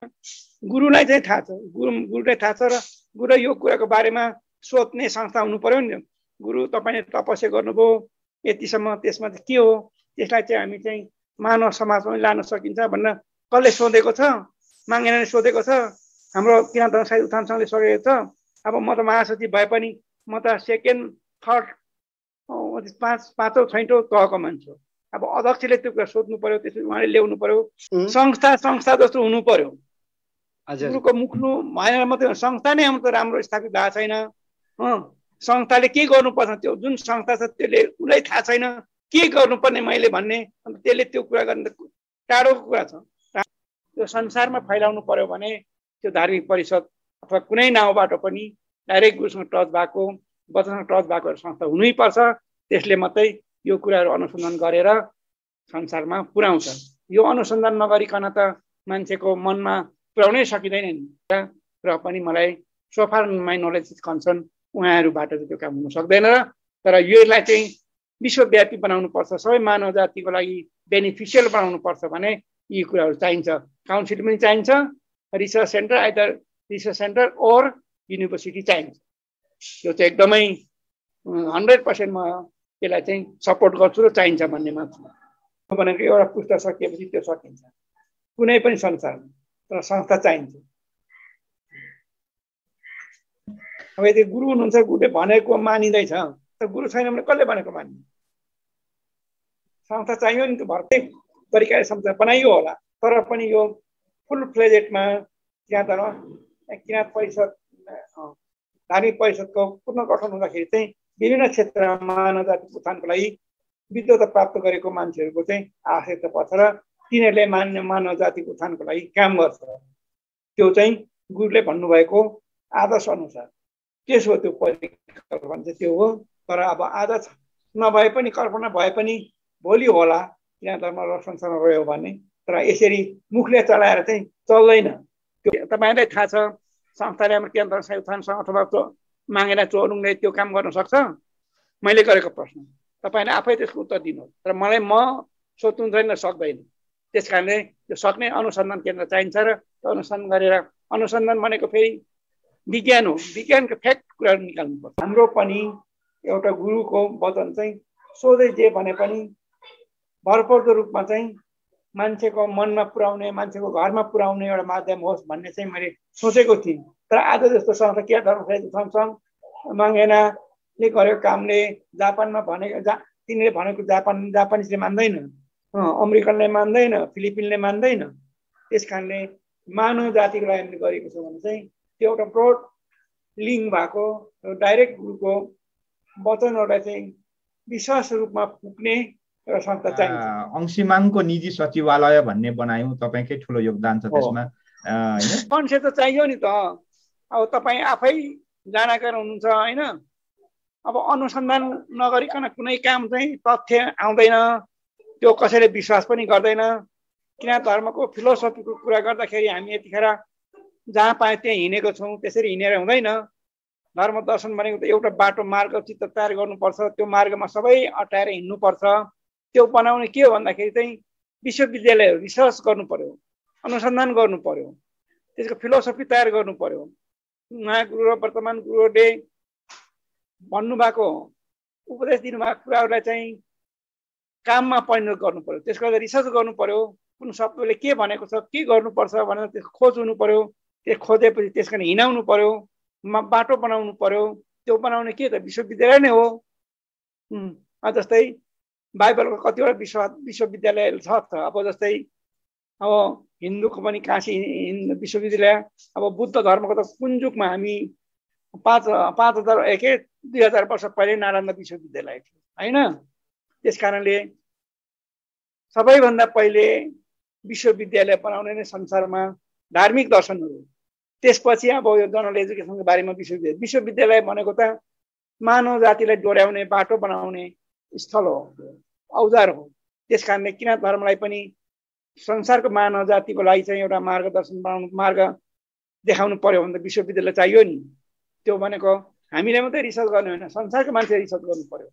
गुरुलाई चाहिँ थाहा छ, गुरुलाई थाहा छ र गुरु यो कुराको बारेमा सोध्ने संस्था हुनु पर्यो नि। गुरु तपाईँले तपस्या गर्नुभयो यतिसम्म, त्यसमा चाहिँ के हो, त्यसलाई चाहिँ हामी चाहिँ मानव समाजमा लान सकिन्छ भनेर कसले सोधेको छ? मागेनाले सोधेको छ, हाम्रो किराँत साहित्य उत्थान सङ्घले सोधेको छ। अब म त महासचिव भए पनि म त सेकेन्ड थर्ड पाँचौँ छैटौँ तहको मान्छे हो। अब अध्यक्षले त्यो कुरा सोध्नु पर्यो, त्यसपछि उहाँले ल्याउनु पर्यो। संस्था जस्तो हुनु पर्यो। गुरुको मुख्नु भएन मात्रै संस्था नै हाम्रो त राम्रो स्थापित भएको छैन। संस्थाले के गर्नुपर्छ, त्यो जुन संस्था छ त्यसले उसलाई थाहा छैन के गर्नुपर्ने मैले भन्ने, अन्त त्यसले त्यो कुरा गर्ने टाढोको कुरा छ। त्यो संसारमा फैलाउनु पर्यो भने त्यो धार्मिक परिषद अथवा कुनै नाउँबाट पनि डाइरेक्ट गुरुसँग टच भएको, वचनसँग टच भएको संस्था हुनैपर्छ। त्यसले मात्रै यो कुराहरू अनुसन्धान गरेर संसारमा पुर्याउँछ। यो अनुसन्धान नगरिकन त मान्छेको मनमा पुर्याउनै सकिँदैन नि। र पनि मलाई so far my knowledge is concern उहाँहरूबाट चाहिँ त्यो काम हुन सक्दैन। र तर यसलाई चाहिँ विश्वव्यापी बनाउनुपर्छ, सबै मानव जातिको लागि बेनिफिसियल बनाउनुपर्छ भने यी कुराहरू चाहिन्छ। काउन्सिल पनि चाहिन्छ, research centre either research centre or university चाहिन्छ। यो चाहिँ एकदमै 100% म यसलाई चाहिँ सपोर्ट गर्छु र चाहिन्छ भन्ने मात्र भनेको। एउटा पुस्तक सकिएपछि त्यो सकिन्छ कुनै पनि संसारमा, तर संस्था चाहिन्छ। अब यदि गुरु हुनुहुन्छ, गुरुले भनेको मानिँदैछ, त गुरु छैन भने कसले भनेको मान्ने? संस्था चाहियो नि, त्यो भर्खरै तरिकाले संस्था बनाइयो होला, तर पनि यो फुल फ्लेजेडमा किराँत परिषद धार्मिक परिषदको पुनर्गठन हुँदाखेरि चाहिँ विभिन्न क्षेत्रमा मानव जातिको उत्थानको लागि विद्वता प्राप्त गरेको मान्छेहरूको चाहिँ आवश्यकता पर्छ र तिनीहरूले मानव जातिको उत्थानको लागि काम गर्छ। त्यो चाहिँ गुरुले भन्नुभएको आदर्श अनुसार त्यसो त्यो परिकल्पना चाहिँ त्यो हो। तर अब आदर्श नभए पनि, कल्पना भए पनि भोलि होला किराँत धर्म र संसारमा रह्यो भने, तर यसरी मुखले चलाएर चाहिँ चल्दैन। त्यो तपाईँलाई थाहा छ, संस्थाले हाम्रो किराँत धर्म साहित्य उत्थानसँग अथवा मागेना चोरुङले त्यो काम गर्न सक्छ? मैले गरेको प्रश्न तपाईँले आफै त्यसको उत्तर दिनुहोस्। तर मलाई म सोध्नु छैन, सक्दैन। त्यस कारणले त्यो सक्ने अनुसन्धान केन्द्र चाहिन्छ र त्यो अनुसन्धान गरेर, अनुसन्धान भनेको फेरि विज्ञान हो, विज्ञानको फ्याक्ट कुराहरू निकाल्नुपर्छ। हाम्रो पनि एउटा गुरुको वचन चाहिँ सोझै जे भने पनि भरपर्दो रूपमा चाहिँ मान्छेको मनमा पुर्याउने, मान्छेको घरमा पुर्याउने एउटा माध्यम होस् भन्ने चाहिँ मैले सोचेको थिएँ। तर आज जस्तो संस्था किराँत धर्म साहित्य उत्थान सङ्घ मागेनाले गरेको कामले जापानमा भनेको तिनीहरूले भनेको जापानिजले मान्दैन, अमेरिकनले मान्दैन, फिलिपिनले मान्दैन। त्यस कारणले मानव जातिको लागि गरेको छ भने चाहिँ त्यो एउटा ब्रोड लिङ्क भएको डाइरेक्ट गुरुको वचनहरूलाई चाहिँ विश्वास रूपमा पुग्ने एउटा संस्था चाहिन्छ। अंशिमाङको निजी सचिवालय भन्ने बनायौँ, तपाईँकै ठुलो योगदान छ त्यसमा। मान्छे त चाहियो नि त। अब तपाईँ आफै जानकार हुनुहुन्छ होइन। अब अनुसन्धान नगरिकन कुनै काम चाहिँ तथ्य आउँदैन, त्यो कसैले विश्वास पनि गर्दैन। किराँत धर्मको फिलोसफीको कुरा गर्दाखेरि हामी यतिखेर जहाँ पाए त्यहाँ हिँडेको छौँ, त्यसरी हिँडेर हुँदैन। धर्म दर्शन भनेको त एउटा बाटो मार्ग चित्त तयार गर्नुपर्छ, त्यो मार्गमा सबै अटाएर हिँड्नुपर्छ। त्यो बनाउने के हो भन्दाखेरि चाहिँ विश्वविद्यालय रिसर्च गर्नु पर्यो, अनुसन्धान गर्नु पर्यो, त्यसको फिलोसफी तयार गर्नु पर्यो। उहाँ गुरु र वर्तमान गुरुहरूले भन्नुभएको उपदेश दिनुभएको कुराहरूलाई चाहिँ काममा परिणत गर्नु पर्यो, त्यसको लागि रिसर्च गर्नु पर्यो। कुन शब्दले के भनेको छ, के गर्नुपर्छ भनेर त्यसको खोज हुनु पर्यो। त्यो खोजेपछि त्यसको हिँडाउनु पर्यो, बाटो बनाउनु पर्यो। त्यो बनाउने के त विश्वविद्यालय नै हो। जस्तै बाइबलको कतिवटा विश्वविद्यालय छ। अब जस्तै अब हिन्दूको पनि काशी विश्वविद्यालय, अब बुद्ध धर्मको त कुन जुगमा हामी 2000 वर्ष पहिले नालन्दा विश्वविद्यालय थियो होइन। त्यस कारणले सबैभन्दा पहिले विश्वविद्यालय बनाउने नै संसारमा धार्मिक दर्शनहरू, त्यसपछि अब यो जनरल एजुकेसनको बारेमा विश्वविद्यालय भनेको त मानव जातिलाई डोर्याउने, बाटो बनाउने स्थल हो, औजार हो। त्यस कारणले किराँत धर्मलाई पनि संसारको मानव जातिको लागि चाहिँ एउटा मार्गदर्शन बनाउनु, मार्ग देखाउनु पर्यो भने त विश्वविद्यालय चाहियो नि। त्यो भनेको हामीले मात्रै रिसर्च गर्ने होइन, संसारको मान्छे रिसर्च गर्नु पर्यो।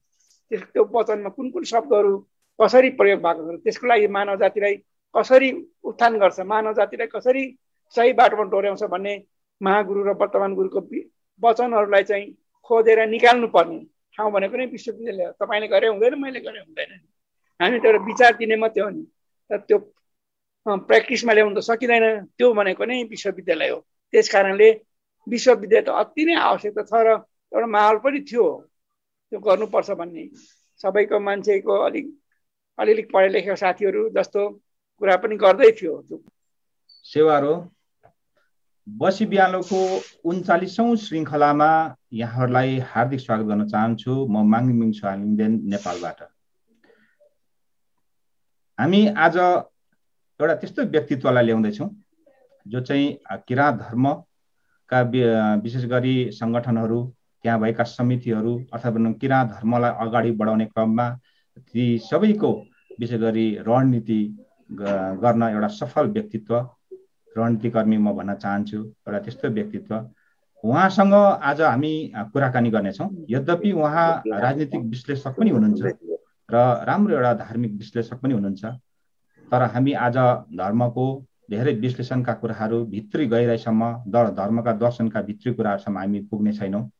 त्यो वचनमा कुन कुन शब्दहरू कसरी प्रयोग भएको छ, त्यसको लागि मानव जातिलाई कसरी उत्थान गर्छ, मानव जातिलाई कसरी सही बाटोमा डोर्याउँछ भन्ने महागुरु र वर्तमान गुरुको वचनहरूलाई चाहिँ खोजेर निकाल्नु पर्ने ठाउँ भनेको नै विश्वविद्यालय हो। तपाईँले गरे हुँदैन, मैले गरे हुँदैन। हामी त एउटा विचार दिने मात्रै हो नि, तर त्यो प्र्याक्टिसमा ल्याउनु त सकिँदैन। त्यो भनेको नै विश्वविद्यालय हो। त्यस कारणले विश्वविद्यालय त अति नै आवश्यकता छ र एउटा माहौल पनि थियो त्यो गर्नुपर्छ भन्ने। सबैको मान्छेको अलिअलि पढे लेखेको साथीहरू जस्तो कुरा पनि गर्दै थियो। सेवारो बसी बिहालोको 39औं श्रृङ्खलामा यहाँहरूलाई हार्दिक स्वागत गर्न चाहन्छु। म माङमिङ छुवालिङदेन नेपालबाट। हामी आज एउटा त्यस्तो व्यक्तित्वलाई ल्याउँदैछौँ जो चाहिँ किराँत धर्मका विशेष गरी सङ्गठनहरू, त्यहाँ भएका समितिहरू अथवा किराँत धर्मलाई अगाडि बढाउने क्रममा ती सबैको विशेष गरी रणनीति गर्न एउटा सफल व्यक्तित्व, रणनीतिकर्मी म भन्न चाहन्छु, एउटा त्यस्तो व्यक्तित्व। उहाँसँग आज हामी कुराकानी गर्नेछौँ। यद्यपि उहाँ राजनीतिक विश्लेषक पनि हुनुहुन्छ र राम्रो एउटा धार्मिक विश्लेषक पनि हुनुहुन्छ, तर हामी आज धर्मको धेरै विश्लेषणका कुराहरू भित्री गहिराइसम्म, धर्मका दर्शनका भित्री कुराहरूसम्म हामी पुग्ने छैनौँ,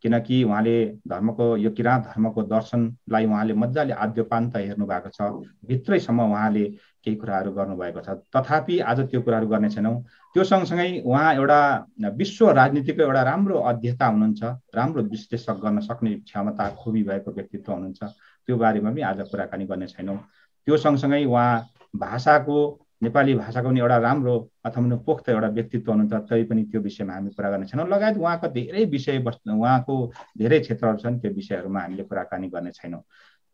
किनकि उहाँले धर्मको यो किराँत धर्मको दर्शनलाई उहाँले मजाले आद्योपान्त हेर्नु भएको छ, भित्रैसम्म उहाँले केही कुराहरू गर्नुभएको छ। तथापि आज त्यो कुराहरू गर्ने छैनौँ। त्यो सँगसँगै उहाँ एउटा विश्व राजनीतिको एउटा राम्रो अध्येता हुनुहुन्छ, राम्रो विश्लेषक गर्न सक्ने क्षमता खुबी भएको व्यक्तित्व हुनुहुन्छ। त्यो बारेमा पनि आज कुराकानी गर्ने छैनौँ। त्यो सँगसँगै उहाँ भाषाको, नेपाली भाषाको पनि एउटा राम्रो अथवा पोख्त एउटा व्यक्तित्व हुनुहुन्छ, तै पनि त्यो विषयमा हामी कुरा गर्ने छैनौँ। लगायत उहाँको धेरै विषयवस्तु, उहाँको धेरै क्षेत्रहरू छन्, त्यो विषयहरूमा हामीले कुराकानी गर्ने छैनौँ।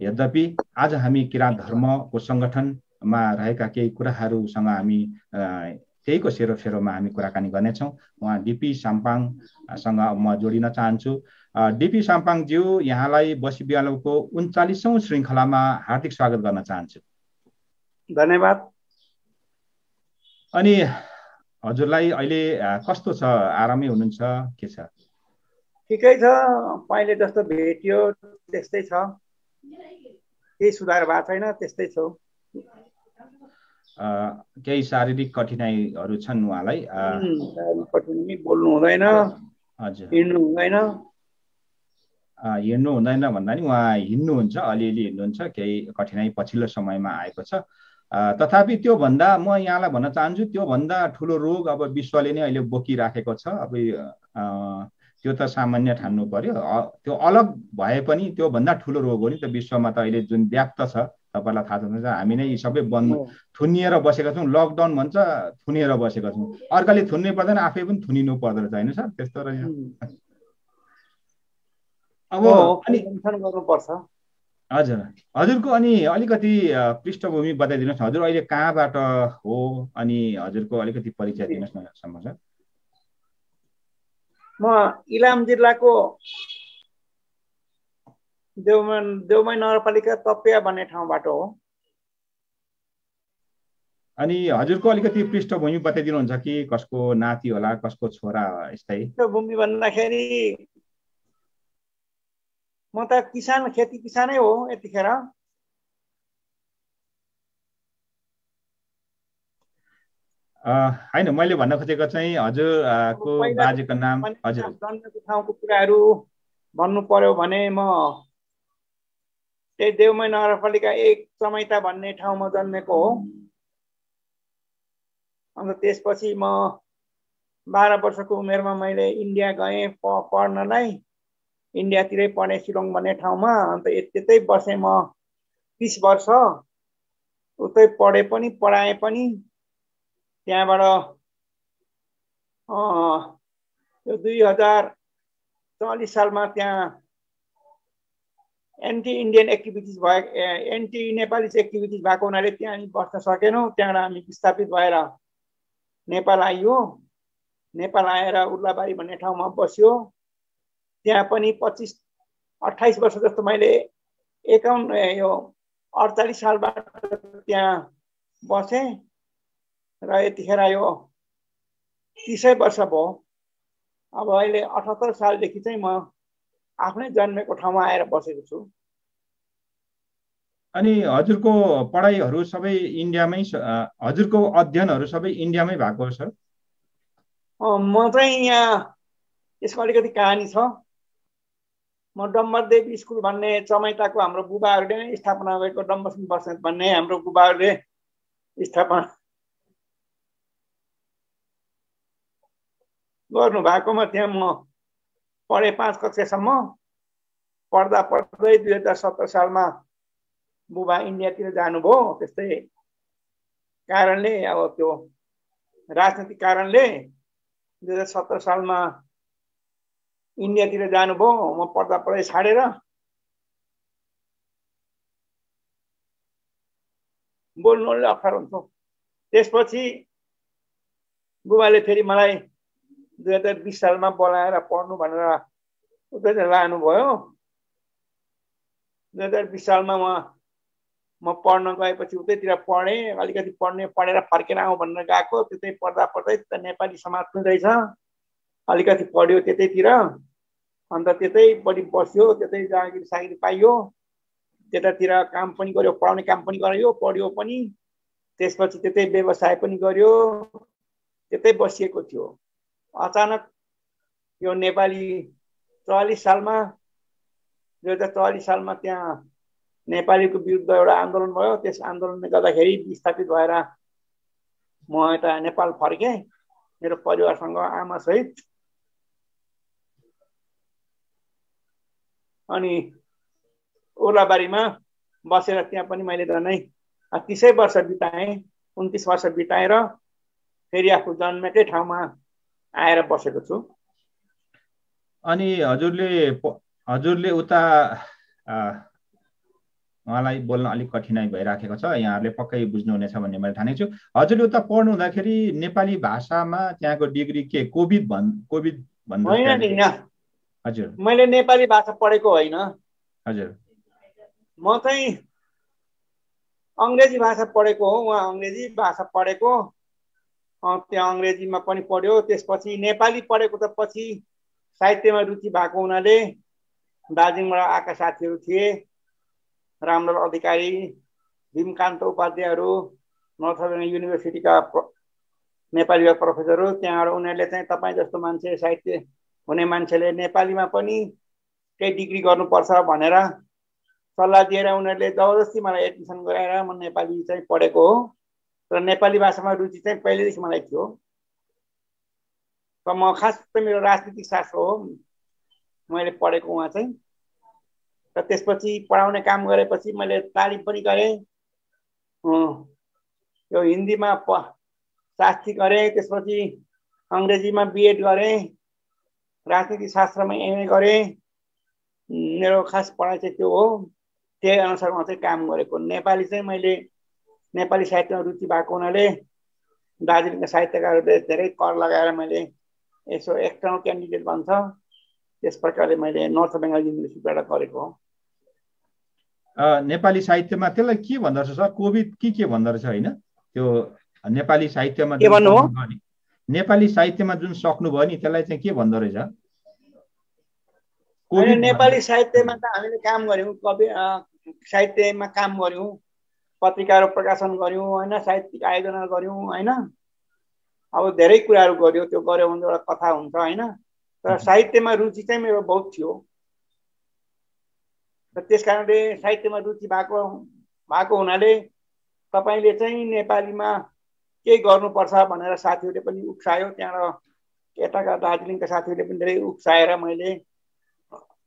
यद्यपि आज हामी किराँत धर्मको सङ्गठनमा रहेका केही कुराहरूसँग हामी त्यहीको सेरोफेरोमा हामी कुराकानी गर्नेछौँ। उहाँ डिपी साम्पाङसँग म जोडिन चाहन्छु। डिपी साम्पाङज्यू, यहाँलाई बसी बिहालोको 39औं श्रृङ्खलामा हार्दिक स्वागत गर्न चाहन्छु। धन्यवाद। अनि हजुरलाई अहिले कस्तो छ? आरामै हुनुहुन्छ? के छ? ठिकै छ, पहिले जस्तो भेटियो त्यस्तै छ, केही सुधार भएको छैन, त्यस्तै छ। केही शारीरिक कठिनाइहरू छन् उहाँलाई? कठिनाइ बोल्नु हुँदैन, हजुर, हिँड्नु हुँदैन। हिँड्नु हुँदैन भन्दा नि उहाँ हिँड्नुहुन्छ, अलिअलि हिँड्नुहुन्छ, केही कठिनाइ पछिल्लो समयमा आएको छ। तथापि त्योभन्दा म यहाँलाई भन्न चाहन्छु, त्योभन्दा ठुलो रोग अब विश्वले नै अहिले बोकिराखेको छ। अब त्यो त सामान्य ठान्नु पर्यो। त्यो अलग भए पनि त्योभन्दा ठुलो रोग हो नि त विश्वमा त अहिले जुन व्याप्त छ। तपाईँलाई थाहा छ, हामी नै यी सबै थुनिएर बसेका छौँ। लकडाउन भन्छ, थुनिएर बसेका छौँ। अर्काले थुन्नै पर्दैन, आफै पनि थुनिनु पर्दो रहेछ, होइन सर? त्यस्तो रहेछ। अब अनि गर्नुपर्छ। हजुर, हजुरको अनि अलिकति पृष्ठभूमि बताइदिनुहोस् न। हजुर अहिले कहाँबाट हो अनि हजुरको अलिकति परिचय दिनुहोस् न सम्भव छ? म इलाम जिल्लाको देउमै नगरपालिका तपिया भन्ने ठाउँबाट हो। अनि हजुरको अलिकति पृष्ठभूमि बताइदिनुहुन्छ कि कसको नाति होला, कसको छोरा? यस्तै पृष्ठभूमि भन्दाखेरि म त किसान, खेती किसानै हो यतिखेर। होइन, मैले भन्न खोजेको चाहिँ हजुरको बाजेको नाम। हजुर, जन्मेको ठाउँको कुराहरू भन्नु पर्यो भने म त्यही देउमै नगरपालिका 1 चमैता भन्ने ठाउँमा जन्मेको हो। अन्त त्यसपछि म 12 वर्षको उमेरमा मैले इन्डिया गएँ पढ्नलाई। इन्डियातिरै पढेँ, शिलोङ भन्ने ठाउँमा। अन्त त्यतै बसेँ म 30 वर्ष। उतै पढेँ पनि, पढाएँ पनि। त्यहाँबाट 2040 सालमा त्यहाँ एन्टी इन्डियन एक्टिभिटिज भयो, एन्टी नेपालिज एक्टिभिटिज भएको हुनाले त्यहाँ हामी बस्न सकेनौँ। त्यहाँबाट हामी विस्थापित भएर नेपाल आइयो। नेपाल आएर उर्लाबारी भन्ने ठाउँमा बस्यो। त्यहाँ पनि 25-28 वर्ष जस्तो मैले 48 सालबाट त्यहाँ बसेँ र यतिखेर यो 30 वर्ष भयो। अब अहिले 78 सालदेखि चाहिँ म आफ्नै जन्मेको ठाउँमा आएर बसेको छु। अनि हजुरको पढाइहरू सबै इन्डियामै, हजुरको अध्ययनहरू सबै इन्डियामै भएको हो सर? म चाहिँ यहाँ यसको अलिकति कहानी छ। म डम्बरदेव स्कुल भन्ने चमैताको हाम्रो बुबाहरूले नै स्थापना गरेको डम्बरसिंह बस्नेत भन्ने हाम्रो बुबाहरूले स्थापना गर्नु भएकोमा त्यहाँ म पढेँ 5 कक्षासम्म। पढ्दा पढ्दै 2017 सालमा बुबा इन्डियातिर जानुभयो। त्यस्तै कारणले अब त्यो राजनीतिक कारणले 2017 सालमा इन्डियातिर जानुभयो। म पढ्दा पढ्दै छाडेर बोल्नुले अप्ठ्यारो हुन्छ। त्यसपछि बुबाले फेरि मलाई 2020 सालमा बोलाएर पढ्नु भनेर उतै लानुभयो। 2020 सालमा म पढ्न गएपछि उतैतिर पढेँ। अलिकति पढेर फर्केर आउँ भनेर गएको। त्यतै पढ्दा पढ्दै नेपाली समाज पनि रहेछ, अलिकति पढ्यो त्यतैतिर। अन्त त्यतैपट्टि बस्यो, त्यतै जागिर सागिर पाइयो, त्यतातिर काम पनि गर्यो, पढाउने काम पनि गर्यो, पढ्यो पनि। त्यसपछि त्यतै व्यवसाय पनि गर्यो, त्यतै बसिएको थियो। अचानक यो नेपाली 44 सालमा 2044 सालमा त्यहाँ नेपालीको विरुद्ध एउटा आन्दोलन भयो। त्यस आन्दोलनले गर्दाखेरि विस्थापित भएर म यता नेपाल फर्केँ मेरो परिवारसँग, आमासहित। अनि ओर्लाबारीमा बसेर त्यहाँ पनि मैले झनै 30 वर्ष बिताएँ। 29 वर्ष बिताएर फेरि आफू जन्मेकै ठाउँमा आएर बसेको छु। अनि हजुरले उता उहाँलाई बोल्न अलिक कठिनाइ भइराखेको छ, यहाँहरूले पक्कै बुझ्नुहुनेछ भन्ने मैले ठानेको छु। हजुरले उता पढ्नु हुँदाखेरि नेपाली भाषामा त्यहाँको डिग्री के कोभिड भन्दा होइन नि? हजुर, मैले नेपाली भाषा पढेको होइन। हजुर, म चाहिँ अङ्ग्रेजी भाषा पढेको हो। उहाँ अङ्ग्रेजी भाषा पढेको, त्यहाँ अङ्ग्रेजीमा पनि पढ्यो। त्यसपछि नेपाली पढेको त पछि साहित्यमा रुचि भएको हुनाले दार्जिलिङबाट आएका साथीहरू थिए, रामलाल अधिकारी, भीमकान्त उपाध्यायहरू, नर्थ बेङ्गल युनिभर्सिटीका नेपालीका प्रोफेसरहरू, त्यहाँबाट उनीहरूले चाहिँ तपाईँ जस्तो मान्छे, साहित्य हुने मान्छेले नेपालीमा पनि केही डिग्री गर्नुपर्छ भनेर सल्लाह दिएर उनीहरूले जबरजस्ती मलाई एडमिसन गराएर म नेपाली चाहिँ पढेको हो। र नेपाली भाषामा रुचि चाहिँ पहिलेदेखि मलाई थियो। र म खास चाहिँ मेरो राजनीतिक शास्त्र हो मैले पढेको उहाँ चाहिँ। र त्यसपछि पढाउने काम गरेपछि मैले तालिम पनि गरेँ। यो हिन्दीमा शास्त्री गरेँ, त्यसपछि अङ्ग्रेजीमा बिएड गरेँ, राजनीतिक शास्त्रमा एमए गरेँ। मेरो खास पढाइ चाहिँ त्यो हो। त्यही अनुसारमा चाहिँ काम गरेको। नेपाली चाहिँ मैले नेपाली साहित्यमा रुचि भएको हुनाले दार्जिलिङका साहित्यकारहरूले धेरै कर लगाएर मैले यसो एक्सटर्नल क्यान्डिडेट भन्छ, त्यस प्रकारले मैले नर्थ बेङ्गल युनिभर्सिटीबाट गरेको हो। नेपाली साहित्यमा त्यसलाई के भन्दो रहेछ सर? कोभिड के भन्दो रहेछ होइन? त्यो नेपाली साहित्यमा के भन्नु हो? नेपाली साहित्यमा जुन सक्नुभयो नि त्यसलाई चाहिँ के भन्दो रहेछ? नेपाली साहित्यमा त हामीले काम गर्यौँ, कवि साहित्यमा काम गर्यौँ, पत्रिकाहरू प्रकाशन गर्यौँ होइन, साहित्यिक आयोजना गर्यौँ होइन। अब धेरै कुराहरू गर्यो। त्यो गर्यो भने एउटा कथा हुन्छ होइन। तर साहित्यमा रुचि चाहिँ मेरो बहुत थियो। र त्यस कारणले साहित्यमा रुचि भएको हुनाले तपाईँले चाहिँ नेपालीमा केही गर्नुपर्छ भनेर साथीहरूले पनि उक्सायो। त्यहाँबाट यताका दार्जिलिङका साथीहरूले पनि धेरै उक्साएर मैले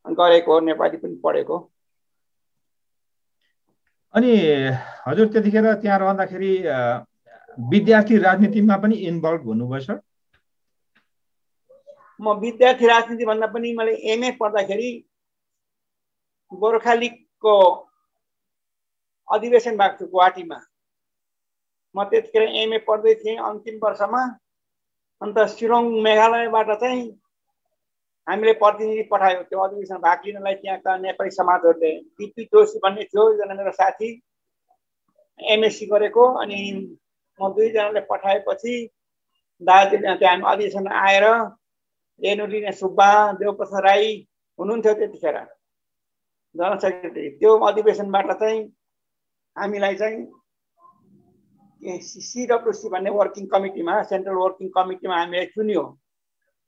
गरेको हो, नेपाली पनि पढेको। अनि हजुर त्यतिखेर त्यहाँ रहँदाखेरि विद्यार्थी राजनीतिमा पनि इन्भल्भ हुनुभयो सर? म विद्यार्थी राजनीति भन्दा पनि मैले एमए पढ्दाखेरि गोर्खा लिगको अधिवेशन भएको थियो गुवाहाटीमा। म त्यतिखेर एमए पढ्दै थिएँ अन्तिम वर्षमा। अन्त शिलोङ मेघालयबाट चाहिँ हामीले प्रतिनिधि पठायो त्यो अधिवेशन भाग लिनलाई। त्यहाँका नेपाली समाजहरूले डिपी जोशी भन्ने थियो एकजना मेरो साथी, एमएससी गरेको। अनि म दुईजनाले पठाएपछि दार्जिलिङ त्यहाँ अधिवेशन आएर रेणुलिने सुब्बा, देवप्रसाद राई हुनुहुन्थ्यो त्यतिखेर जनरल सेक्रेटरी। त्यो अधिवेशनबाट चाहिँ हामीलाई चाहिँ सिडब्ल्युसी भन्ने वर्किङ कमिटीमा, सेन्ट्रल वर्किङ कमिटीमा हामीलाई चुन्यो।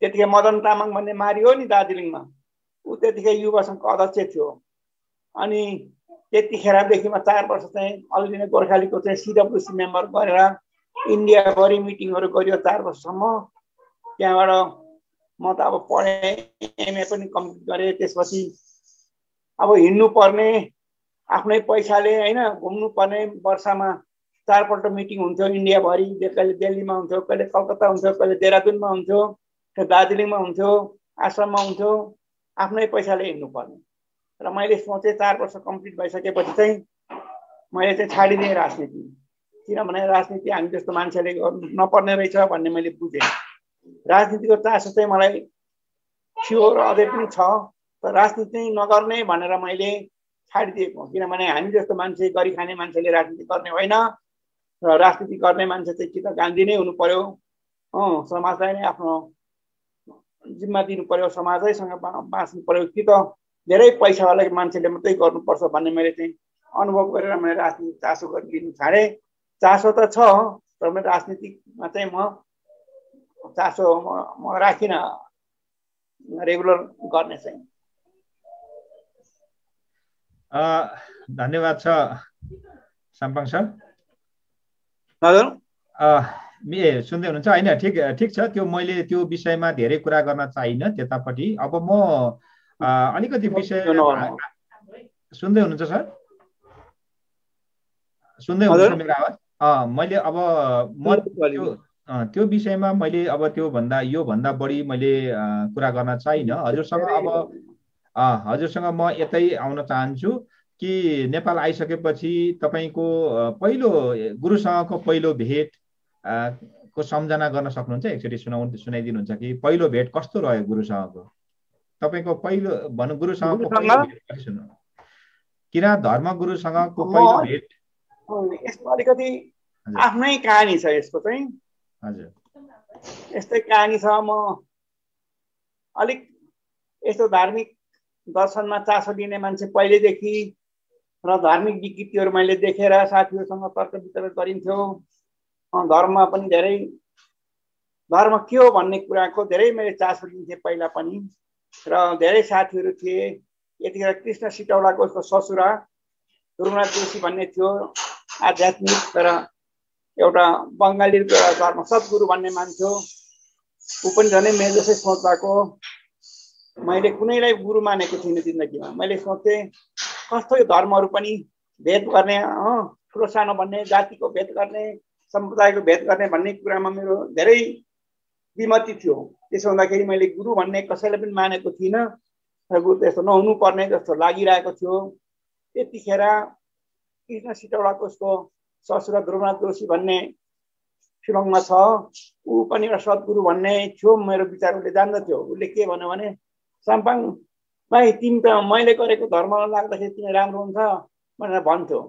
त्यतिखेर मदन तामाङ भन्ने मारियो नि दार्जिलिङमा, ऊ त्यतिखेर युवा सङ्घको अध्यक्ष थियो। अनि त्यतिखेरदेखि म 4 वर्ष चाहिँ अलि नै गोर्खालीको चाहिँ सिडब्ल्युसी मेम्बर गरेर इन्डियाभरि मिटिङहरू गरियो 4 वर्षसम्म। त्यहाँबाट म त अब पढेँ, एमए पनि कम्प्लिट गरेँ। त्यसपछि अब हिँड्नु पर्ने आफ्नै पैसाले होइन, घुम्नु पर्ने, वर्षमा 4 पल्ट मिटिङ हुन्थ्यो इन्डियाभरि। कहिले दिल्लीमा हुन्थ्यो, कहिले कलकत्ता हुन्थ्यो, कहिले देहरादुनमा हुन्थ्यो, कहिले दार्जिलिङमा हुन्थ्यो, आसाममा हुन्थ्यो। आफ्नै पैसाले हिँड्नु पर्ने। र मैले सोचेँ 4 वर्ष कम्प्लिट भइसकेपछि चाहिँ मैले चाहिँ छाडिदिएँ राजनीति। किनभने राजनीति हामी जस्तो मान्छेले गर्नु नपर्ने रहेछ भन्ने मैले बुझेँ। राजनीतिको चासो चाहिँ मलाई थियो र अझै पनि छ, तर राजनीति चाहिँ नगर्ने भनेर मैले छाडिदिएको। किनभने हामी जस्तो मान्छे, गरी खाने मान्छेले राजनीति गर्ने होइन, र राजनीति गर्ने मान्छे चाहिँ कि त गान्धी नै हुनु पर्यो, समाजलाई नै आफ्नो जिम्मा दिनु पर्यो, समाजैसँग बाँच्नु पर्यो, कि त धेरै पैसावाला मान्छेले मात्रै गर्नुपर्छ भन्ने मैले चाहिँ अनुभव गरेर मैले राजनीति चासो गरिदिनु छाडेँ। चासो त छ, तर मैले राजनीतिमा चाहिँ म चासो म राखिनँ रेगुलर गर्ने चाहिँ। धन्यवाद छ साम्पाङ सर। हजुर सुन्दै हुनुहुन्छ होइन? ठिक छ। त्यो मैले त्यो विषयमा धेरै कुरा गर्न चाहिनँ त्यतापट्टि। अब म अलिकति विषय सुन्दै हुनुहुन्छ सर? सुन्दै हुनुहुन्छ मेरो आवाज? मैले अब म त्यो विषयमा मैले अब योभन्दा बढी मैले कुरा गर्न चाहिनँ हजुरसँग। अब हजुरसँग म यतै आउन चाहन्छु कि नेपाल आइसकेपछि तपाईँको पहिलो गुरुसँगको पहिलो भेट को सम्झना गर्न सक्नुहुन्छ? एकचोटि सुनाइदिनुहुन्छ कि पहिलो भेट कस्तो रह्यो गुरुसँगको? तपाईँको पहिलो भनौँ गुरुसँगको पहिलो भेट कति सुन्नु? किराँत धर्म गुरुसँगको पहिलो भेट। यसको अलिकति आफ्नै कहानी छ यसको चाहिँ। हजुर यस्तै कहानी छ। म अलिक यस्तो धार्मिक दर्शनमा चासो दिने मान्छे पहिलेदेखि, र धार्मिक विकृतिहरू मैले देखेर साथीहरूसँग तर्क वितर्क गरिन्थ्यो। धर्ममा पनि धेरै, धर्म के हो भन्ने कुराको धेरै मैले चासो दिन्थेँ पहिला पनि। र धेरै साथीहरू थिए। यतिखेर कृष्ण सिटौलाको उसको ससुरा ध्रुवनाथ जोशी भन्ने थियो, आध्यात्मिक तर एउटा बङ्गाली धर्म सद्गुरु भन्ने मान्छे। ऊ पनि झनै मेरो जस्तै सोच भएको। मैले कुनैलाई गुरु मानेको थिइनँ जिन्दगीमा। मैले सोचेँ कस्तो यो धर्महरू पनि भेद गर्ने, ठुलो सानो भन्ने, जातिको भेद गर्ने, सम्प्रदायको भेद गर्ने भन्ने कुरामा मेरो धेरै विमति थियो। त्यसो हुँदाखेरि मैले गुरु भन्ने कसैलाई पनि मानेको थिइनँ र गुरु त्यस्तो नहुनु पर्ने जस्तो लागिरहेको थियो। त्यतिखेर कृष्ण सिटौलाको उसको ससुरा ध्रुवनाथ जोशी भन्ने शिलङमा छ, ऊ पनि एउटा सद्गुरु भन्ने थियो। मेरो विचार उसले जान्दथ्यो। उसले के भन्यो भने, साम्पाङ भाइ तिमी त मैले गरेको धर्ममा लाग्दाखेरि तिमी राम्रो हुन्छ भनेर भन्थ्यो।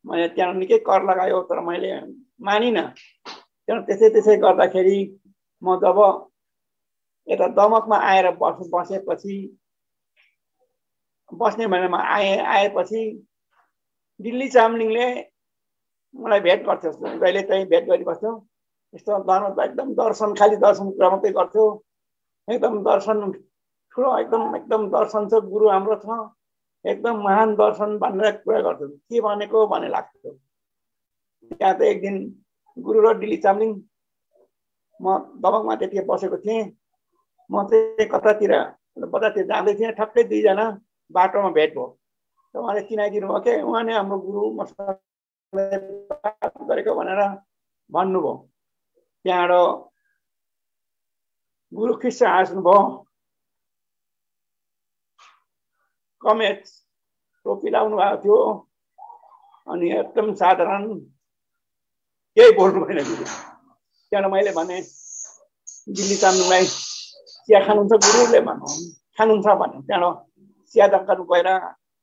मैले त्यहाँ निकै कर लगायो, तर मैले मानिनँ। त्यहाँ त्यसै गर्दाखेरि म जब यता दमकमा आएर बसेपछि बस्ने भनेर म आएपछि दिल्ली चामलिङले मलाई भेट गर्थ्यो। जहिले चाहिँ भेट गरिबस्थ्यो। यस्तो धर्म एकदम दर्शन, खालि दर्शन कुरा मात्रै गर्थ्यो। एकदम दर्शन ठुलो, एकदम दर्शन छ, गुरु हाम्रो छ, एकदम महान दर्शन भनेर कुरा गर्थ्यो। के भनेको भन्ने लाग्थ्यो। त्यहाँ त एक दिन गुरु र दिल्ली चामलिङ, म दमकमा त्यतिखेर बसेको थिएँ। म चाहिँ कतातिर बजारतिर जाँदै थिएँ। ठक्कै दुईजना बाटोमा भेट भयो। उहाँले चिनाइदिनु भयो के उहाँ नै हाम्रो गुरु मसँग गरेको भनेर भन्नुभयो। त्यहाँबाट गुरु ख्रिस्ट हाँस्नुभयो। कमेज टोपी लाउनु भएको थियो अनि एकदम साधारण, केही बोल्नु भएन गुरु। त्यहाँबाट मैले भने दिल्ली चामलिङलाई चिया खानुहुन्छ गुरुले भन्नु खानुहुन्छ भन्यो। त्यहाँबाट चिया दोकान गएर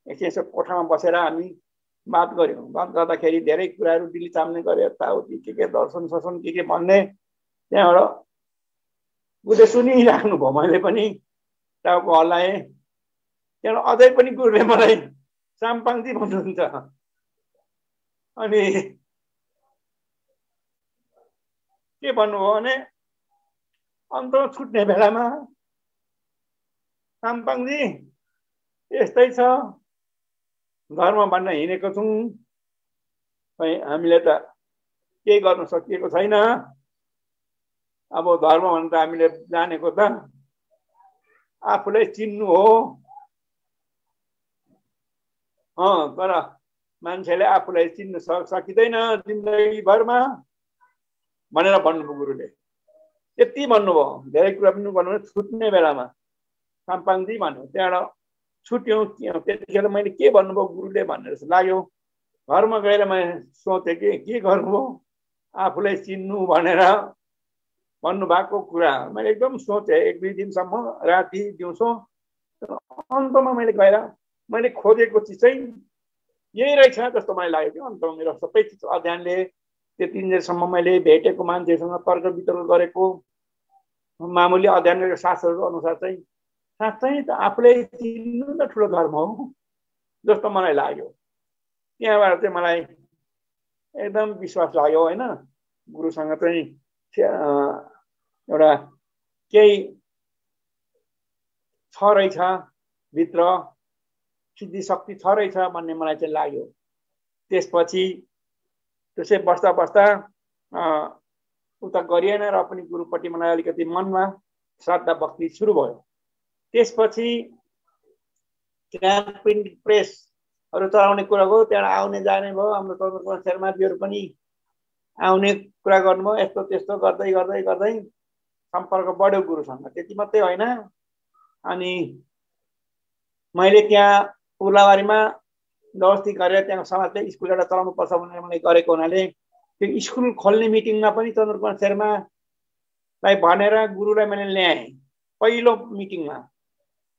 यसो कोठामा बसेर हामी बात गऱ्यौँ। बात गर्दाखेरि धेरै कुराहरू दिल्ली चामलिङ गऱ्यो, यताउति के दर्शन सर्शन के भन्ने। त्यहाँबाट गुरुले सुनिराख्नु भयो। मैले पनि टाउको हल्लाएँ। त्यहाँबाट अझै पनि गुरुले मलाई साम्पाङजी भन्नुहुन्छ। अनि के भन्नुभयो भने अन्तमा छुट्ने बेलामा साम्पाङजी यस्तै छ, धर्म भन्न हिँडेको छौँ, हामीले त केही गर्न सकिएको छैन। अब धर्म भन्नु त हामीले जानेको त आफूलाई चिन्नु हो, तर मान्छेले आफूलाई चिन्न सकिँदैन जिन्दगीभरमा भनेर भन्नुभयो गुरुले। यति भन्नुभयो, धेरै कुरा पनि भन्नुभयो। छुट्ने बेलामा साम्पाङजी भन्यो, त्यहाँबाट छुट्यौँ। त्यतिखेर मैले के भन्नुभयो गुरुले भनेर जस्तो लाग्यो। घरमा गएर मैले सोचेँ कि के गर्नुभयो, आफूलाई चिन्नु भनेर भन्नुभएको कुरा मैले एकदम सोचेँ 1-2 दिनसम्म, राति दिउँसो। अन्तमा मैले गएर मैले खोजेको चिज चाहिँ यही रहेछ जस्तो मलाई लाग्यो कि अन्तमा मेरो सबै चिज अध्ययनले त्यति दिनसम्म मैले भेटेको मान्छेसँग तर्क वितर्क गरेको मामुली अध्ययन गरेको शास्त्रहरू अनुसार चाहिँ साँच्चै त आफूलाई चिन्नु त ठुलो धर्म हो जस्तो मलाई लाग्यो। त्यहाँबाट चाहिँ मलाई एकदम विश्वास लाग्यो होइन, गुरुसँग चाहिँ एउटा केही छ रहेछ भित्र, सिद्धि शक्ति छ रहेछ भन्ने मलाई चाहिँ लाग्यो। त्यसपछि त्यसै बस्दा बस्दा उता गरिएन र पनि गुरुपट्टि मलाई अलिकति मनमा श्रद्धा भक्ति सुरु भयो। त्यसपछि त्यहाँ प्रिन्ट प्रेसहरू चलाउने कुरा भयो, त्यहाँ आउने जाने भयो। हाम्रो चन्द्रकुमार शर्माजीहरू पनि आउने कुरा गर्नुभयो। यस्तो त्यस्तो गर्दै गर्दै गर्दै सम्पर्क बढ्यो गुरुसँग। त्यति मात्रै होइन, अनि मैले त्यहाँ उर्लाबारीमा जबरजस्ती गरेर त्यहाँ समाजले स्कुल एउटा चलाउनु पर्छ भनेर मैले गरेको हुनाले त्यो स्कुल खोल्ने मिटिङमा पनि चन्द्रकुमार शर्मालाई भनेर गुरुलाई मैले ल्याएँ पहिलो मिटिङमा।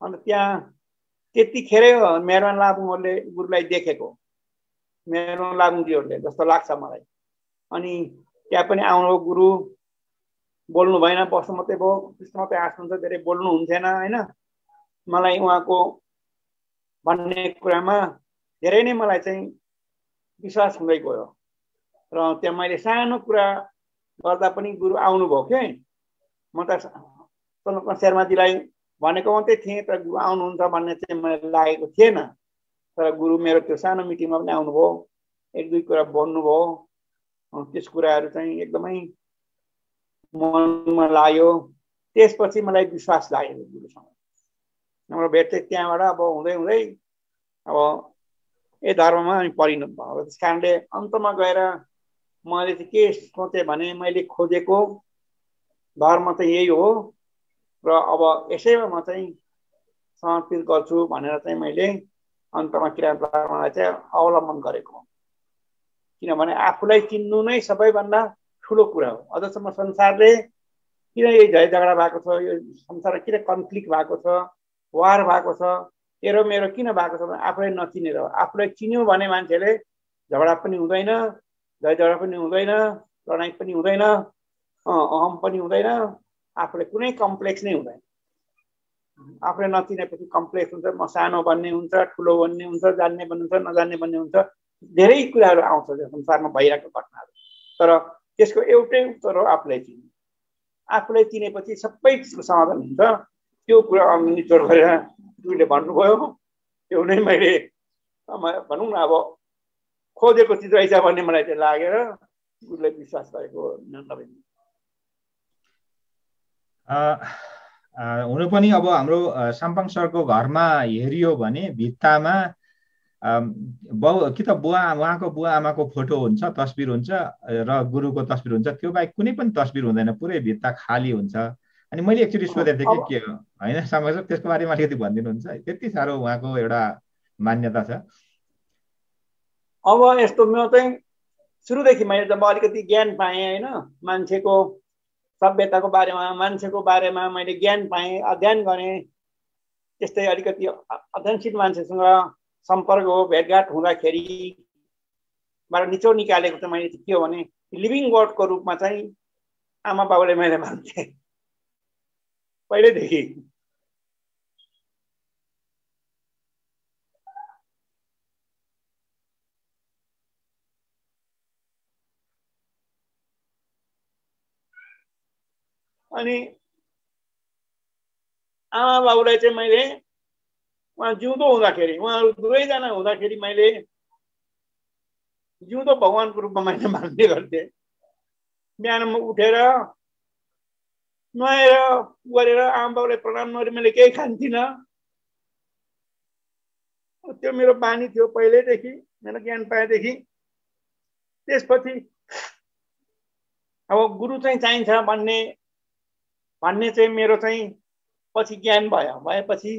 अन्त त्यहाँ त्यतिखेरै मेहरबान लाबुङहरूले गुरुलाई देखेको, मेहरबान लाबुङजीहरूले जस्तो लाग्छ मलाई। अनि त्यहाँ पनि आउनुभयो गुरु, बोल्नु भएन, बस्नु मात्रै भयो, त्यस्तो मात्रै हाँस्नुहुन्छ, धेरै बोल्नु हुन्थेन होइन। मलाई उहाँको भन्ने कुरामा धेरै नै मलाई चाहिँ विश्वास हुँदै गयो र त्यहाँ मैले सानो कुरा गर्दा पनि गुरु आउनुभयो के। म त चन्द्रकुमार शर्माजीलाई भनेको मात्रै थिएँ, तर गुरु आउनुहुन्छ भन्ने चाहिँ मलाई लागेको थिएन। तर गुरु मेरो त्यो सानो मिटिङमा पनि आउनुभयो, 1-2 कुरा बोल्नुभयो। त्यस कुराहरू चाहिँ एकदमै मनमा लाग्यो। त्यसपछि मलाई विश्वास लाग्यो गुरुसँग। हाम्रो भेट चाहिँ त्यहाँबाट अब हुँदै हुँदै अब यही धर्ममा अनि परिणत भयो। त्यस कारणले अन्तमा गएर मैले चाहिँ के सोचेँ भने मैले खोजेको धर्म चाहिँ यही हो र अब यसैमा म चाहिँ समर्पित गर्छु भनेर चाहिँ मैले अन्तमा किराँत धर्मलाई चाहिँ अवलम्बन गरेको। किनभने आफूलाई चिन्नु नै सबैभन्दा ठुलो कुरा हो। अझसम्म संसारले किन यो झै झगडा भएको छ, यो संसारमा किन कन्फ्लिक्ट भएको छ, वार भएको छ, तेरो मेरो किन भएको छ भने आफूलाई नचिनेर हो। आफूलाई चिन्यो भने मान्छेले झगडा पनि हुँदैन, झै झगडा पनि हुँदैन, लडाइँ पनि हुँदैन, अहम पनि हुँदैन, आफूले कुनै कम्प्लेक्स नै हुँदैन। आफूले नचिनेपछि कम्प्लेक्स हुन्छ, म सानो भन्ने हुन्छ, ठुलो भन्ने हुन्छ, जान्ने भन्ने हुन्छ, नजान्ने भन्ने हुन्छ, धेरै कुराहरू आउँछ संसारमा भइरहेको घटनाहरू। तर त्यसको एउटै उत्तर हो आफूलाई चिन्नु। आफूलाई चिनेपछि सबै चिजको समाधान हुन्छ। त्यो कुरा निचोड गरेर गुरुले भन्नुभयो, त्यो नै मैले भनौँ न अब खोजेको चिज रहेछ भन्ने मलाई चाहिँ लागेर गुरुलाई विश्वास गरेको। हुनु पनि अब हाम्रो साम्पाङ सरको घरमा हेरियो भने भित्तामा कि त उहाँको बुवा आमाको फोटो हुन्छ, तस्बिर हुन्छ र गुरुको तस्बिर हुन्छ। त्यो बाहेक कुनै पनि तस्बिर हुँदैन, पुरै भित्ता खाली हुन्छ। अनि मैले एकचोटि सोधेको थिएँ कि के हो होइन साम्पाङ सर, त्यसको बारेमा अलिकति भनिदिनुहुन्छ? त्यति साह्रो उहाँको एउटा मान्यता छ। अब यस्तो म चाहिँ सुरुदेखि मैले जब अलिकति ज्ञान पाएँ होइन, मान्छेको सभ्यताको बारेमा, मान्छेको बारेमा मैले ज्ञान पाएँ, अध्ययन गरेँ। त्यस्तै अलिकति अध्ययनशील मान्छेसँग सम्पर्क हो, भेटघाट हुँदाखेरिबाट निचोड निकालेको चाहिँ मैले के हो भने लिभिङ गडको रूपमा चाहिँ आमा बाबुले मैले मान्थेँ पहिल्यैदेखि। अनि आमा बाबुलाई चाहिँ मैले उहाँ जिउँदो हुँदाखेरि उहाँहरू दुवैजना हुँदाखेरि मैले जिउँदो भगवानको रूपमा मैले मान्ने गर्थेँ। बिहान म उठेर नुहाएर गरेर आमा बाबुलाई प्रणाम गरेर मैले केही खान्थिनँ। त्यो मेरो बानी थियो पहिल्यैदेखि, मेरो ज्ञान पाएदेखि। त्यसपछि अब गुरु चाहिँ चाहिन्छ भन्ने चाहिँ मेरो चाहिँ पछि ज्ञान भएपछि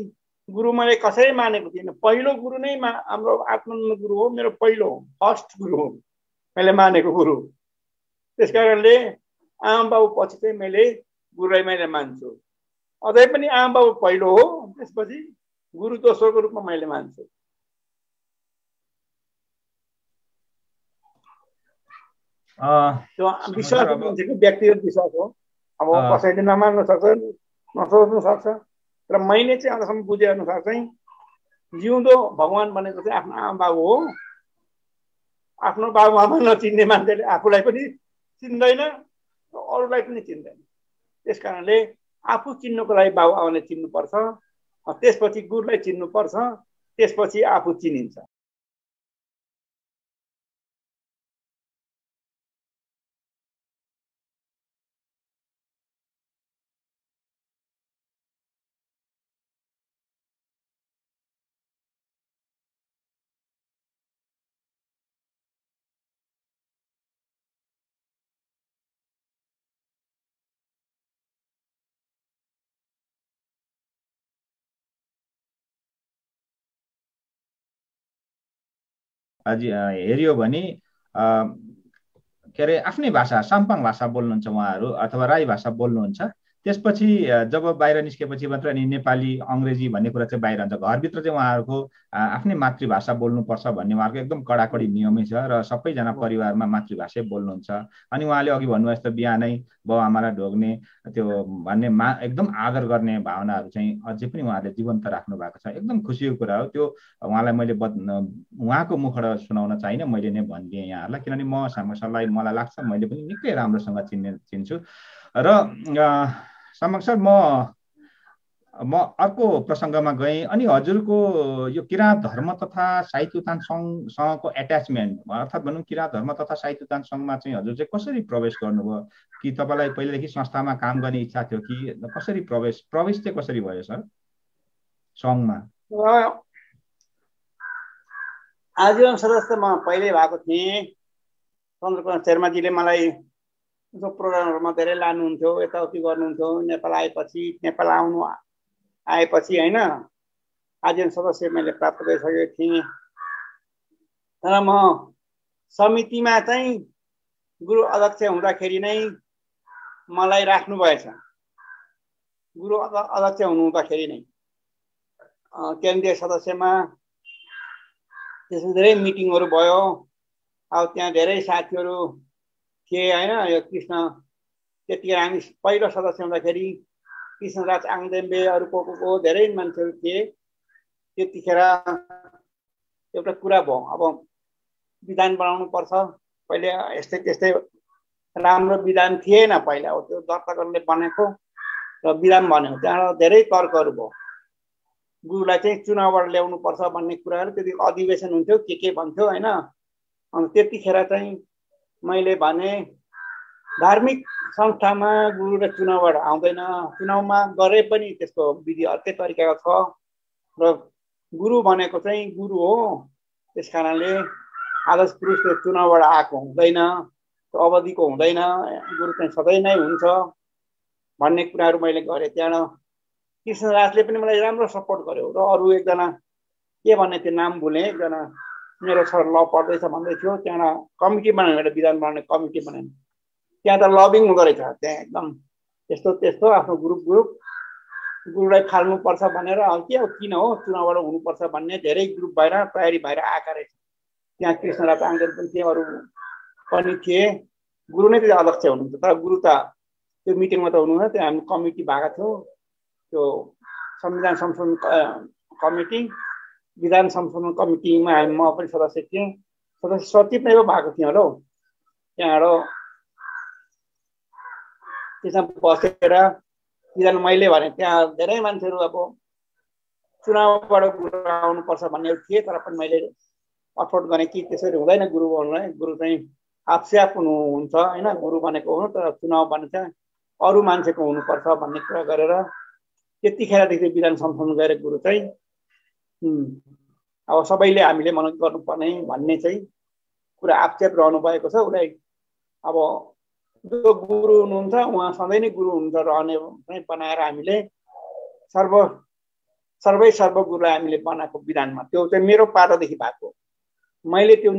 गुरु मैले कसै मानेको थिइनँ। पहिलो गुरु नै हाम्रो आत्मानन्द गुरु हो, मेरो पहिलो फर्स्ट गुरु हो मैले मानेको गुरु। त्यस कारणले आमा बाबु पछि चाहिँ मैले गुरुलाई मैले मान्छु। अझै पनि आमा बाबु पहिलो हो, त्यसपछि गुरु दोस्रोको रूपमा मैले मान्छु। त्यो विश्वास मान्छेको व्यक्तिगत विश्वास हो। अब कसैले नमान्न सक्छ, नसोच्नु सक्छ, तर मैले चाहिँ अहिलेसम्म बुझे अनुसार चाहिँ जिउँदो भगवान भनेको चाहिँ आफ्नो आमा बाबु हो। आफ्नो बाबु आमा नचिन्ने मान्छेले आफूलाई पनि चिन्दैन, अरूलाई पनि चिन्दैन। त्यस कारणले आफू चिन्नुको लागि बाबु आमाले चिन्नुपर्छ, त्यसपछि गुरुलाई चिन्नुपर्छ, त्यसपछि आफू चिनिन्छ। हेरियो भने के अरे आफ्नै भाषा साम्पाङ भाषा बोल्नुहुन्छ उहाँहरू अथवा राई भाषा बोल्नुहुन्छ। त्यसपछि जब बाहिर निस्केपछि मात्र अनि नेपाली अङ्ग्रेजी भन्ने कुरा चाहिँ बाहिर हुन्छ। घरभित्र चाहिँ उहाँहरूको आफ्नै मातृभाषा बोल्नुपर्छ भन्ने उहाँहरूको एकदम कडाकडी नियमै छ र सबैजना परिवारमा मातृभाषै बोल्नुहुन्छ। अनि उहाँले अघि भन्नुभयो जस्तो बिहानै बाउ आमालाई ढोग्ने त्यो भन्ने एकदम आदर गर्ने भावनाहरू चाहिँ अझै पनि उहाँले जीवन्त राख्नु भएको छ। एकदम खुसीको कुरा हो। त्यो उहाँलाई मैले उहाँको मुखबाट सुनाउन चाहिनँ, मैले नै भनिदिएँ यहाँहरूलाई, किनभने म सामसरलाई मलाई लाग्छ मैले पनि निकै राम्रोसँग चिन्छु। र सामङ सर म अर्को प्रसङ्गमा गएँ। अनि हजुरको यो किराँत धर्म तथा साहित्य उत्थान सङ्घसँगको एट्याचमेन्ट अर्थात् भनौँ किराँत धर्म तथा साहित्य उत्थान सङ्घमा चाहिँ हजुर चाहिँ कसरी प्रवेश गर्नुभयो? कि तपाईँलाई पहिलेदेखि संस्थामा काम गर्ने इच्छा थियो कि कसरी प्रवेश चाहिँ कसरी भयो सर सङ्घमा? आजीवन सदस्य म पहिल्यै भएको थिएँ। चन्द्रकुमार शर्माजीले मलाई जो प्रोग्रामहरूमा धेरै लानुहुन्थ्यो, यताउति गर्नुहुन्थ्यो। नेपाल आएपछि होइन आजीवन सदस्य मैले प्राप्त गरिसकेको थिएँ। तर म समितिमा चाहिँ गुरु अध्यक्ष हुँदाखेरि नै मलाई राख्नु भएछ। गुरु अध्यक्ष हुँदाखेरि नै केन्द्रीय सदस्यमा त्यसमा धेरै मिटिङहरू भयो। अब त्यहाँ धेरै साथीहरू थिए होइन। यो कृष्ण त्यतिखेर हामी पहिलो सदस्य हुँदाखेरि कृष्णराज आङदेम्बे अरू को धेरै मान्छेहरू थिए। त्यतिखेर एउटा कुरा भयो, अब विधान बनाउनु पर्छ। पहिले यस्तै त्यस्तै राम्रो विधान थिएन पहिला, हो त्यो दर्ता गर्नेले बनेको र विधान बन्यो। त्यहाँबाट धेरै तर्कहरू भयो। गुरुलाई चाहिँ चुनावबाट ल्याउनु पर्छ भन्ने कुराहरू, त्यति अधिवेशन हुन्थ्यो के भन्थ्यो होइन। अनि त्यतिखेर चाहिँ मैले भने धार्मिक संस्थामा गुरुले चुनावबाट आउँदैन, चुनावमा गरे पनि त्यसको विधि अर्कै तरिकाको छ र गुरु भनेको चाहिँ गुरु हो। त्यस कारणले आदर्श पुरुषले चुनावबाट आएको हुँदैन, त्यो अवधिको हुँदैन, गुरु चाहिँ सधैँ नै हुन्छ भन्ने कुराहरू मैले गरेँ। त्यहाँबाट कृष्णराजले पनि मलाई राम्रो सपोर्ट गर्यो र अरू एकजना के भन्ने त्यो नाम भुलेँ, एकजना मेरो छोरा ल पढ्दैछ भन्दै थियो। त्यहाँबाट कमिटी बनायो, एउटा विधान बनाउने कमिटी बनायो। त्यहाँ त लबिङ हुँदो रहेछ। त्यहाँ एकदम त्यस्तो आफ्नो ग्रुप गुरुलाई फाल्नुपर्छ भनेर किन हो चुनावबाट हुनुपर्छ भन्ने धेरै ग्रुप भएर तयारी भएर आएका रहेछ। त्यहाँ कृष्णराज आङ्गन पनि थिए, अरू पनि थिए। गुरु नै त्यो अध्यक्ष हुनुहुन्छ, तर गुरु त त्यो मिटिङमा त हुनुहुन्न। त्यो हामी कमिटी भएको थियौँ, त्यो संविधान संशोधन कमिटी, विधान संशोधन कमिटीमा म पनि सदस्य थिएँ, सदस्य सचिव नै भएको थिएँ होला हौ। त्यहाँबाट त्यसमा बसेर विधान मैले भने त्यहाँ धेरै मान्छेहरू अब चुनावबाट गुरु आउनुपर्छ भन्ने थिए, तर पनि मैले अफोर्ड गरेँ कि त्यसरी हुँदैन, गुरु बनाउनु, गुरु चाहिँ आफस्याप हुनुहुन्छ होइन, गुरु बनेको हुनु, तर चुनाव बने चाहिँ अरू मान्छेको हुनुपर्छ भन्ने कुरा गरेर त्यतिखेरदेखि विधान संशोधन गरेर गुरु चाहिँ अब सबैले हामीले मनोनित गर्नुपर्ने भन्ने चाहिँ कुरा आक्षेप रहनु भएको छ। उसलाई अब जो गुरु हुनुहुन्छ उहाँ सधैँ नै गुरु हुनुहुन्छ रहने बनाएर हामीले सर्व गुरुलाई हामीले बनाएको विधानमा त्यो चाहिँ मेरो पाटोदेखि भएको। मैले त्यो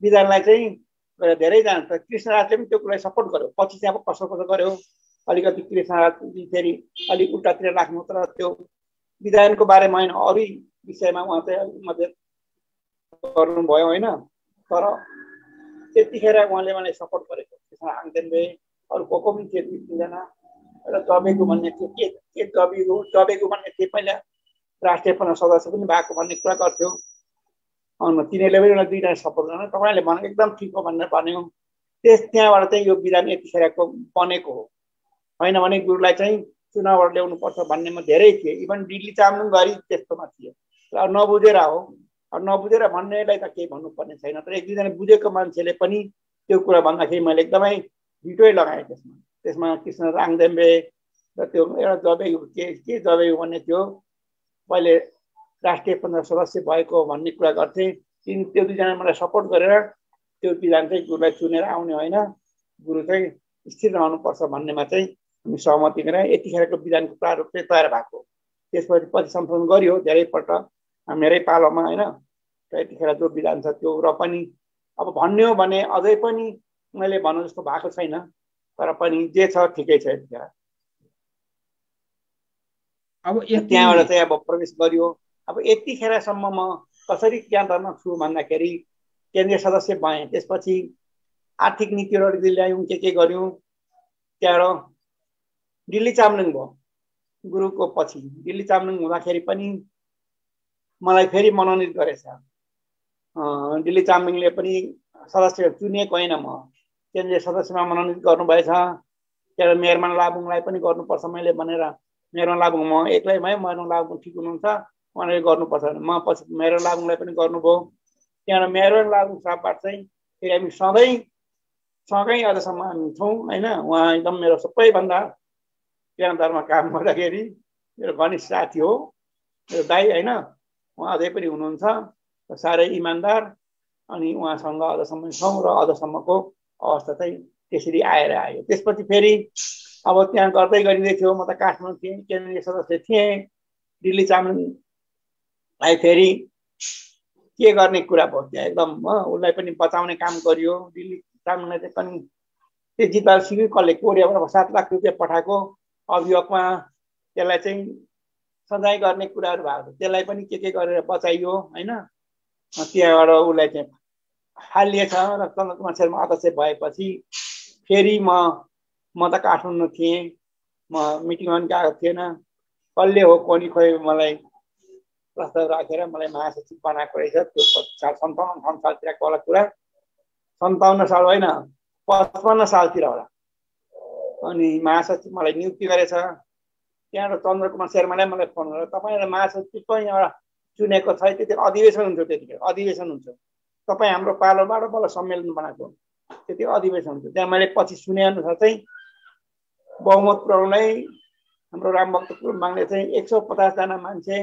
विधानलाई चाहिँ धेरैजना त कृष्णराजले पनि त्यो कुरालाई सपोर्ट गर्यो, पछि चाहिँ अब कसो गर्यो अलिकति कृष्णराजजी फेरि अलिक उल्टातिर राख्नु, तर त्यो विधानको बारेमा होइन अरू विषयमा उहाँ चाहिँ अलिक मद्दत गर्नुभयो होइन। तर त्यतिखेर उहाँले मलाई सपोर्ट गरेको कृष्ण आङदेनले अरू को पनि थिए 2-3जना र दबेको भन्ने थियो, के दबेको भन्ने थिए, पहिला राष्ट्रिय सदस्य पनि भएको भन्ने कुरा गर्थ्यो। तिनीहरूले पनि 2जना सपोर्ट गर्न तपाईँले भनेको एकदम ठिक हो भनेर भन्यो। त्यहाँबाट चाहिँ यो विधान यतिखेरको बनेको हो, होइन भने गुरुलाई चाहिँ चुनावबाट ल्याउनुपर्छ भन्नेमा धेरै थिए। इभन दिल्ली चाम्लिङ गरी त्यस्तोमा थिए र नबुझेर हो, नबुझेर भन्नेलाई त केही भन्नुपर्ने छैन। तर 1-2जना बुझेको मान्छेले पनि त्यो कुरा भन्दाखेरि मैले एकदमै भिटोै लगाएँ। त्यसमा कृष्ण राङदेम्बे र त्यो एउटा दबेगु के दबेगु भन्ने थियो, पहिले राष्ट्रिय सदस्य भएको भन्ने कुरा गर्थे। त्यो 2जना मलाई सपोर्ट गरेर त्यो विधान चाहिँ गुरुलाई चुनेर आउने होइन, गुरु चाहिँ स्थिर रहनुपर्छ भन्नेमा चाहिँ हामी सहमति गरेर यतिखेरको विधानको प्रारूप चाहिँ तयार भएको। त्यसपछि पछि संशोधन गरियो धेरैपल्ट मेरै पालोमा होइन। र यतिखेर जो विधान छ त्यो र पनि अब भन्ने हो भने अझै पनि मैले भन्नु जस्तो भएको छैन, तर पनि जे छ ठिकै छ। यतिखेर अब त्यहाँबाट चाहिँ अब प्रवेश गरियो। अब यतिखेरसम्म म कसरी केन्द्रमा छु भन्दाखेरि केन्द्रीय सदस्य भएँ, त्यसपछि आर्थिक नीतिहरू ल्यायौँ, के गर्यौँ। त्यहाँबाट दिल्ली चाम्लिङ भयो गुरुको पछि। दिल्ली चाम्लिङ हुँदाखेरि पनि मलाई फेरि मनोनित गरेछ। दिल्ली चाम्लिङले पनि सदस्य चुनिएको होइन, म केन्द्रीय सदस्यमा मनोनित गर्नुभएछ। त्यहाँ मेयरमान लाबुङलाई पनि गर्नुपर्छ मैले भनेर मेयरमान लाबुङ म एक्लै भएँ, मेयरमान लाबुङ ठिक हुनुहुन्छ उहाँले गर्नुपर्छ भने म पछि मेयरमान लाबुङलाई पनि गर्नुभयो। त्यहाँबाट मेयरमान लाबुङ साहबबाट चाहिँ फेरि हामी सँगै अझसम्म हामी छौँ होइन। उहाँ एकदम मेरो सबैभन्दा केन्द्रमा काम गर्दाखेरि मेरो घनिष्ठ साथी हो, मेरो दाइ होइन। उहाँ अझै पनि हुनुहुन्छ, साह्रै इमान्दार। अनि उहाँसँग अझसम्म छौँ र अझसम्मको अवस्था चाहिँ त्यसरी आएर आयो। त्यसपछि फेरि अब त्यहाँ गर्दै गरिँदै थियो, म त काठमाडौँ थिएँ, केन्द्रीय सदस्य थिएँ। दिल्ली चाम्लिङलाई फेरि के गर्ने कुरा भयो त्यहाँ एकदम उसलाई पनि बचाउने काम गरियो। दिल्ली चाम्लिङलाई चाहिँ पनि त्यो जितबहादुर सिंहले कसले कोरियाबाट 7 लाख रुपियाँ पठाएको अभियोगमा त्यसलाई चाहिँ सजाय गर्ने कुराहरू भएको थियो, त्यसलाई पनि के गरेर बचाइयो होइन। त्यहाँबाट उसलाई चाहिँ हालिएछ र चन्द्रकुमार शर्मा अध्यक्ष भएपछि फेरि म त काठमाडौँ थिएँ, म मिटिङमा पनि गएको थिएन। कसले हो कोनी खोइ मलाई प्रस्ताव राखेर मलाई महासचिव बनाएको रहेछ। त्यो 57 सालतिरको होला कुरा, 57 साल होइन 55 सालतिर होला। अनि महासचिव मलाई नियुक्ति गरेछ। त्यहाँबाट चन्द्रकुमार शर्माले मलाई फोन गरेर तपाईँलाई महासचिवको यहाँबाट चुनेको छ, त्यति अधिवेशन हुन्छ, त्यतिखेर अधिवेशन हुन्छ, तपाईँ हाम्रो पालोबाट बल्ल सम्मेलन बनाएको, त्यति अधिवेशन हुन्छ। त्यहाँ मैले पछि सुने अनुसार चाहिँ बहुमत पुर्याउनै हाम्रो रामभक्त गुरुङले चाहिँ 150 जना मान्छे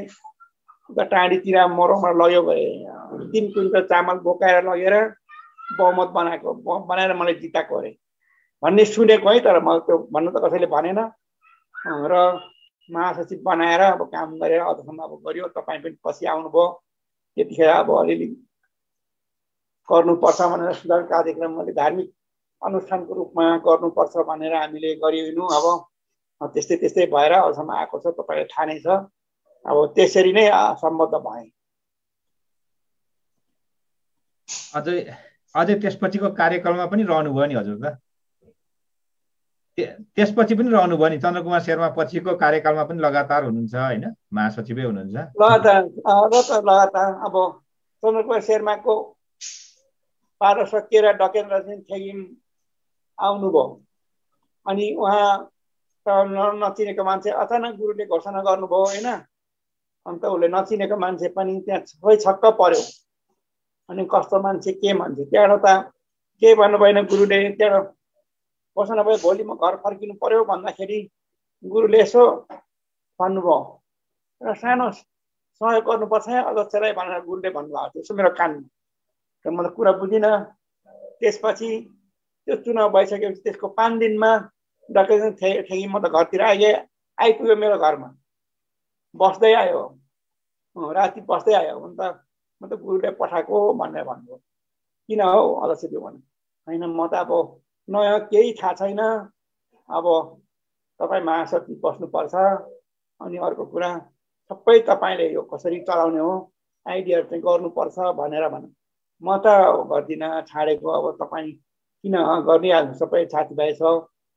उता टाढीतिर मरौमा लग्यो गए, 3 क्विन्टल चामल बोकाएर लगेर बहुमत बनाएर मलाई जिताएको अरे भन्ने सुनेको है। तर म त्यो भन्नु त कसैले भनेन। र महासचिव बनाएर अब काम गरेर अझसम्म अब गरियो। तपाईँ पनि पछि आउनुभयो, त्यतिखेर अब अलिअलि गर्नुपर्छ भनेर सुधार कार्यक्रम मैले धार्मिक अनुष्ठानको रूपमा गर्नुपर्छ भनेर हामीले गरिनु। अब त्यस्तै भएर अझसम्म आएको छ, तपाईँलाई थाहा नै छ। अब त्यसरी नै सम्बद्ध भएँ। अझै त्यसपछिको कार्यक्रममा पनि रहनुभयो नि हजुर त? त्यसपछि पनि रहनुभयो नि? चन्द्रकुमार शर्मा पछिको कार्यकालमा पनि लगातार हुनुहुन्छ होइन, महासचिवै हुनुहुन्छ लगातार। अब चन्द्रकुमार शर्माको पारो सकिएर डकेन्द्र सिंह थेगिम आउनुभयो। अनि उहाँ नचिनेको मान्छे अचानक गुरुले घोषणा गर्नुभयो होइन। अन्त उसले नचिनेको मान्छे पनि त्यहाँ सबै छक्क पर्यो। अनि कस्तो मान्छे के मान्छे, त्यहाँबाट त के भन्नु भएन गुरुले। त्यहाँबाट घोषणा भयो भोलि म घर फर्किनु पर्यो भन्दाखेरि गुरुले यसो भन्नुभयो, र सानो सहयोग गर्नुपर्छ है अध्यक्षलाई भनेर गुरुले भन्नुभएको थियो। यसो मेरो कानमा र म त कुरा बुझिनँ। त्यसपछि त्यो चुनाव भइसकेपछि त्यसको 5 दिनमा डाक्टर ठेगी म त घरतिर आइपुग्यो। मेरो घरमा बस्दै आयो, राति बस्दै आयो। अन्त म त गुरुले पठाएको भनेर भन्नुभयो। किन हौ अध्यक्षज्यू भन्नु। होइन म त अब नयाँ केही थाहा छैन, अब तपाईँ महासचिव बस्नुपर्छ, अनि अर्को कुरा सबै तपाईँले यो कसरी चलाउने हो आइडिया चाहिँ गर्नुपर्छ भनेर भन्नु। म त गर्दिनँ, छाडेको। अब तपाईँ किन गरिहाल्नु, सबै साथीभाइ छ,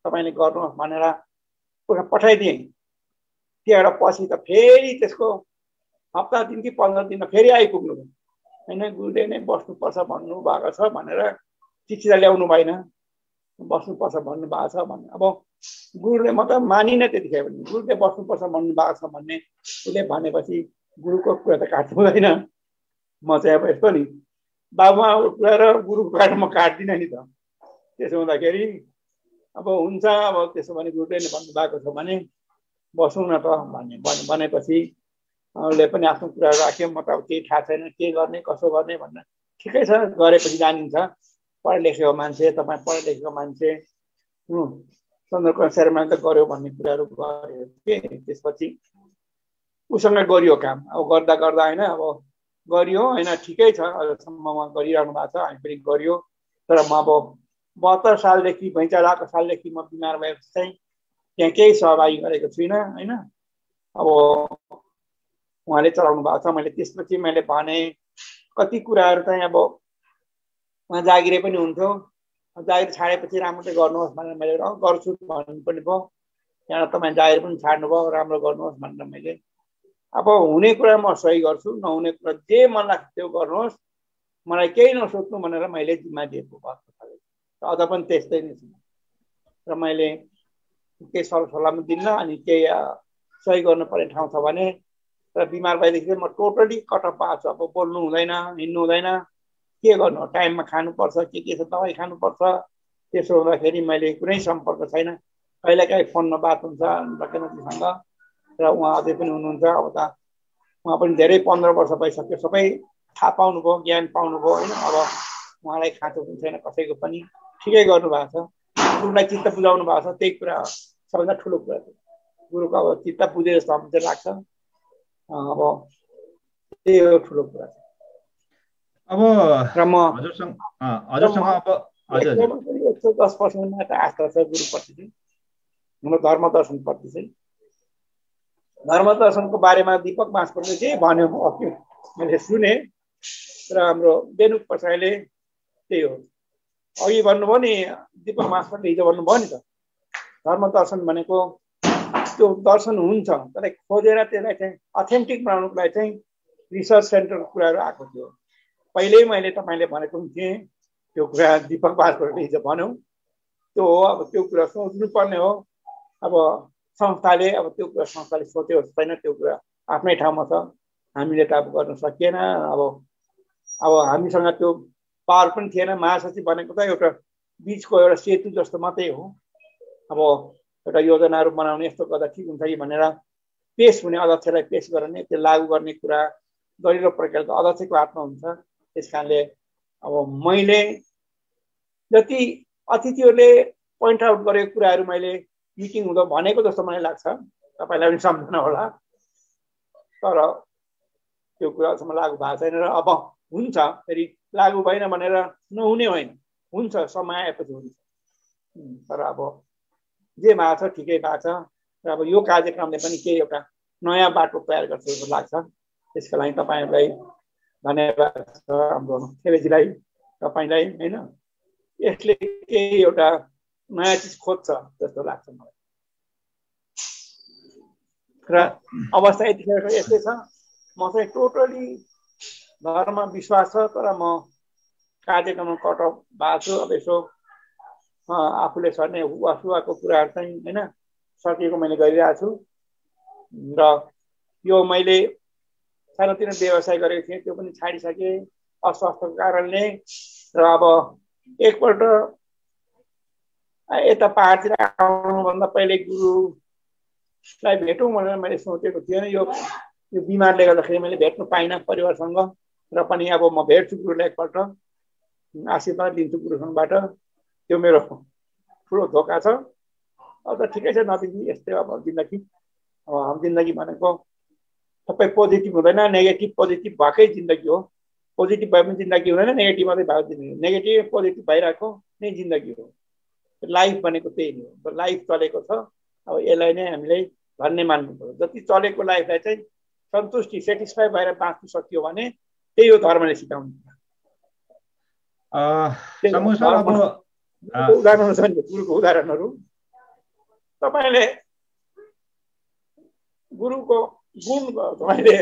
तपाईँले गर्नुहोस् भनेर पठाइदिएँ। त्यहाँबाट पछि त फेरि त्यसको हप्ता दिन कि 15 दिनमा फेरि आइपुग्नु होइन। गुरुले नै बस्नुपर्छ भन्नुभएको छ भनेर चिठी त ल्याउनु भएन, बस्नुपर्छ भन्नुभएको छ भन्ने। अब गुरुले म त मानिनँ त्यतिखेर पनि। गुरुले बस्नुपर्छ भन्नुभएको छ भन्ने उसले भनेपछि गुरुको कुरा त काट्नु हुँदैन। म चाहिँ अब यस्तो नि बाबुआमाको कुरा र गुरुको कुरा म काट्दिनँ नि त। त्यसो हुँदाखेरि अब हुन्छ, अब त्यसो भने गुरुले नै भन्नुभएको छ भने बसौँ न त भनेपछि उसले पनि आफ्नो कुरा राख्यो। म त अब केही थाहा छैन के गर्ने कसो गर्ने भनेर। ठिकै छ, गरेपछि जानिन्छ। पढे लेखेको मान्छे, तपाईँ पढे लेखेको मान्छे, चन्द्रकला शर्माले त गर्यो भन्ने कुराहरू गर्यो के। त्यसपछि उसँग गरियो काम। अब गर्दा गर्दा होइन अब गरियो होइन, ठिकै छ, अहिलेसम्म गरिरहनु भएको छ, हामी पनि गरियो। तर म अब 72 सालदेखि भैँचालाको सालदेखि म बिमार भएपछि चाहिँ त्यहाँ केही सहभागी गरेको छुइनँ होइन। अब उहाँले चलाउनु भएको छ। मैले त्यसपछि मैले भने कति कुराहरू चाहिँ अब उहाँ जागिरे पनि हुन्थ्यो। जागिर छाडेपछि राम्रो चाहिँ गर्नुहोस् भनेर मैले गर्छु भन्नु पनि भयो। त्यहाँबाट तपाईँ जागिर पनि छाड्नुभयो, राम्रो गर्नुहोस् भनेर मैले। अब हुने कुरा म सही गर्छु, नहुने कुरा जे मन लाग्छ त्यो गर्नुहोस्, मलाई केही नसोच्नु भनेर मैले जिम्मा दिएको भएको। अझ पनि त्यस्तै नै छ। र मैले केही सरसल्लाह दिन्न, अनि केही सही गर्नुपर्ने ठाउँ छ भने। र बिमार भएदेखि चाहिँ म टोटली कटअफ भएको छु। अब बोल्नु हुँदैन, हिँड्नु हुँदैन, के गर्नु, टाइममा खानुपर्छ, के छ दबाई खानुपर्छ। त्यसो हुँदाखेरि मैले कुनै सम्पर्क छैन। कहिलेकाहीँ फोनमा बात हुन्छ डक्टरजीसँग, र उहाँ अझै पनि हुनुहुन्छ। अब त उहाँ पनि धेरै 15 वर्ष भइसक्यो, सबै थाहा पाउनुभयो, ज्ञान पाउनुभयो होइन। अब उहाँलाई खाँचो पनि छैन कसैको पनि, ठिकै गर्नुभएको छ। गुरुलाई चित्त बुझाउनु भएको छ, त्यही कुरा सबैभन्दा ठुलो कुरा छ। गुरुको अब चित्त बुझे जस्तो हामीलाई लाग्छ। अब त्यही हो ठुलो कुरा। अब र म हजुरसँग अब हजुर 110% मात्र आस्था छ गुरुप्रति चाहिँ, हाम्रो धर्मदर्शनप्रति चाहिँ। धर्मदर्शनको बारेमा दीपक बाँसकोले के भन्यो अघि मैले सुने, र हाम्रो बेनुक प्रसाईले त्यही हो अघि भन्नुभयो नि। दीपक बाँसकोले हिजो भन्नुभयो नि त, धर्मदर्शन भनेको त्यो दर्शन हुन्छ, तर खोजेर त्यसलाई चाहिँ अथेन्टिक बनाउनुको लागि चाहिँ रिसर्च सेन्टरको कुराहरू आएको थियो। पहिल्यै मैले तपाईँले भनेको पनि थिएँ त्यो कुरा, दीपक बाँसकोले हिजो भन्यो त्यो हो। अब त्यो कुरा सोच्नुपर्ने हो। अब संस्थाले अब त्यो कुरा संस्थाले सोच्यो छैन, त्यो कुरा आफ्नै ठाउँमा छ, हामीले त अब गर्न सकिएन। अब हामीसँग त्यो पावर पनि थिएन। महासचिव भनेको त एउटा बिचको एउटा सेतु जस्तो मात्रै हो। अब एउटा योजनाहरू बनाउने, यस्तो गर्दा ठिक हुन्छ कि भनेर पेस हुने, अध्यक्षलाई पेस गर्ने, त्यो लागू गर्ने कुरा दरिलो प्रक्रिया त अध्यक्षको हातमा हुन्छ। त्यस कारणले अब मैले जति अतिथिहरूले पोइन्ट आउट गरेको कुराहरू मैले मिटिङ हुँदा भनेको जस्तो मलाई लाग्छ, तपाईँलाई पनि सम्झना होला, तर त्यो कुरासम्म लागू भएको छैन। र अब हुन्छ, फेरि लागू भएन भनेर नहुने होइन, हुन्छ, समय आएपछि हुन्छ। तर अब जे भएको छ ठिकै भएको छ। र अब यो कार्यक्रमले पनि केही एउटा नयाँ बाटो तयार गर्छ जस्तो लाग्छ। त्यसको लागि तपाईँहरूलाई धन्यवाद छ, हाम्रो खेवेजीलाई, तपाईँलाई होइन। यसले केही एउटा नयाँ चिज खोज्छ जस्तो लाग्छ मलाई। र अवस्था यतिखेर यस्तै छ। म चाहिँ टोटली धर्ममा विश्वास छ, तर म कार्यक्रममा कट अफ भएको छु। अब यसो आफूले सर्ने वसुवाको कुराहरू चाहिँ होइन सकेको मैले गरिरहेको छु र यो मैले सानोतिनो व्यवसाय गरेको थिएँ त्यो पनि छाडिसकेँ अस्वास्थ्यको कारणले र अब एकपल्ट यता पहाडतिर आउनुभन्दा पहिले गुरुलाई भेटौँ भनेर मैले सोचेको थिएन यो बिमारले गर्दाखेरि मैले भेट्नु पाइनँ परिवारसँग र पनि अब म भेट्छु गुरुलाई एकपल्ट आशीर्वाद लिन्छु गुरुसँगबाट त्यो मेरो ठुलो धोका छ अब त ठिकै छ नदिनु यस्तै अब जिन्दगी जिन्दगी भनेको सबै पोजिटिभ हुँदैन नेगेटिभ पोजिटिभ भएकै जिन्दगी हो पोजिटिभ भए पनि जिन्दगी हुँदैन नेगेटिभ मात्रै भएको जिन्दगी नेगेटिभ पोजिटिभ भइरहेको नै जिन्दगी हो लाइफ भनेको त्यही हो लाइफ चलेको छ अब यसलाई नै हामीले धन्य मान्नु पर्यो जति चलेको लाइफलाई चाहिँ सन्तुष्टि सेटिस्फाई भएर बाँच्नु सकियो भने त्यही हो धर्मले सिकाउनु उदाहरण छ नि गुरुको उदाहरणहरू तपाईँले गुरुको गुण तपाईँले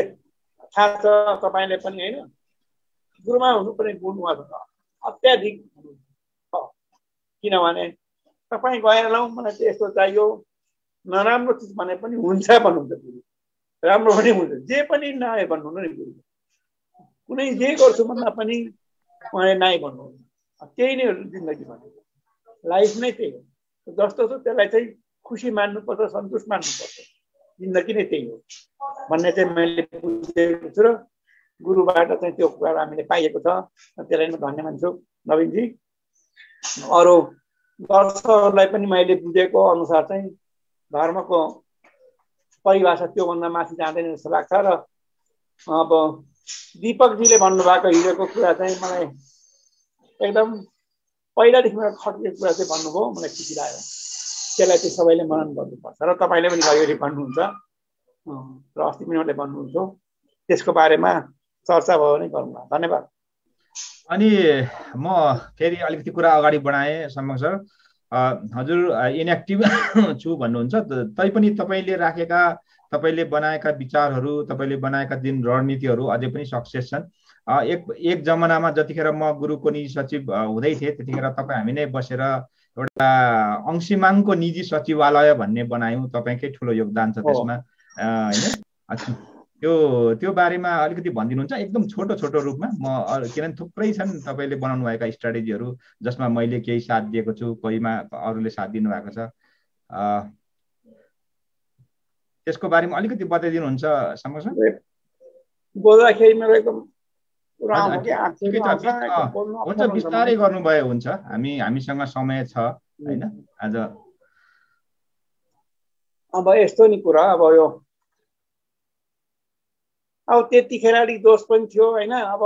थाहा छ तपाईँले पनि होइन गुरुमा हुनुपर्ने गुण अत्याधिक किनभने तपाईँ गएर लौ मलाई चाहिँ यस्तो चाहियो नराम्रो चिज भने पनि हुन्छ भन्नुहुन्छ गुरु राम्रो पनि हुन्छ जे पनि नाइ भन्नुहुन्न नि गुरु कुनै जे गर्छु भन्दा पनि उहाँले नाइ भन्नुहुन्न त्यही नै हो जिन्दगी भनेको लाइफ नै त्यही हो जस्तो छ त्यसलाई चाहिँ खुसी मान्नुपर्छ सन्तुष्ट मान्नुपर्छ जिन्दगी नै त्यही हो भन्ने चाहिँ मैले बुझेको छु र गुरुबाट चाहिँ त्यो कुरा हामीले पाइएको छ त्यसलाई म धन्य मान्छु नवीनजी अरू दर्शकहरूलाई पनि मैले बुझेको अनुसार चाहिँ धर्मको परिभाषा त्योभन्दा माथि जाँदैन जस्तो लाग्छ र अब दीपकजीले भन्नुभएको हिजोको कुरा चाहिँ मलाई एकदम पहिलादेखि मेरो खट्केको कुरा चाहिँ भन्नुभयो मलाई खुसी लाग्यो त्यसलाई चाहिँ सबैले मनन गर्नुपर्छ र तपाईँले पनि घरिघरि भन्नुहुन्छ र अस्ति पनि उहाँले भन्नुहुन्थ्यो त्यसको बारेमा चर्चा भयो भने गरौँला धन्यवाद अनि म फेरि अलिकति कुरा अगाडि बढाएँ सम्भव सर हजुर इनएक्टिभ छु भन्नुहुन्छ तैपनि तपाईँले राखेका तपाईँले बनाएका विचारहरू तपाईँले बनाएका जुन रणनीतिहरू अझै पनि सक्सेस छन् एक जमानामा जतिखेर म गुरुको निजी सचिव हुँदै थिएँ त्यतिखेर तपाईँ हामी नै बसेर एउटा अंशिमाङको निजी सचिवालय भन्ने बनायौँ तपाईँकै ठुलो योगदान छ त्यसमा होइन त्यो बारेमा अलिकति भनिदिनुहुन्छ एकदम छोटो छोटो रूपमा म किनभने थुप्रै छन् तपाईँले बनाउनु भएका स्ट्राटेजीहरू जसमा मैले केही साथ दिएको छु कोहीमा अरूले साथ दिनुभएको छ त्यसको बारेमा अलिकति बताइदिनुहुन्छ समझ बोल्दाखेरि मेरो एकदम हुन्छ बिस्तारै गर्नुभयो हुन्छ हामीसँग समय छ होइन आज अब यस्तो नि कुरा अब यो अब त्यतिखेर अलिक दोष पनि थियो होइन अब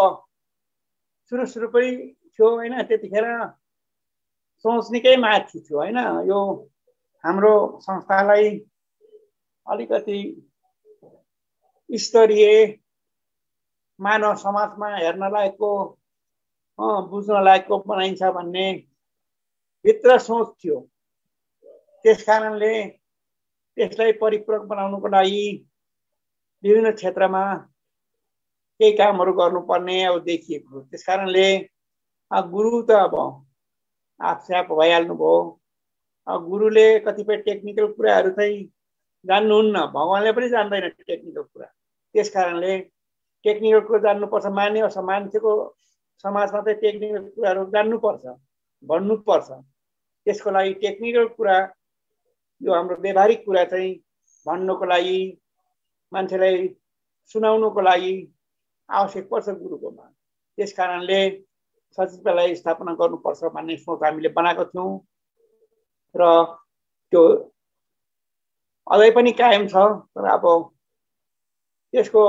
सुरु पनि थियो होइन त्यतिखेर सोच निकै माथि थियो होइन यो हाम्रो संस्थालाई अलिकति स्तरीय मानव समाजमा हेर्न लायकको बुझ्न लायकको बनाइन्छ भन्ने भित्र सोच थियो त्यस कारणले त्यसलाई परिपूरक बनाउनको लागि विभिन्न क्षेत्रमा केही कामहरू गर्नुपर्ने अब देखिएको त्यस कारणले गुरु त अब आफस्याप भइहाल्नु भयो गुरुले कतिपय टेक्निकल कुराहरू चाहिँ जान्नुहुन्न भगवानले पनि जान्दैन टेक्निकल कुरा त्यस कारणले टेक्निकल कुरा जान्नुपर्छ मान्छेको समाजमा चाहिँ टेक्निकल कुराहरू जान्नुपर्छ भन्नुपर्छ त्यसको लागि टेक्निकल कुरा यो हाम्रो व्यवहारिक कुरा चाहिँ भन्नको लागि मान्छेलाई सुनाउनको लागि आवश्यक पर्छ गुरुकोमा त्यस कारणले सचिवालय स्थापना गर्नुपर्छ भन्ने सोच हामीले बनाएको थियौँ र त्यो अझै पनि कायम छ तर अब त्यसको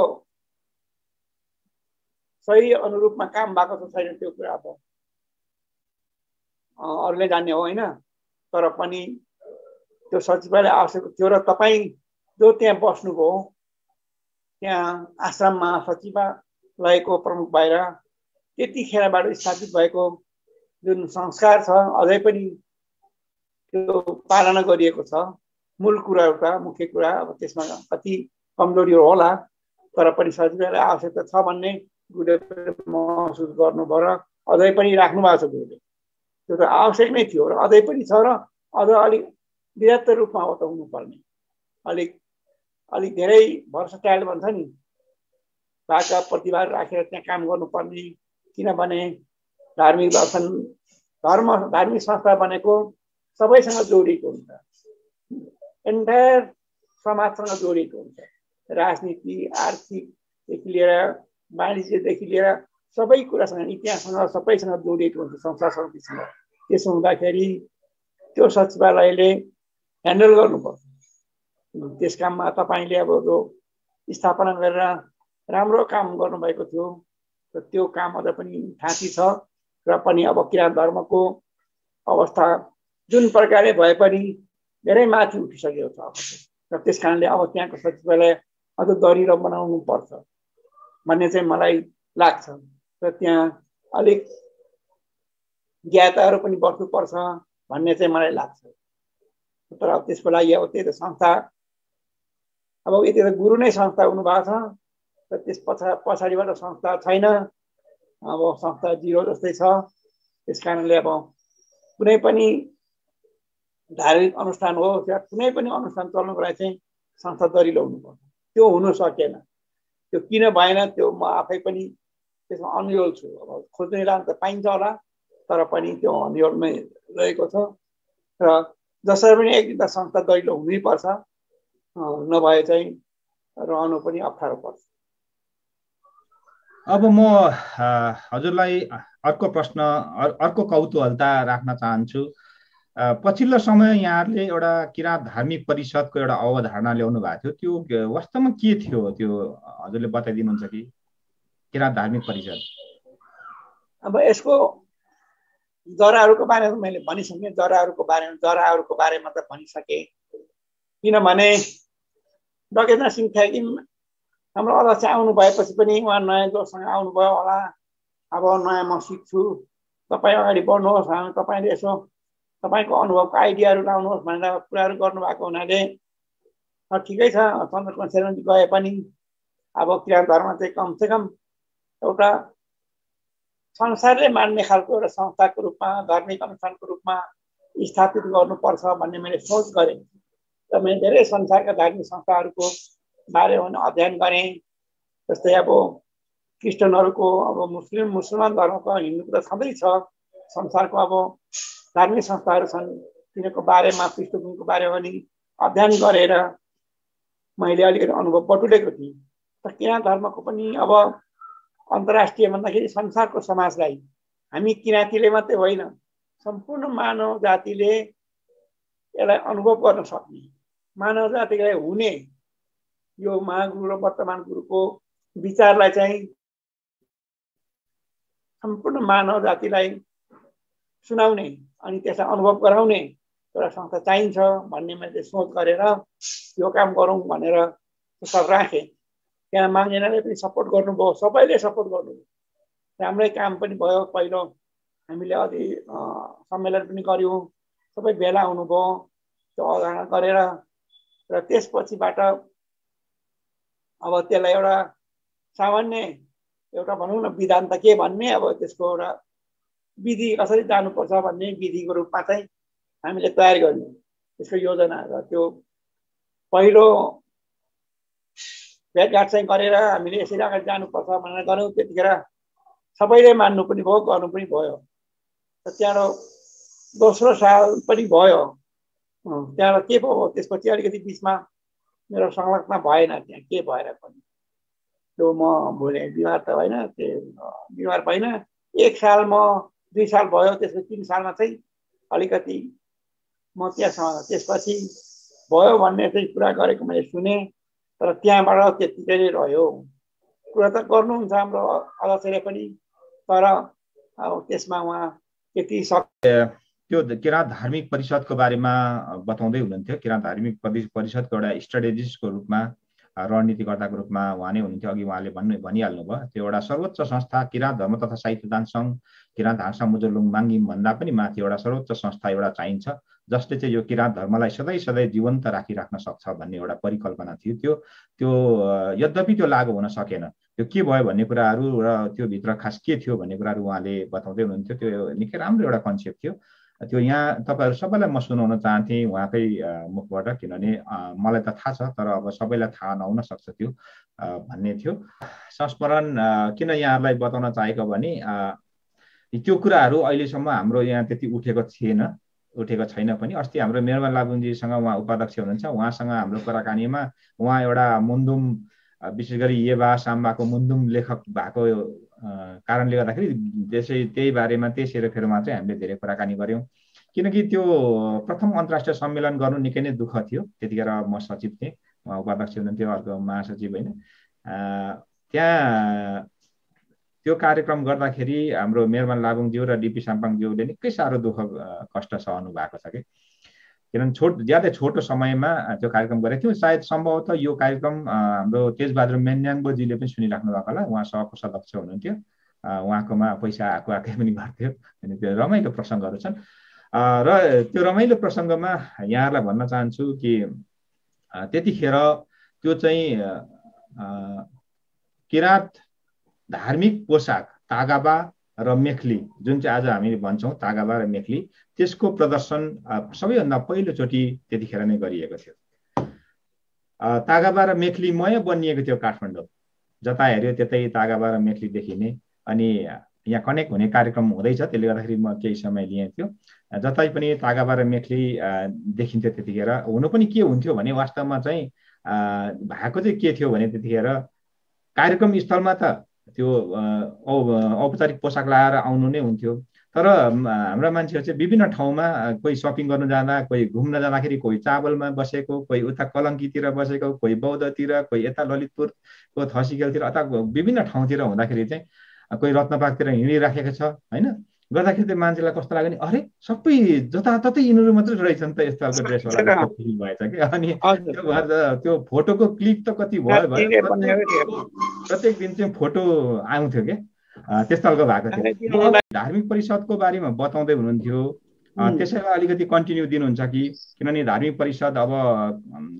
सही अनुरूपमा काम भएको छ छैन त्यो कुरा अब अरूले जान्ने हो होइन तर पनि त्यो सचिवालय आवश्यक थियो र तपाईँ जो त्यहाँ बस्नुभयो त्यहाँ आश्रममा सचिवालयको प्रमुख भएर त्यतिखेरबाट स्थापित भएको जुन संस्कार छ अझै पनि त्यो पालना गरिएको छ मूल कुरा एउटा मुख्य कुरा अब त्यसमा कति कमजोरीहरू होला तर पनि सचिवालय आवश्यकता छ भन्ने गुरुले महसुस गर्नुभयो र अझै पनि राख्नु भएको छ गुरुले त्यो त आवश्यक नै थियो र अझै पनि छ र अझ अलिक बृहत्तर रूपमा अब त हुनुपर्ने अलिक धेरै भर्सटाइल भन्छ नि भाका प्रतिभा राखेर त्यहाँ काम गर्नुपर्ने किनभने धार्मिक दर्शन धार्मिक संस्था भनेको सबैसँग जोडिएको हुन्छ एन्टायर समाजसँग जोडिएको हुन्छ राजनीति आर्थिकदेखि लिएर वाणिज्यदेखि लिएर सबै कुरासँग इतिहाससँग सबैसँग जोडिएको हुन्छ संसार समितिसँग त्यसो हुँदाखेरि त्यो सचिवालयले ह्यान्डल गर्नुपर्छ त्यस काममा तपाईँले अब जो स्थापना गरेर राम्रो काम गर्नुभएको थियो र त्यो काम अझ पनि थाँती छ र पनि अब किराँत धर्मको अवस्था जुन प्रकारले भए पनि धेरै माथि उठिसकेको छ र त्यस कारणले अब त्यहाँको सचिवालय अझ दरिलो बनाउनु पर्छ भन्ने चाहिँ मलाई लाग्छ र त्यहाँ अलिक ज्ञाताहरू पनि बस्नुपर्छ भन्ने चाहिँ मलाई लाग्छ तर अब त्यसको लागि अब त्यही त संस्था अब यति त गुरु नै संस्था हुनुभएको छ र त्यस पछाडिबाट संस्था छैन अब संस्था जिरो जस्तै छ त्यस कारणले अब कुनै पनि धार्मिक अनुष्ठान हो या कुनै पनि अनुष्ठान चल्नुको लागि चाहिँ संस्था दरिलो हुनुपर्छ त्यो हुन सकेन त्यो किन भएन त्यो म आफै पनि त्यसमा अन्यल छु अब खोज्ने लान त पाइन्छ होला तर पनि त्यो अन्यलमै रहेको छ र जसरी पनि एक दिन त संस्था दरिलो हुनैपर्छ नभए चाहिँ रहनु पनि अप्ठ्यारो पर्छ अब म हजुरलाई अर्को प्रश्न अर्को कौतूहलता राख्न चाहन्छु पछिल्लो समय यहाँहरूले एउटा किराँत धार्मिक परिषदको एउटा अवधारणा ल्याउनु भएको थियो त्यो वास्तवमा के थियो त्यो हजुरले बताइदिनुहुन्छ कि किराँत धार्मिक परिषद अब यसको जराहरूको बारेमा मैले भनिसकेँ जराहरूको बारेमा त भनिसकेँ किनभने डकेन्द्र सिंह ठेकी हाम्रो अध्यक्ष आउनु भएपछि पनि उहाँ नयाँ जोरसँग आउनुभयो होला अब नयाँ म सिक्छु तपाईँ अगाडि बढ्नुहोस् तपाईँले यसो तपाईँको अनुभवको आइडियाहरू लाउनुहोस् भनेर कुराहरू गर्नुभएको हुनाले ठिकै छ चन्द्रकुमार शेर्पाजी गए पनि अब किराँत धर्म चाहिँ कमसेकम एउटा संसारले मान्ने खालको एउटा संस्थाको रूपमा धार्मिक अनुष्ठानको रूपमा स्थापित गर्नुपर्छ भन्ने मैले सोच गरेँ र मैले धेरै संसारका धार्मिक संस्थाहरूको बारेमा अध्ययन गरेँ जस्तै अब क्रिस्चियनहरूको अब मुसलमान धर्मको हिन्दूको त छँदैछ संसारको अब धार्मिक संस्थाहरू छन् तिनीहरूको बारेमा पृष्ठभूमिको बारेमा पनि अध्ययन गरेर मैले अलिकति अनुभव बटुलेको थिएँ र किराँत धर्मको पनि अब अन्तर्राष्ट्रिय भन्दाखेरि संसारको समाजलाई हामी किराँतीले मात्रै होइन सम्पूर्ण मानव जातिले यसलाई अनुभव गर्न सक्ने मानव जातिलाई हुने यो महागुरु र वर्तमान गुरुको विचारलाई चाहिँ सम्पूर्ण मानव जातिलाई सुनाउने अनि त्यसलाई अनुभव गराउने एउटा संस्था चाहिन्छ भन्ने मैले सोच गरेर यो काम गरौँ भनेर सब राखेँ त्यहाँ माङ्गेनाले पनि सपोर्ट गर्नुभयो सबैले सपोर्ट गर्नुभयो राम्रै काम पनि भयो पहिलो हामीले अलि सम्मेलन पनि गऱ्यौँ सबै भेला हुनुभयो त्यो अवधारणा गरेर र त्यसपछिबाट अब त्यसलाई एउटा सामान्य एउटा भनौँ न विधान त के भन्ने अब त्यसको एउटा विधि कसरी जानुपर्छ भन्ने विधिको रूपमा चाहिँ हामीले तयार गर्ने त्यसको योजना र त्यो पहिलो भेटघाट चाहिँ गरेर हामीले यसरी अगाडि जानुपर्छ भनेर गऱ्यौँ त्यतिखेर सबैले मान्नु पनि भयो गर्नु पनि भयो र त्यहाँबाट दोस्रो साल पनि भयो त्यहाँबाट के भयो त्यसपछि अलिकति बिचमा मेरो संलग्न भएन त्यहाँ के भएर पनि त्यो म भोलि बिमार त होइन त्यो बिमार भएन 1 साल म 2 साल भयो त्यसपछि 3 सालमा चाहिँ अलिकति म त्यहाँसँग त्यसपछि भयो भन्ने चाहिँ कुरा गरेको मैले सुने तर त्यहाँबाट त्यतिकै नै रह्यो कुरा त गर्नुहुन्छ हाम्रो अध्यक्षले पनि तर अब त्यसमा उहाँ त्यति त्यो किराँत धार्मिक परिषदको बारेमा बताउँदै हुनुहुन्थ्यो किराँत धार्मिक परिषदको एउटा स्ट्राटेजिस्टको रूपमा रणनीतिकर्ताको रूपमा उहाँ नै हुनुहुन्थ्यो अघि उहाँले भनिहाल्नुभयो त्यो एउटा सर्वोच्च संस्था किराँत धर्म तथा साहित्यदान सङ्घ किराँत हाँसा मुजुरलुङ माङ्गिम भन्दा पनि माथि एउटा सर्वोच्च संस्था एउटा चाहिन्छ जसले चाहिँ यो किराँत धर्मलाई सधैँ सधैँ जीवन्त राखिराख्न सक्छ भन्ने एउटा परिकल्पना थियो त्यो यद्यपि त्यो लागू हुन सकेन त्यो के भयो भन्ने कुराहरू र त्यो भित्र खास के थियो भन्ने कुराहरू उहाँले बताउँदै हुनुहुन्थ्यो। त्यो निकै राम्रो एउटा कन्सेप्ट थियो। त्यो यहाँ तपाईँहरू सबैलाई म सुनाउन चाहन्थेँ उहाँकै मुखबाट, किनभने मलाई त थाहा छ तर अब सबैलाई थाहा नहुन सक्छ त्यो भन्ने थियो। संस्मरण किन यहाँहरूलाई बताउन चाहेको भने त्यो कुराहरू अहिलेसम्म हाम्रो यहाँ त्यति उठेको छैन पनि। अस्ति हाम्रो मेहरबान लाबुङजीसँग उहाँ उपाध्यक्ष हुनुहुन्छ, उहाँसँग हाम्रो कुराकानीमा उहाँ एउटा मुन्दुम विशेष गरी येबा साम्बाको मुन्दुम लेखक भएको कारणले गर्दाखेरि त्यही बारेमा त्यही सेरोफेरोमा चाहिँ हामीले धेरै कुराकानी गऱ्यौँ। किनकि त्यो प्रथम अन्तर्राष्ट्रिय सम्मेलन गर्नु निकै नै दुःख थियो। त्यतिखेर म सचिव थिएँ, उहाँ उपाध्यक्ष हुनुहुन्थ्यो, अर्को महासचिव होइन। त्यहाँ त्यो कार्यक्रम गर्दाखेरि हाम्रो मेहरबान लाबुङज्यू र डिपी साम्पाङज्यूले निकै साह्रो दुःख कष्ट सहनु भएको छ कि, किनभने ज्यादै छोटो समयमा त्यो कार्यक्रम गरेको थियौँ। सायद सम्भवतः यो कार्यक्रम हाम्रो तेजबहादुर मेन्याङ्बोजीले पनि सुनिराख्नु भएको होला, उहाँ सहकोषाध्यक्ष हुनुहुन्थ्यो, उहाँकोमा पैसा आएकै पनि गर्थ्यो। अनि त्यो रमाइलो प्रसङ्गहरू छन्। र त्यो रमाइलो प्रसङ्गमा यहाँहरूलाई भन्न चाहन्छु कि त्यतिखेर त्यो चाहिँ किराँत धार्मिक पोसाक तागाबा र मेखली, जुन चाहिँ आज हामी भन्छौँ तागाबा र मेखली, त्यसको प्रदर्शन सबैभन्दा पहिलोचोटि त्यतिखेर नै गरिएको थियो। तागाबा र मेखलीमय बनिएको थियो काठमाडौँ। जता हेऱ्यो त्यतै तागाबा र मेखली देखिने। अनि यहाँ कनेक्ट हुने कार्यक्रम हुँदैछ, त्यसले गर्दाखेरि म केही समय लिएँ थियो। जतै पनि तागाबा र मेखली देखिन्थ्यो त्यतिखेर। हुनु पनि के हुन्थ्यो भने वास्तवमा चाहिँ भएको चाहिँ के थियो भने त्यतिखेर कार्यक्रम स्थलमा त त्यो औपचारिक पोसाक लगाएर आउनु नै हुन्थ्यो। तर हाम्रा मान्छेहरू चाहिँ विभिन्न ठाउँमा, कोही सपिङ गर्नु जाँदा, कोही घुम्न जाँदाखेरि कोही चावलमा बसेको, कोही उता कलङ्कीतिर बसेको, कोही बौद्धतिर, कोही यता ललितपुरको थसीखेलतिर, अथवा विभिन्न ठाउँतिर हुँदाखेरि चाहिँ कोही रत्नपार्कतिर हिँडिराखेको छ होइन। गर्दाखेरि चाहिँ मान्छेलाई कस्तो लाग्यो नि, अरे सबै जताततै यिनीहरू मात्रै रहेछन् त यस्तो खालको ड्रेसवाला फिल भएछ कि। अनि त्यो भएर त्यो फोटोको क्लिक त कति भयो, प्रत्येक दिन चाहिँ फोटो आउँथ्यो क्या, त्यस्तो खालको भएको थियो। धार्मिक परिषदको बारेमा बताउँदै हुनुहुन्थ्यो, त्यसैलाई अलिकति कन्टिन्यू दिनुहुन्छ कि? किनभने धार्मिक परिषद अब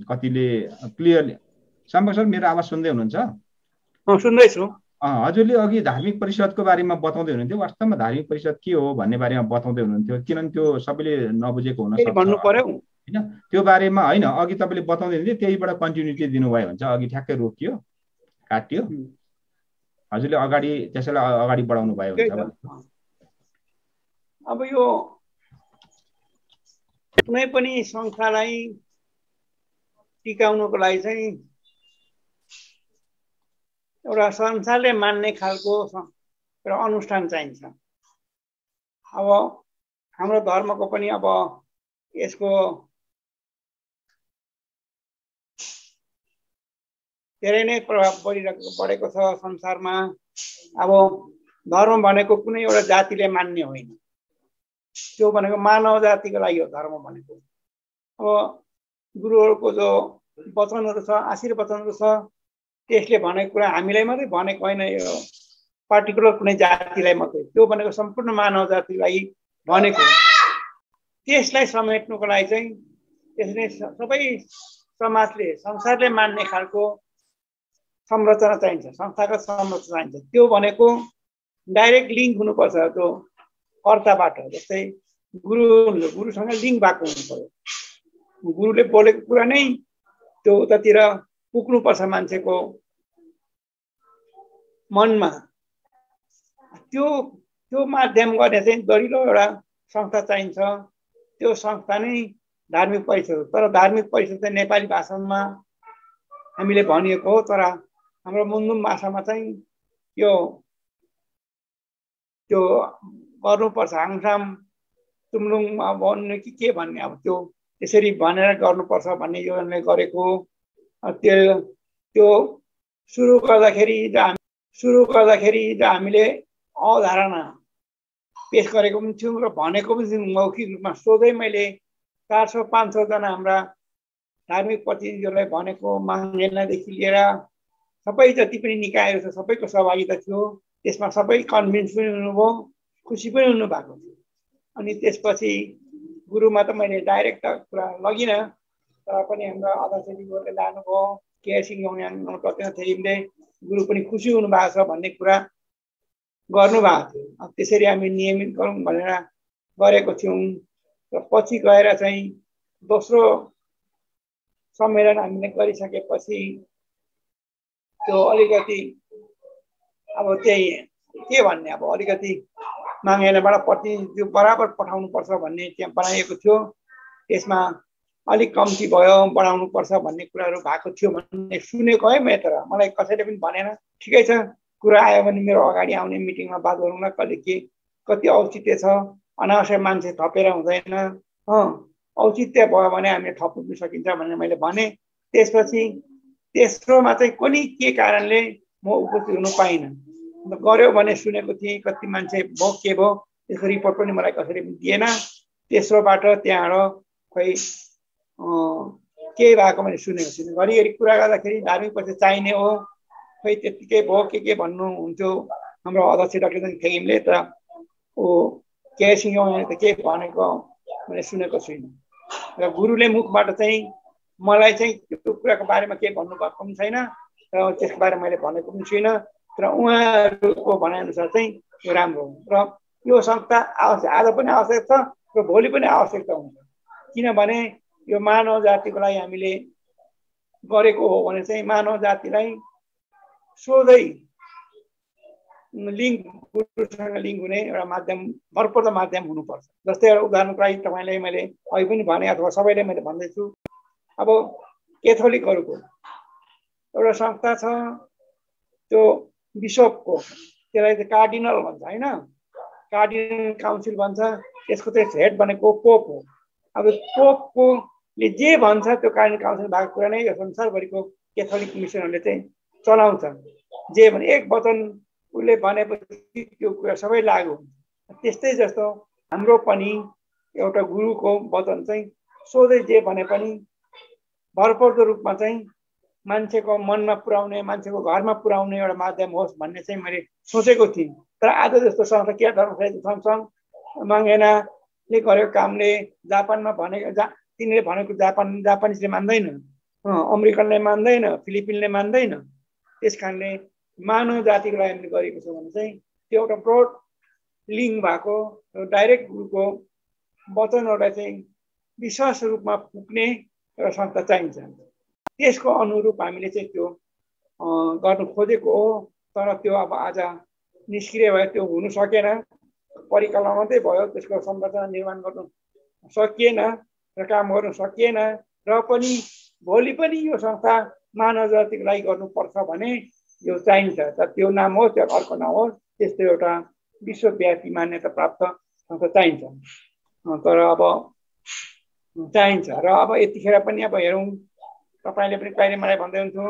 कतिले क्लियरली, साम्बा सर मेरो आवाज सुन्दै हुनुहुन्छ? सुन्दैछु। हजुरले अघि धार्मिक परिषदको बारेमा बताउँदै हुनुहुन्थ्यो, वास्तवमा धार्मिक परिषद के हो भन्ने बारेमा बताउँदै हुनुहुन्थ्यो, किनभने त्यो सबैले नबुझेको हुन सक्छ होइन। त्यो बारेमा होइन, अघि तपाईँले बताउँदै हुनुहुन्थ्यो, त्यहीबाट कन्टिन्युटी दिनुभयो भने चाहिँ अघि ठ्याक्कै रोकियो, काटियो। हजुरले अगाडि त्यसैलाई अगाडि बढाउनु भयो हुन्छ। अब यो कुनै पनि संस्थालाई टिकाउनको लागि चाहिँ एउटा संसारले मान्ने खालको एउटा अनुष्ठान चाहिन्छ। अब हाम्रो धर्मको पनि अब यसको धेरै नै प्रभाव बढेको छ संसारमा। अब धर्म भनेको कुनै एउटा जातिले मान्ने होइन, त्यो भनेको मानव जातिको लागि हो धर्म भनेको। अब गुरुहरूको जो वचनहरू छ, आशीर्वचनहरू छ, त्यसले भनेको कुरा हामीलाई मात्रै भनेको होइन, यो पार्टिकुलर कुनै जातिलाई मात्रै, त्यो भनेको सम्पूर्ण मानव जातिलाई भनेको। त्यसलाई समेट्नुको लागि चाहिँ त्यसले सबै समाजले, संसारले मान्ने खालको संरचना चाहिन्छ, संस्थागत संरचना चाहिन्छ। त्यो भनेको डाइरेक्ट लिङ्क हुनुपर्छ त्यो कर्ताबाट। जस्तै गुरुसँग लिङ्क भएको हुनु पर्यो। गुरुले बोलेको कुरा नै त्यो उतातिर पुग्नुपर्छ मान्छेको मनमा। त्यो माध्यम गर्ने चाहिँ दरिलो एउटा संस्था चाहिन्छ। त्यो संस्था नै धार्मिक परिषद हो। तर धार्मिक परिषद चाहिँ नेपाली भाषामा हामीले भनिएको हो, तर हाम्रो मुन्दुम भाषामा चाहिँ यो त्यो गर्नुपर्छ, हाङसाम तुमलुङमा भन्ने कि के भन्ने, अब त्यो त्यसरी भनेर गर्नुपर्छ भन्ने योजनाले गरेको। त्यो सुरु गर्दाखेरि हामीले अवधारणा पेश गरेको पनि थियौँ र भनेको पनि थियौँ मौखिक रूपमा। सोझै मैले 400-500 जना हाम्रा धार्मिक प्रतिनिधिहरूलाई भनेको, माङ्गेनादेखि लिएर सबै जति पनि निकायहरू छ सबैको सहभागिता थियो। त्यसमा सबै कन्भिन्स पनि हुनुभयो, खुसी पनि हुनुभएको थियो। अनि त्यसपछि गुरुमा त मैले डाइरेक्ट त कुरा लगिनँ, तर पनि हाम्रो अध्यक्षजीहरूले लानुभयो। केसी योङयाङ टक्कै थेरिमले गुरु पनि खुसी हुनु भएको छ भन्ने कुरा गर्नुभएको थियो। त्यसरी हामी नियमित गरौँ भनेर गरेको थियौँ र पछि गएर चाहिँ दोस्रो सम्मेलन हामीले गरिसकेपछि त्यो अलिकति अब त्यही के भन्ने अब अलिकति मागेलाबाट प्रतिनिधि बराबर पठाउनुपर्छ भन्ने त्यहाँ बनाइएको थियो। त्यसमा अलिक कम्ती भयो बढाउनुपर्छ भन्ने कुराहरू भएको थियो भन्ने सुनेको है मैले, तर मलाई कसैले पनि भनेन। ठिकै छ, कुरा आयो भने मेरो अगाडि आउने मिटिङमा बात गरौँला, कहिले के कति औचित्य छ, अनावश्यक मान्छे थपेर हुँदैन। औचित्य भयो भने हामीले थप्नु सकिन्छ भनेर मैले भने। त्यसपछि तेस्रोमा चाहिँ कुनै के कारणले म उपस्थित हुन पाइनँ। गऱ्यो भने सुनेको थिएँ, कति मान्छे भयो के भयो त्यसको रिपोर्ट पनि मलाई कसैले पनि दिएन। तेस्रोबाट त्यहाँबाट खोइ के भएको मैले सुनेको छुइनँ। घरिघरि कुरा गर्दाखेरि धार्मिक पछि चाहिने हो, खोइ त्यत्तिकै भयो के भन्नुहुन्थ्यो हाम्रो अध्यक्ष डाक्टर थेगिमले, त ऊ केसिङ त के भनेको मैले सुनेको छुइनँ। र गुरुले मुखबाट चाहिँ मलाई चाहिँ त्यो कुराको बारेमा केही भन्नुभएको पनि छैन र त्यसको बारेमा मैले भनेको पनि छुइनँ। र उहाँहरूको भनाइअनुसार चाहिँ यो राम्रो हो र यो संस्था आज पनि आवश्यक छ र भोलि पनि आवश्यकता हुन्छ। किनभने यो मानव जातिको लागि हामीले गरेको हो भने चाहिँ मानव जातिलाई सोझै गुरुसँग लिङ्क हुने एउटा माध्यम, भरपर्दो माध्यम हुनुपर्छ। जस्तै एउटा उदाहरणको लागि तपाईँलाई मैले अघि पनि भने अथवा सबैले मैले भन्दैछु, अब केथोलिकहरूको एउटा संस्था छ, त्यो बिसपको, त्यसलाई चाहिँ कार्डिनल भन्छ होइन, कार्डिनल काउन्सिल भन्छ। त्यसको चाहिँ हेड भनेको पोप हो। अब पोपले जे भन्छ त्यो कार्डिनल काउन्सिल भएको कुरा नै यो संसारभरिको केथोलिक मिसनहरूले चाहिँ चलाउँछ। जे भने एक वचन उसले भनेपछि त्यो कुरा सबै लागु हुन्छ। त्यस्तै जस्तो हाम्रो पनि एउटा गुरुको वचन चाहिँ सोझै जे भने पनि भरपर्दो रूपमा चाहिँ मान्छेको मनमा पुर्याउने, मान्छेको घरमा पुर्याउने एउटा माध्यम होस् भन्ने चाहिँ मैले सोचेको थिएँ। तर आज जस्तो संस्था के धर्म संसङ माङ्गेनाले गरेको कामले जापानमा भनेको तिनीले भनेको जापानिजले मान्दैन, अमेरिकनले मान्दैन, फिलिपिनले मान्दैन। त्यस कारणले मानव जातिको लागि हामीले गरेको छ भने चाहिँ त्यो एउटा ब्रोड लिङ्क भएको डाइरेक्ट गुरुको वचनहरूलाई चाहिँ विश्वास रूपमा पुग्ने एउटा संस्था चाहिन्छ। त्यसको अनुरूप हामीले चाहिँ त्यो गर्नु खोजेको हो। तर त्यो अब आज निष्क्रिय भयो, त्यो हुनु सकेन, परिकल्पना मात्रै भयो, त्यसको संरचना निर्माण गर्नु सकिएन र काम गर्नु सकिएन। र पनि भोलि पनि यो संस्था मानव जातिको लागि गर्नुपर्छ भने यो चाहिन्छ। त त्यो नाम होस् या अर्को नाम होस्, त्यस्तो एउटा विश्वव्यापी मान्यता प्राप्त संस्था चाहिन्छ। तर अब चाहिन्छ र अब यतिखेर पनि अब हेरौँ, तपाईँले पनि कहिले मलाई भन्दै हुन्थ्यो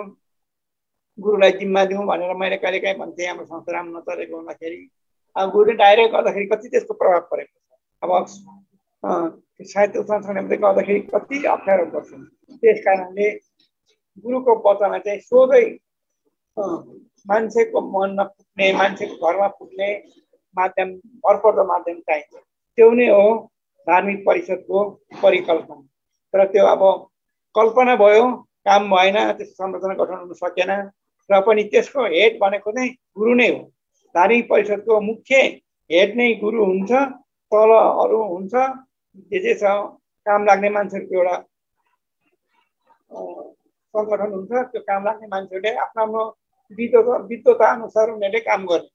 गुरुलाई जिम्मा दिउँ भनेर, मैले कहिलेकाहीँ भन्थेँ हाम्रो संस्था राम्रो नचलेको हुँदाखेरि। अब गुरुले डाइरेक्ट गर्दाखेरि कति त्यसको प्रभाव परेको छ। अब साहित्य संस्थानले गर्दाखेरि कति अप्ठ्यारो पर्छ। त्यस कारणले गुरुको वचनलाई चाहिँ सोझै मान्छेको मनमा पुग्ने, मान्छेको घरमा पुग्ने माध्यम, भरपर्दो माध्यम चाहिन्छ। त्यो नै हो धार्मिक परिषदको परिकल्पना। तर त्यो अब कल्पना भयो, काम भएन, त्यसको संरचना गठन हुन सकेन। र पनि त्यसको हेड भनेको चाहिँ गुरु नै हो। धार्मिक परिषदको मुख्य हेड नै गुरु हुन्छ, तल अरू हुन्छ, जे छ काम लाग्ने मान्छेहरूको एउटा सङ्गठन हुन्छ। त्यो काम लाग्ने मान्छेहरूले आफ्नो आफ्नो विद्वता अनुसार उनीहरूले काम गर्ने।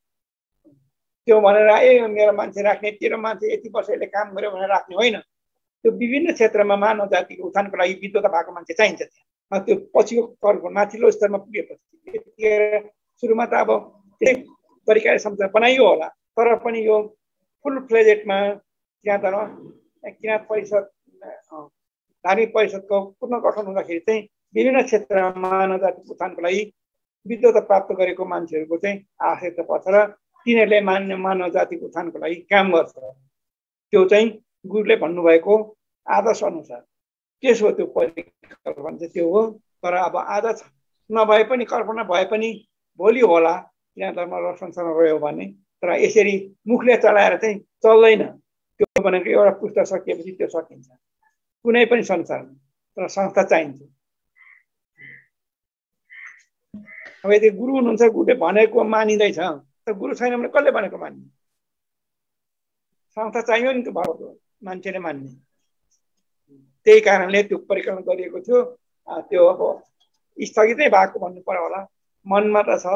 त्यो भनेर मेरो मान्छे राख्ने, तेरो मान्छे यति वर्ष यसले काम गर्यो भनेर राख्ने होइन। त्यो विभिन्न क्षेत्रमा मानव जातिको उत्थानको लागि विद्वता भएको मान्छे चाहिन्छ त्यहाँ। त्यो पछिको कर्म माथिल्लो स्तरमा पुगेपछि सुरुमा त अब त्यही तरिकाले संस्था बनाइयो होला, तर पनि यो फुल फ्लेजेडमा किराँत परिषद, धार्मिक परिषदको पूर्ण गठन हुँदाखेरि चाहिँ विभिन्न क्षेत्रमा मानव जातिको उत्थानको लागि विद्वता प्राप्त गरेको मान्छेहरूको चाहिँ आवश्यकता पर्छ र तिनीहरूले मानव जातिको उत्थानको लागि काम गर्छ। त्यो चाहिँ गुरुले भन्नुभएको आदर्श अनुसार त्यसो त्यो परिकल्पना चाहिँ त्यो हो। तर अब आज नभए पनि, कल्पना भए पनि भोलि होला किराँत धर्म र संसारमा रह्यो भने। तर यसरी मुखले चलाएर चाहिँ चल्दैन। त्यो भनेको एउटा पुस्ता सकिएपछि त्यो सकिन्छ कुनै पनि संसारमा। तर संस्था चाहिन्छ। अब यदि गुरु हुनुहुन्छ, गुरुले भनेको मानिँदैछ, तर गुरु छैन भने कसले भनेको मान्ने? संस्था चाहियो नि, त्यो भएको मान्छेले मान्ने। त्यही कारणले त्यो परिकल्पना गरिएको थियो। त्यो अब स्थगितै भएको भन्नु पर्यो होला, मनमा त छ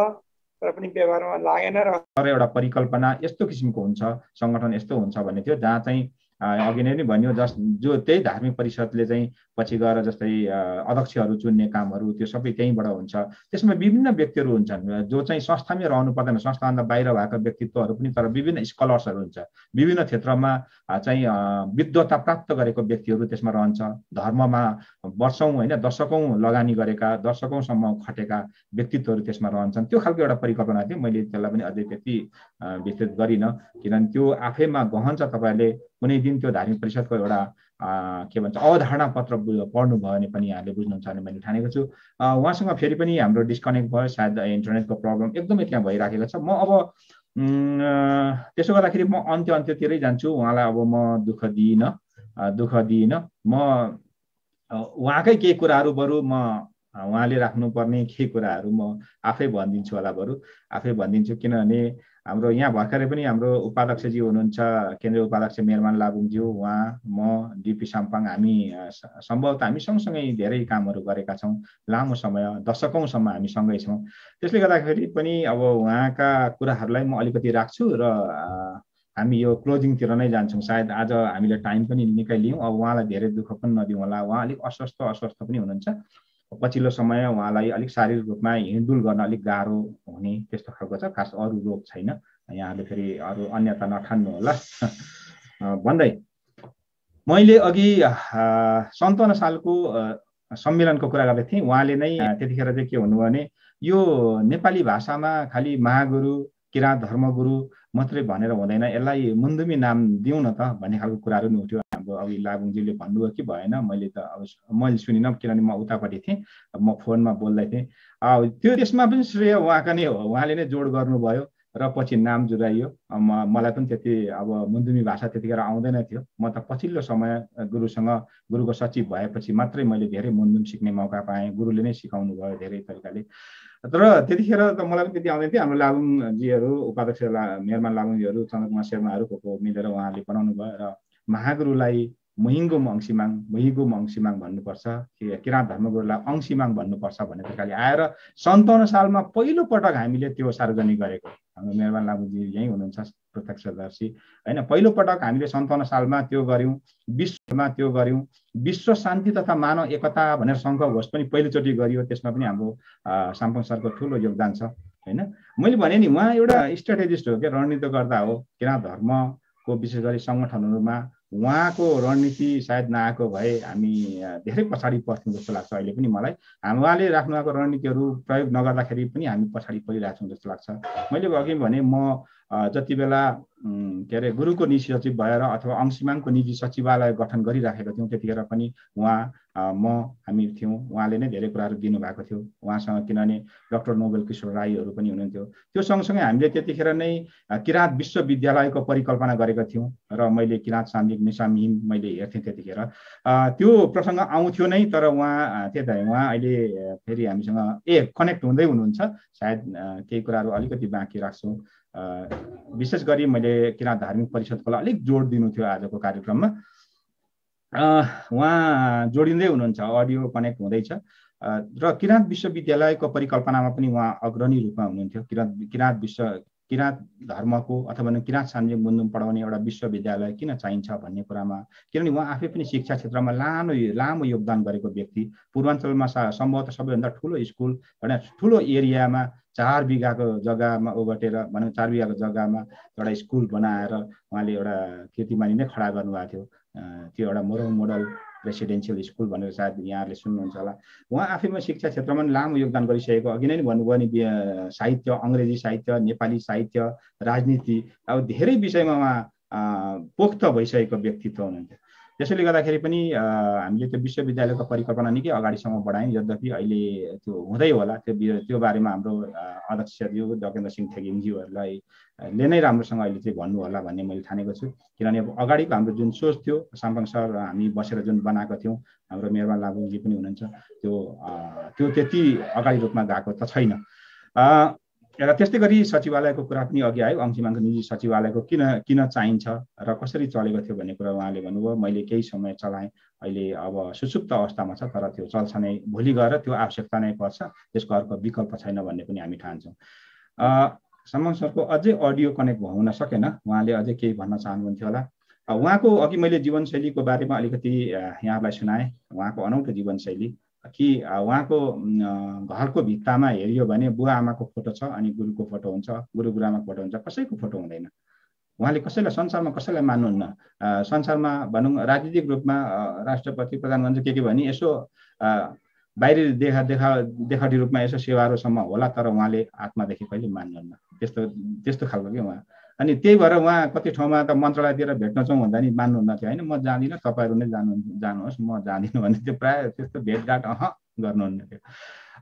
तर पनि व्यवहारमा लागेन। र एउटा परिकल्पना यस्तो किसिमको हुन्छ, सङ्गठन यस्तो हुन्छ भन्ने थियो, जहाँ चाहिँ अघि नै भनियो जो त्यही धार्मिक परिषदले चाहिँ पछि गएर जस्तै अध्यक्षहरू चुन्ने कामहरू त्यो सबै त्यहीँबाट हुन्छ। त्यसमा विभिन्न व्यक्तिहरू हुन्छन् जो चाहिँ संस्थामै रहनु पर्दैन, संस्थाभन्दा बाहिर भएका व्यक्तित्वहरू पनि, तर विभिन्न स्कलर्सहरू हुन्छ, विभिन्न क्षेत्रमा चाहिँ विद्वता प्राप्त गरेको व्यक्तिहरू त्यसमा रहन्छ। धर्ममा वर्षौँ होइन दशकौँ लगानी गरेका, दशकौँसम्म खटेका व्यक्तित्वहरू त्यसमा रहन्छन्। त्यो खालको एउटा परिकल्पना थियो। मैले त्यसलाई पनि अझै त्यति विस्तृत गरिनँ, किनभने त्यो आफैमा गहन छ। तपाईँहरूले कुनै दिन त्यो धार्मिक परिषदको एउटा के भन्छ अवधारणा पत्र पढ्नुभयो भने पनि यहाँले बुझ्नुहुन्छ भने मैले ठानेको छु। उहाँसँग फेरि पनि हाम्रो डिस्कनेक्ट भयो, सायद इन्टरनेटको प्रब्लम एकदमै त्यहाँ भइराखेको छ। म अब त्यसो गर्दाखेरि म अन्त्यतिरै जान्छु। उहाँलाई अब म दुःख दिइनँ। म उहाँकै केही कुराहरू बरु म उहाँले राख्नुपर्ने केही कुराहरू म आफै भनिदिन्छु होला, बरु आफै भनिदिन्छु। किनभने हाम्रो यहाँ भर्खरै पनि हाम्रो उपाध्यक्षजी हुनुहुन्छ, केन्द्रीय उपाध्यक्ष मेहरमान लाबुङज्यू, उहाँ, म, डिपी साम्पाङ, हामी सम्भवतः हामी सँगसँगै धेरै कामहरू गरेका छौँ। लामो समय, दशकौँसम्म हामी सँगै छौँ। त्यसले गर्दाखेरि पनि अब उहाँका कुराहरूलाई म अलिकति राख्छु र हामी यो क्लोजिङतिर नै जान्छौँ। सायद आज हामीले टाइम पनि निकै लियौँ। अब उहाँलाई धेरै दुःख पनि नदिउँ होला। उहाँ अलिक अस्वस्थ पनि हुनुहुन्छ। पछिल्लो समय उहाँलाई अलिक शारीरिक रूपमा हिँडडुल गर्न अलिक गाह्रो हुने त्यस्तो खालको छ। खास अरू रोग छैन। यहाँले फेरि अरू अन्यथा नठान्नु होला भन्दै मैले अघि 57 सालको सम्मेलनको कुरा गर्दै थिएँ। उहाँले नै त्यतिखेर चाहिँ के हुनुभयो भने यो नेपाली भाषामा खालि महागुरु, किराँत धर्मगुरु मात्रै भनेर हुँदैन, यसलाई मुन्दुमी नाम दिउँ न त भन्ने खालको कुराहरू नि उठ्यो। हाम्रो अघि लाबुङजीले भन्नुभयो कि भएन, मैले त अब मैले सुनिनँ किनभने म उतापट्टि थिएँ, म फोनमा बोल्दै थिएँ। त्यो त्यसमा पनि श्रेय उहाँका नै हो। उहाँले नै जोड गर्नुभयो र पछि नाम जुराइयो। मलाई पनि त्यति अब मुन्दुमी भाषा त्यतिखेर आउँदैन थियो। म त पछिल्लो समय गुरुको सचिव भएपछि मात्रै मैले धेरै मुन्दुम सिक्ने मौका पाएँ। गुरुले नै सिकाउनु भयो धेरै तरिकाले। तर त्यतिखेर त मलाई पनि त्यति आउँदैन थियो। हाम्रो लाबुङजीहरू, उपाध्यक्ष मेहरमान लाबुङजीहरू, चन्द्रकुमार शर्माहरू मिलेर उहाँले बनाउनु भयो र महागुरुलाई महिगो मङसिमाङ भन्नुपर्छ, किराँत धर्मगुरुलाई अङसिमाङ भन्नुपर्छ भन्ने तरिकाले आएर 57 सालमा पहिलो पटक हामीले त्यो सार्वजनिक गरेको। हाम्रो मेहरमान लाबुङजी यहीँ हुनुहुन्छ, प्रत्यक्षदर्शी होइन। पहिलो पटक हामीले 57 सालमा त्यो गऱ्यौँ। विश्व शान्ति तथा मानव एकता भनेर सङ्घ घोष पनि पहिलोचोटि गरियो। त्यसमा पनि हाम्रो साम्पाङ सरको ठुलो योगदान छ होइन। मैले भने नि उहाँ एउटा स्ट्राटेजिस्ट हो, क्या रणनीतिकर्ता हो। किराँत धर्मको विशेष गरी सङ्गठनहरूमा उहाँको रणनीति सायद नआएको भए हामी धेरै पछाडि पर्थ्यौँ जस्तो लाग्छ। अहिले पनि मलाई उहाँले राख्नु भएको रणनीतिहरू प्रयोग नगर्दाखेरि पनि हामी पछाडि परिरहेको छौँ जस्तो लाग्छ। मैले अघि भने म जति बेला के अरे गुरुको निजी सचिव भएर अथवा अङसिमाङको निजी सचिवालय गठन गरिराखेका थियौँ, त्यतिखेर पनि हामी थियौँ। उहाँले नै धेरै कुराहरू दिनुभएको थियो। उहाँसँग किनभने डाक्टर नोबेल किशोर राईहरू पनि हुनुहुन्थ्यो। त्यो सँगसँगै हामीले त्यतिखेर नै किराँत विश्वविद्यालयको परिकल्पना गरेका थियौँ र मैले किराँत सामयिक निसामहिम मैले हेर्थेँ त्यतिखेर। त्यो प्रसङ्ग आउँथ्यो नै, तर उहाँ अहिले फेरि हामीसँग कनेक्ट हुँदै हुनुहुन्छ। सायद केही कुराहरू अलिकति बाँकी राख्छौँ। विशेष गरी मैले किराँत धार्मिक परिषदकोलाई अलिक जोड दिनु थियो आजको कार्यक्रममा। उहाँ जोडिँदै हुनुहुन्छ, अडियो कनेक्ट हुँदैछ र किराँत विश्वविद्यालयको परिकल्पनामा पनि उहाँ अग्रणी रूपमा हुनुहुन्थ्यो। किराँत धर्मको अथवा किराँत सामयिक मुन्दुम पढाउने एउटा विश्वविद्यालय किन चाहिन्छ भन्ने कुरामा, किनभने उहाँ आफै पनि शिक्षा क्षेत्रमा लामो योगदान गरेको व्यक्ति। पूर्वाञ्चलमा सम्भवतः सबैभन्दा ठुलो स्कुल होइन, ठुलो एरियामा 4 बिघाको जग्गामा ओगटेर भनौँ 4 बिघाको जग्गामा एउटा स्कुल बनाएर उहाँले एउटा कीर्तिमानी नै खडा गर्नुभएको थियो। त्यो एउटा मोडल रेसिडेन्सियल स्कुल भनेर सायद यहाँहरूले सुन्नुहुन्छ होला। उहाँ आफैमा शिक्षा क्षेत्रमा पनि लामो योगदान गरिसकेको। अघि नै भन्नुभयो नि, साहित्य, अङ्ग्रेजी साहित्य, नेपाली साहित्य, राजनीति, अब धेरै विषयमा उहाँ पोख्त भइसकेको व्यक्तित्व हुनुहुन्थ्यो। त्यसैले गर्दाखेरि पनि हामीले त्यो विश्वविद्यालयको परिकल्पना निकै अगाडिसम्म बढायौँ। यद्यपि अहिले त्यो हुँदै होला, त्यो बारेमा हाम्रो अध्यक्षज्यू डकेन्द्र सिंह थेगिङज्यूहरूलाई नै राम्रोसँग अहिले चाहिँ भन्नु होला भन्ने मैले ठानेको छु। किनभने अगाडिको हाम्रो जुन सोच थियो, साम्पाङ सर हामी बसेर जुन बनाएको थियौँ, हाम्रो मेहरमान लाबुङजी पनि हुनुहुन्छ, त्यो त्यति अगाडि रूपमा गएको त छैन। र त्यस्तै गरी सचिवालयको कुरा पनि अघि आयो। अङ्सिमाङको निजी सचिवालयको किन चाहिन्छ र कसरी चलेको थियो भन्ने कुरा उहाँले भन्नुभयो। मैले केही समय चलाएँ, अहिले अब सुसुप्त अवस्थामा छ, तर त्यो चल्छ नै, भोलि गएर त्यो आवश्यकता नै पर्छ, त्यसको अर्को विकल्प छैन भन्ने पनि हामी ठान्छौँ। सम्मान सरको अझै अडियो कनेक्ट हुन सकेन, उहाँले अझै केही भन्न चाहनुहुन्थ्यो होला। उहाँको अघि मैले जीवनशैलीको बारेमा अलिकति यहाँलाई सुनाएँ। उहाँको अनौठो जीवनशैली कि उहाँको घरको भित्तामा हेरियो भने बुवा आमाको फोटो छ, अनि गुरुको फोटो हुन्छ, गुरु गुरुआमाको फोटो हुन्छ, कसैको फोटो हुँदैन। उहाँले कसैलाई संसारमा कसैलाई मान्नुहुन्न। संसारमा भनौँ राजनीतिक रूपमा राष्ट्रपति प्रधानमन्त्री के भने यसो बाहिरी देखावटी रूपमा यसो सेवाहरूसम्म होला, तर उहाँले आत्मादेखि कहिले मान्नुहुन्न। त्यस्तो खालको के उहाँ। अनि त्यही भएर उहाँ कति ठाउँमा त मन्त्रालयतिर भेट्न जाउँ भन्दा नि मान्नुहुन्न थियो, होइन म जाँदिनँ, तपाईँहरू नै जानुहोस्, म जाँदिनँ भने त्यो प्रायः त्यस्तो भेटघाट गर्नुहुन्न थियो।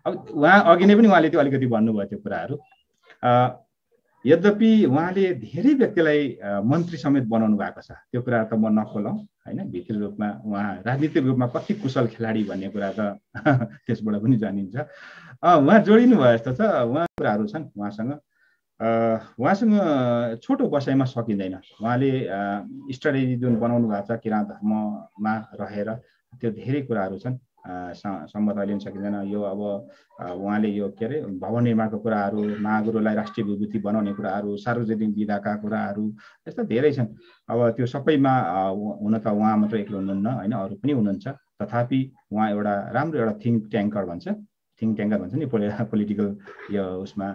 अब उहाँ अघि नै पनि उहाँले त्यो अलिकति भन्नुभयो त्यो कुराहरू। यद्यपि उहाँले धेरै व्यक्तिलाई मन्त्री समेत बनाउनु भएको छ, त्यो कुरा त म नखोलौँ, होइन। भित्री रूपमा उहाँ राजनीतिक रूपमा कति कुशल खेलाडी भन्ने कुरा त त्यसबाट पनि जानिन्छ। उहाँ जोडिनु भयो जस्तो छ, उहाँ कुराहरू छन् उहाँसँग छोटो बसाइमा सकिँदैन। उहाँले स्ट्राटेजी जुन बनाउनु भएको छ किराँत धर्ममा रहेर, त्यो धेरै कुराहरू छन्, सम्मत अहिले पनि सकिँदैन। यो अब उहाँले यो के अरे भवन निर्माणको कुराहरू, महागुरुलाई राष्ट्रिय विभूति बनाउने कुराहरू, सार्वजनिक विधाका कुराहरू, यस्ता धेरै छन्। अब त्यो सबैमा हुन त उहाँ मात्र एक्लै हुनुहुन्न, होइन, अरू पनि हुनुहुन्छ। तथापि उहाँ एउटा राम्रो एउटा थिङ्क ट्याङ्कर भन्छ नि, पोलिटिकल यो उसमा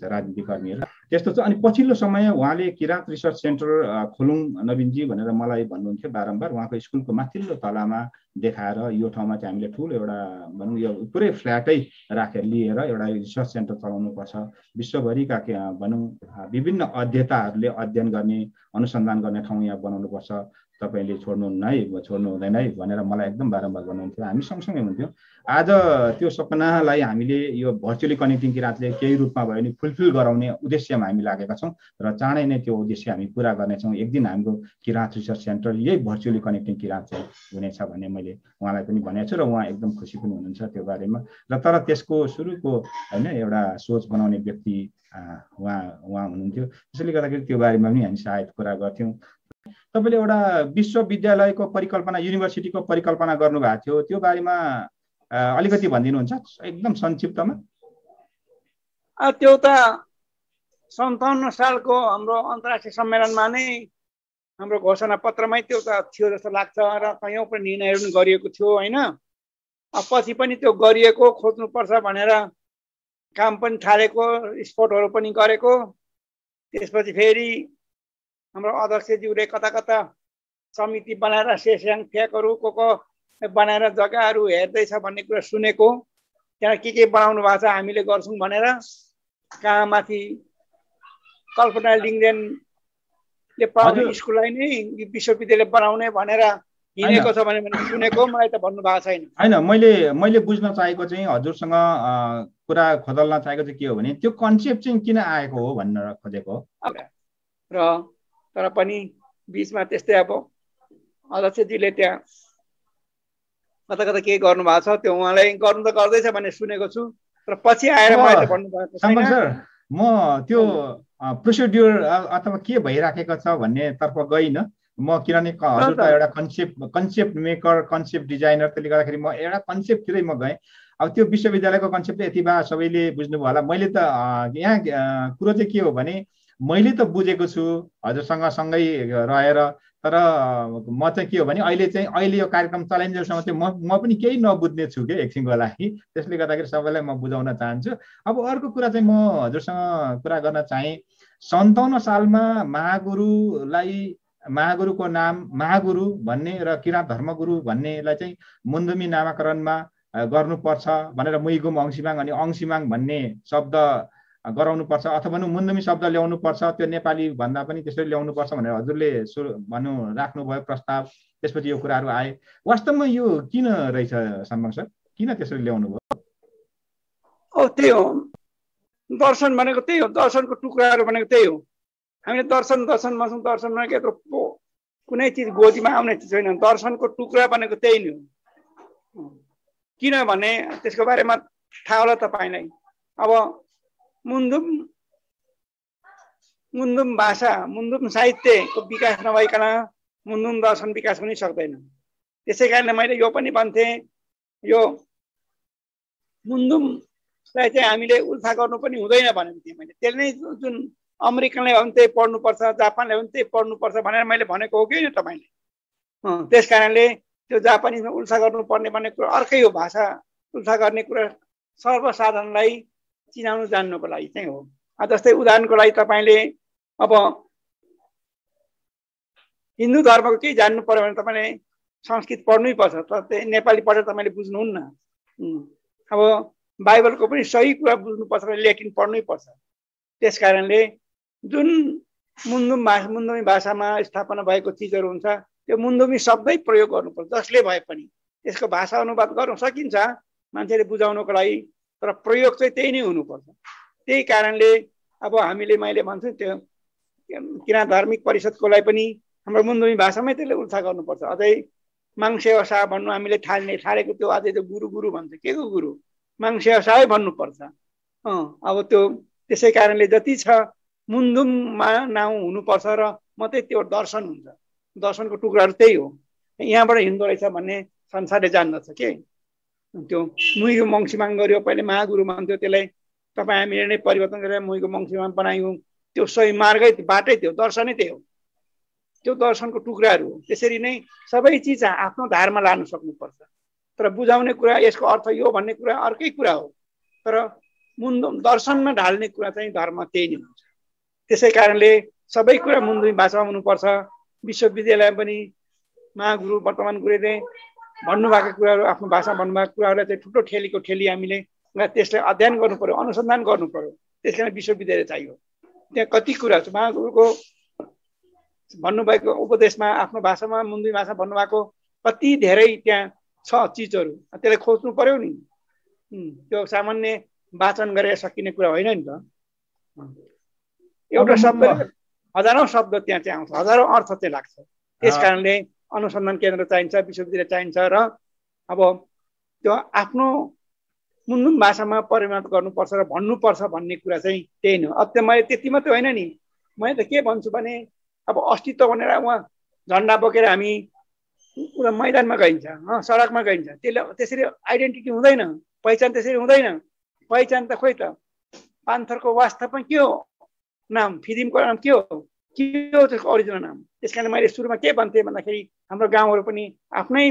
राजनीतिक कर्मीहरू त्यस्तो छ। अनि पछिल्लो समय उहाँले किराँत रिसर्च सेन्टर खोलौँ नवीनजी भनेर मलाई भन्नुहुन्थ्यो बारम्बार। उहाँको स्कुलको माथिल्लो तलामा देखाएर यो ठाउँमा चाहिँ हामीले ठुलो एउटा भनौँ यो पुरै फ्ल्याटै राखेर लिएर एउटा रिसर्च सेन्टर चलाउनुपर्छ, विश्वभरिका भनौँ विभिन्न अध्येताहरूले अध्ययन गर्ने, अनुसन्धान गर्ने ठाउँ यहाँ बनाउनुपर्छ, तपाईँले छोड्नु हुँदैन है भनेर मलाई एकदम बारम्बार भन्नुहुन्थ्यो। हामी सँगसँगै हुन्थ्यौँ। आज त्यो सपनालाई हामीले यो भर्चुअली कनेक्टिङ किराँतले केही रूपमा भयो भने फुलफिल गराउने उद्देश्यमा हामी लागेका छौँ र चाँडै नै त्यो उद्देश्य हामी पुरा गर्नेछौँ। एक दिन हाम्रो किराँत रिसर्च सेन्टर यही भर्चुअली कनेक्टिङ किराँत चाहिँ हुनेछ भन्ने मैले उहाँलाई पनि भनेको छु र उहाँ एकदम खुसी पनि हुनुहुन्छ त्यो बारेमा। र तर त्यसको सुरुको होइन एउटा सोच बनाउने व्यक्ति उहाँ हुनुहुन्थ्यो। त्यसैले गर्दाखेरि त्यो बारेमा पनि हामी सायद कुरा गर्थ्यौँ। तपाईँले एउटा विश्वविद्यालयको परिकल्पना, युनिभर्सिटीको परिकल्पना गर्नुभएको थियो, त्यो बारेमा अलिकति भनिदिनुहुन्छ एकदम संक्षिप्तमा? त्यो त 57 सालको हाम्रो अन्तर्राष्ट्रिय सम्मेलनमा नै हाम्रो घोषणा पत्रमै त्यो त थियो जस्तो लाग्छ र कयौँ पनि निर्णयहरू पनि गरिएको थियो, होइन। पछि पनि त्यो गरिएको खोज्नुपर्छ भनेर काम पनि थालेको, स्पोर्टहरू पनि गरेको। त्यसपछि फेरि हाम्रो अध्यक्षज्यूले कता कता समिति बनाएर सेस्याङ फ्याकहरू को बनाएर जग्गाहरू हेर्दैछ भन्ने कुरा सुनेको। त्यहाँ के बनाउनु भएको छ हामीले गर्छौँ भनेर कहाँ माथि कल्पना लिङ्गदेनले पढाउने स्कुललाई नै विश्वविद्यालय बनाउने भनेर हिँडेको छ भने सुनेको, मलाई त भन्नुभएको छैन। होइन, मैले बुझ्न चाहेको चाहिँ हजुरसँग कुरा खोदल्न चाहेको चाहिँ के हो भने त्यो कन्सेप्ट चाहिँ किन आएको हो भन्न खोजेको र तर पनि बिचमा त्यस्तै अब अध्यक्षजीले त्यहाँ कता कता के गर्नुभएको छ, त्यो उहाँलाई गर्नु त गर्दैछ भन्ने सुनेको छु, तर पछि आएर मैले भन्नुभएको छैन। सर म त्यो प्रोसिड्युर अथवा के भइराखेको छ भन्ने तर्फ गइनँ म, किनभने हजुर त एउटा कन्सेप्ट मेकर, कन्सेप्ट डिजाइनर, त्यसले गर्दाखेरि म एउटा कन्सेप्टतिरै म गएँ। अब त्यो विश्वविद्यालयको कन्सेप्ट यति भए सबैले बुझ्नुभयो होला। मैले त यहाँ कुरो चाहिँ के हो भने मैले त बुझेको छु हजुरसँग सँगै रहेर, तर म चाहिँ के हो भने अहिले यो कार्यक्रम चलाइन्जेलसम्म चाहिँ म पनि केही नबुझ्ने छु कि एकछिनको लागि। त्यसले गर्दाखेरि सबैलाई म बुझाउन चाहन्छु। अब अर्को कुरा चाहिँ म हजुरसँग कुरा गर्न चाहेँ। 57 सालमा महागुरुको नाम महागुरु भन्ने र किराँत धर्मगुरु भन्नेलाई चाहिँ मुन्दुमी नामाकरणमा गर्नुपर्छ भनेर मुइगुम अङ्सिमाङ अनि अङ्सिमाङ भन्ने शब्द गराउनुपर्छ अथवा भनौँ मुन्दुमी शब्द ल्याउनु पर्छ, त्यो नेपाली भन्दा पनि त्यसरी ल्याउनु पर्छ भनेर हजुरले राख्नुभयो प्रस्ताव। त्यसपछि यो कुराहरू आए। वास्तवमा यो किन रहेछ सम्मान सर, किन त्यसरी ल्याउनु भयो? त्यही हो, दर्शन भनेको त्यही हो, दर्शनको टुक्राहरू भनेको त्यही हो। हामीले दर्शन भन्छौँ, दर्शन भनेको यत्रो कुनै चिज गोजीमा आउने चिज छैन। दर्शनको टुक्रा भनेको त्यही नै हो। किनभने त्यसको बारेमा थाहा होला तपाईँलाई। अब मुन्दुम मुन्दुम भाषा मुन्दुम साहित्यको विकास नभइकन मुन्दुम दर्शन विकास पनि सक्दैन। त्यसै कारणले मैले यो पनि भन्थेँ, यो मुन्दुमलाई चाहिँ हामीले उल्था गर्नु पनि हुँदैन भनेको थिएँ मैले। त्यसले नै जुन अमेरिकनले हो भने त्यही पढ्नुपर्छ, जापानले हो भने त्यही पढ्नुपर्छ भनेर मैले भनेको हो कि तपाईँले। त्यस कारणले त्यो जापानिजमा उल्था गर्नुपर्ने भन्ने कुरा अर्कै हो। भाषा उल्था गर्ने कुरा सर्वसाधारणलाई चिनाउनु जान्नुको लागि चाहिँ हो। जस्तै उदाहरणको लागि तपाईँले अब हिन्दू धर्मको केही जान्नु पर्यो भने तपाईँले संस्कृत पढ्नै पर्छ, तर नेपाली पढेर तपाईँले बुझ्नुहुन्न। अब बाइबलको पनि सही कुरा बुझ्नुपर्छ भने ल्याटिन पढ्नै पर्छ। त्यस कारणले जुन मुन्दुमी भाषामा स्थापना भएको चिजहरू हुन्छ त्यो मुन्दुमी शब्दै प्रयोग गर्नुपर्छ, जसले भए पनि। त्यसको भाषा अनुवाद गर्न सकिन्छ मान्छेले बुझाउनको लागि, तर प्रयोग चाहिँ त्यही नै हुनुपर्छ। त्यही कारणले अब हामीले मैले भन्छु त्यो किरा धार्मिक परिषदको लागि पनि हाम्रो मुन्दुमी भाषामै त्यसले उल्था गर्नुपर्छ। अझै माङसेवा भन्नु हामीले थालेको त्यो अझै त्यो गुरु भन्छ, के को गुरु? माङसेवा भन्नुपर्छ। अब त्यो त्यसै कारणले जति छ मुन्दुममा नाउँ हुनुपर्छ र मात्रै त्यो दर्शन हुन्छ। दर्शनको टुक्राहरू त्यही हो। यहाँबाट हिँड्दो रहेछ भन्ने संसारले जान्दछ के। त्यो मुइगो मङ्सिमाङ गर्यो, पहिले महागुरु भन्थ्यो, त्यसलाई तपाईँ हामीले नै परिवर्तन गरेर मुइगो मङ्सिमाङ बनायौँ। त्यो सही मार्गै बाटै त्यो दर्शनै त्यही हो। त्यो दर्शनको टुक्राहरू हो। त्यसरी नै सबै चिज आफ्नो धारमा लानु सक्नुपर्छ। तर बुझाउने कुरा यसको अर्थ यो भन्ने कुरा अर्कै कुरा हो, तर मुन्दुम दर्शनमा ढाल्ने कुरा चाहिँ धर्म त्यही नै हुन्छ। त्यसै कारणले सबै कुरा मुन्दुमी भाषामा हुनुपर्छ। विश्वविद्यालय पनि महागुरु वर्तमान गुरुले भन्नुभएको कुराहरू, आफ्नो भाषा भन्नुभएको कुराहरूलाई चाहिँ ठुलो ठेली हामीले त्यसलाई अध्ययन गर्नु पर्यो, अनुसन्धान गर्नु पर्यो। त्यस कारण विश्वविद्यालय चाहियो। त्यहाँ कति कुरा छ महागुरुको भन्नुभएको उपदेशमा, आफ्नो भाषामा मुन्दुमी भाषा भन्नुभएको कति धेरै त्यहाँ छ चिजहरू, त्यसलाई खोज्नु पर्यो नि। त्यो सामान्य वाचन गरेर सकिने कुरा होइन नि त। एउटा शब्द हजारौँ शब्द त्यहाँ चाहिँ आउँछ, हजारौँ अर्थ चाहिँ लाग्छ। त्यस कारणले अनुसन्धान केन्द्र चाहिन्छ, विश्वविद्यालय चाहिन्छ। र अब त्यो आफ्नो मुन्दुम भाषामा परिणत गर्नुपर्छ र भन्नुपर्छ भन्ने कुरा चाहिँ त्यही नै हो। अब मैले त्यति मात्रै होइन नि, मैले त के भन्छु भने अब अस्तित्व भनेर उहाँ झन्डा बोकेर हामी मैदानमा गइन्छ, सडकमा गइन्छ, त्यसरी आइडेन्टिटी हुँदैन, पहिचान त्यसरी हुँदैन। पहिचान त खोइ त पान्थरको वास्तवमा के हो नाम, फिदिमको नाम के हो त्यसको ओरिजिनल नाम। त्यस कारण मैले सुरुमा के भन्थेँ भन्दाखेरि हाम्रो गाउँहरू पनि आफ्नै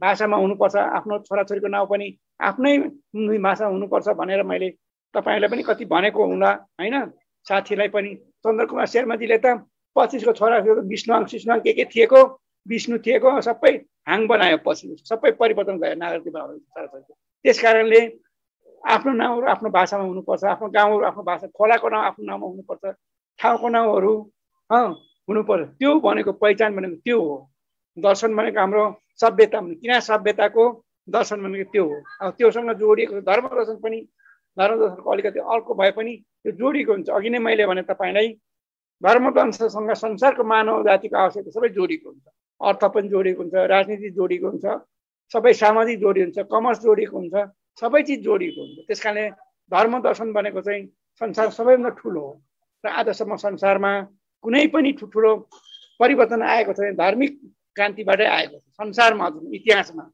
भाषामा हुनुपर्छ, आफ्नो छोराछोरीको नाउँ पनि आफ्नै मुन्दुमी भाषा हुनुपर्छ भनेर मैले तपाईँहरूलाई पनि कति भनेको होला होइन। साथीलाई पनि चन्द्रकुमार शर्माजीले त 25को छोरा विष्णुवाङ सिष्णुवाङ के थिएको, विष्णु थिएको, सबै हाङ बनायो, पछि सबै परिवर्तन गयो नागरिक बनाउनु छोराछोरी। त्यस कारणले आफ्नो नाउँहरू आफ्नो भाषामा हुनुपर्छ, आफ्नो गाउँहरू आफ्नो भाषा, खोलाको नाउँ आफ्नो नाउँमा हुनुपर्छ, ठाउँको नाउँहरू हुनुपर्छ। त्यो भनेको पहिचान भनेको त्यो हो। दर्शन भनेको हाम्रो सभ्यता, किन सभ्यताको दर्शन भनेको त्यो हो। अब त्योसँग जोडिएको धर्म दर्शन पनि, धर्म दर्शनको अलिकति अर्को भए पनि त्यो जोडिएको हुन्छ। अघि नै मैले भने तपाईँलाई धर्म दर्शनसँग संसारको मानव जातिको आवश्यकता सबै जोडिएको हुन्छ। अर्थ पनि जोडिएको हुन्छ, राजनीति जोडिएको हुन्छ, सबै सामाजिक जोडिएको हुन्छ, कमर्स जोडिएको हुन्छ, सबै चिज जोडिएको हुन्छ। त्यस कारणले धर्म दर्शन भनेको चाहिँ संसार सबैभन्दा ठुलो हो। र आजसम्म संसारमा कुनै पनि ठुलो परिवर्तन आएको छैन, धार्मिक क्रान्तिबाटै आएको छ संसारमा, इतिहासमा,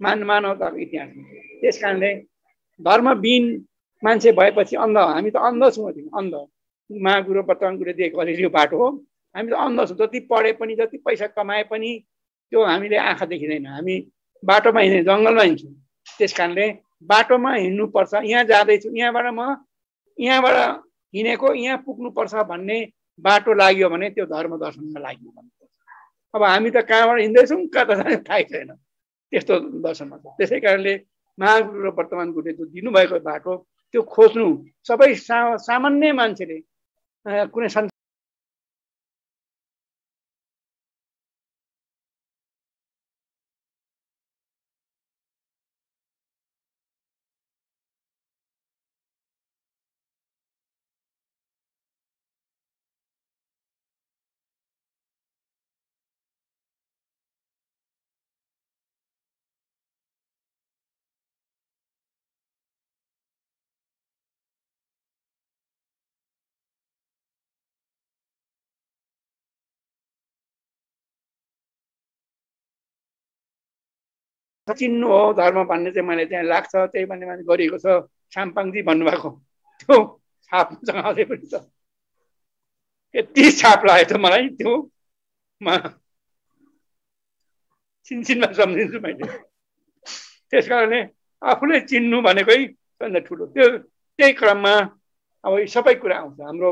मानवताको इतिहासमा। त्यस कारणले धर्मविहीन मान्छे भएपछि अन्ध, हामी त अन्ध छौँ, अन्ध। महागुरु वर्तमान गुरुले दिएको अलिअलि बाटो हो, हामी त अन्ध छौँ। जति पढे पनि, जति पैसा कमाए पनि त्यो हामीले आँखा देखिँदैन। हामी बाटोमा हिँड्ने, जङ्गलमा हिँड्छौँ। त्यस कारणले बाटोमा हिँड्नुपर्छ। यहाँ जाँदैछु, यहाँबाट हिँडेको यहाँ पुग्नुपर्छ भन्ने बाटो लाग्यो भने त्यो धर्म दर्शनमा लाग्यो भन्नुपर्छ। अब हामी त कहाँबाट हिँड्दैछौँ कता जाने थाहै छैन, त्यस्तो दर्शनमा छ। त्यसै कारणले महागुरु र वर्तमान गुरुले जो दिनुभएको बाटो त्यो खोज्नु सबै सामान्य मान्छेले कुनै चिन्नु हो धर्म भन्ने चाहिँ मलाई त्यहाँ लाग्छ। त्यही भन्ने मान्छे गरिएको छ। साम्पाङजी भन्नुभएको त्यो छापसँग अझै पनि छ। यति छाप लाग्यो त मलाई त्यो छिनछिनमा सम्झिन्छु मैले। त्यस कारणले आफूले चिन्नु भनेकै सबभन्दा ठुलो। त्यही क्रममा अब सबै कुरा आउँछ। हाम्रो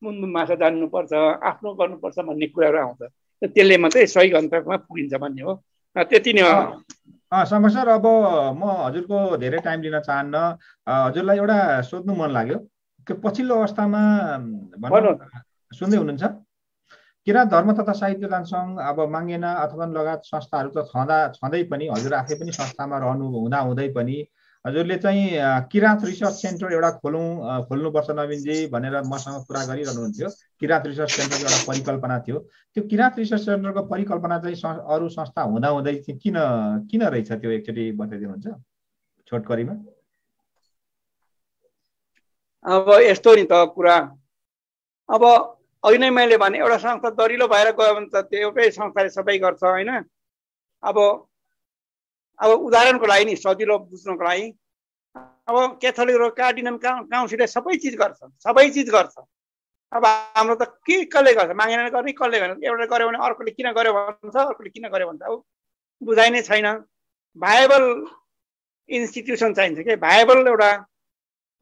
मुनमुन भाषा जान्नुपर्छ, आफ्नो गर्नुपर्छ भन्ने कुराहरू आउँछ। त्यसले मात्रै सही गन्तव्यमा पुगिन्छ भन्ने हो। त्यति नै हो। शङ्कर सर, अब म हजुरको धेरै टाइम लिन चाहन्न। हजुरलाई एउटा सोध्नु मन लाग्यो कि पछिल्लो अवस्थामा सुन्दै हुनुहुन्छ, किराँत धर्म तथा साहित्य दान सङ्घ अब माङ्गेन अथवा लगायत संस्थाहरू त छँदै पनि, हजुर आफै पनि संस्थामा हुँदै पनि हजुरले चाहिँ किराँत रिसर्च सेन्टर एउटा खोल्नुपर्छ नवीनजी भनेर मसँग कुरा गरिरहनुहुन्थ्यो। किराँत रिसर्च सेन्टरको एउटा परिकल्पना थियो। त्यो किराँत रिसर्च सेन्टरको परिकल्पना चाहिँ अरू संस्था हुँदाहुँदै चाहिँ किन रहेछ त्यो एकचोटि बताइदिनुहुन्छ छोटकरीमा? अब यस्तो नि त कुरा। अब अघि नै मैले भने एउटा संस्था दरिलो भएर गयो भने त त्यो एउटै संस्थाले सबै गर्छ होइन। अब उदाहरणको लागि नि सजिलो बुझ्नको लागि अब क्याथोलिक र कार्डिनल काउन्सिलले सबै चिज गर्छ। अब हाम्रो त के कसले गर्छ? मागेन गर्ने कसले गर्ने? एउटा गर्यो भने अर्कोले किन गर्यो भन्छ, अर्कोले किन गर्यो भन्छ। अब बुझाइ नै छैन। भायबल इन्स्टिट्युसन चाहिन्छ के? भायबल एउटा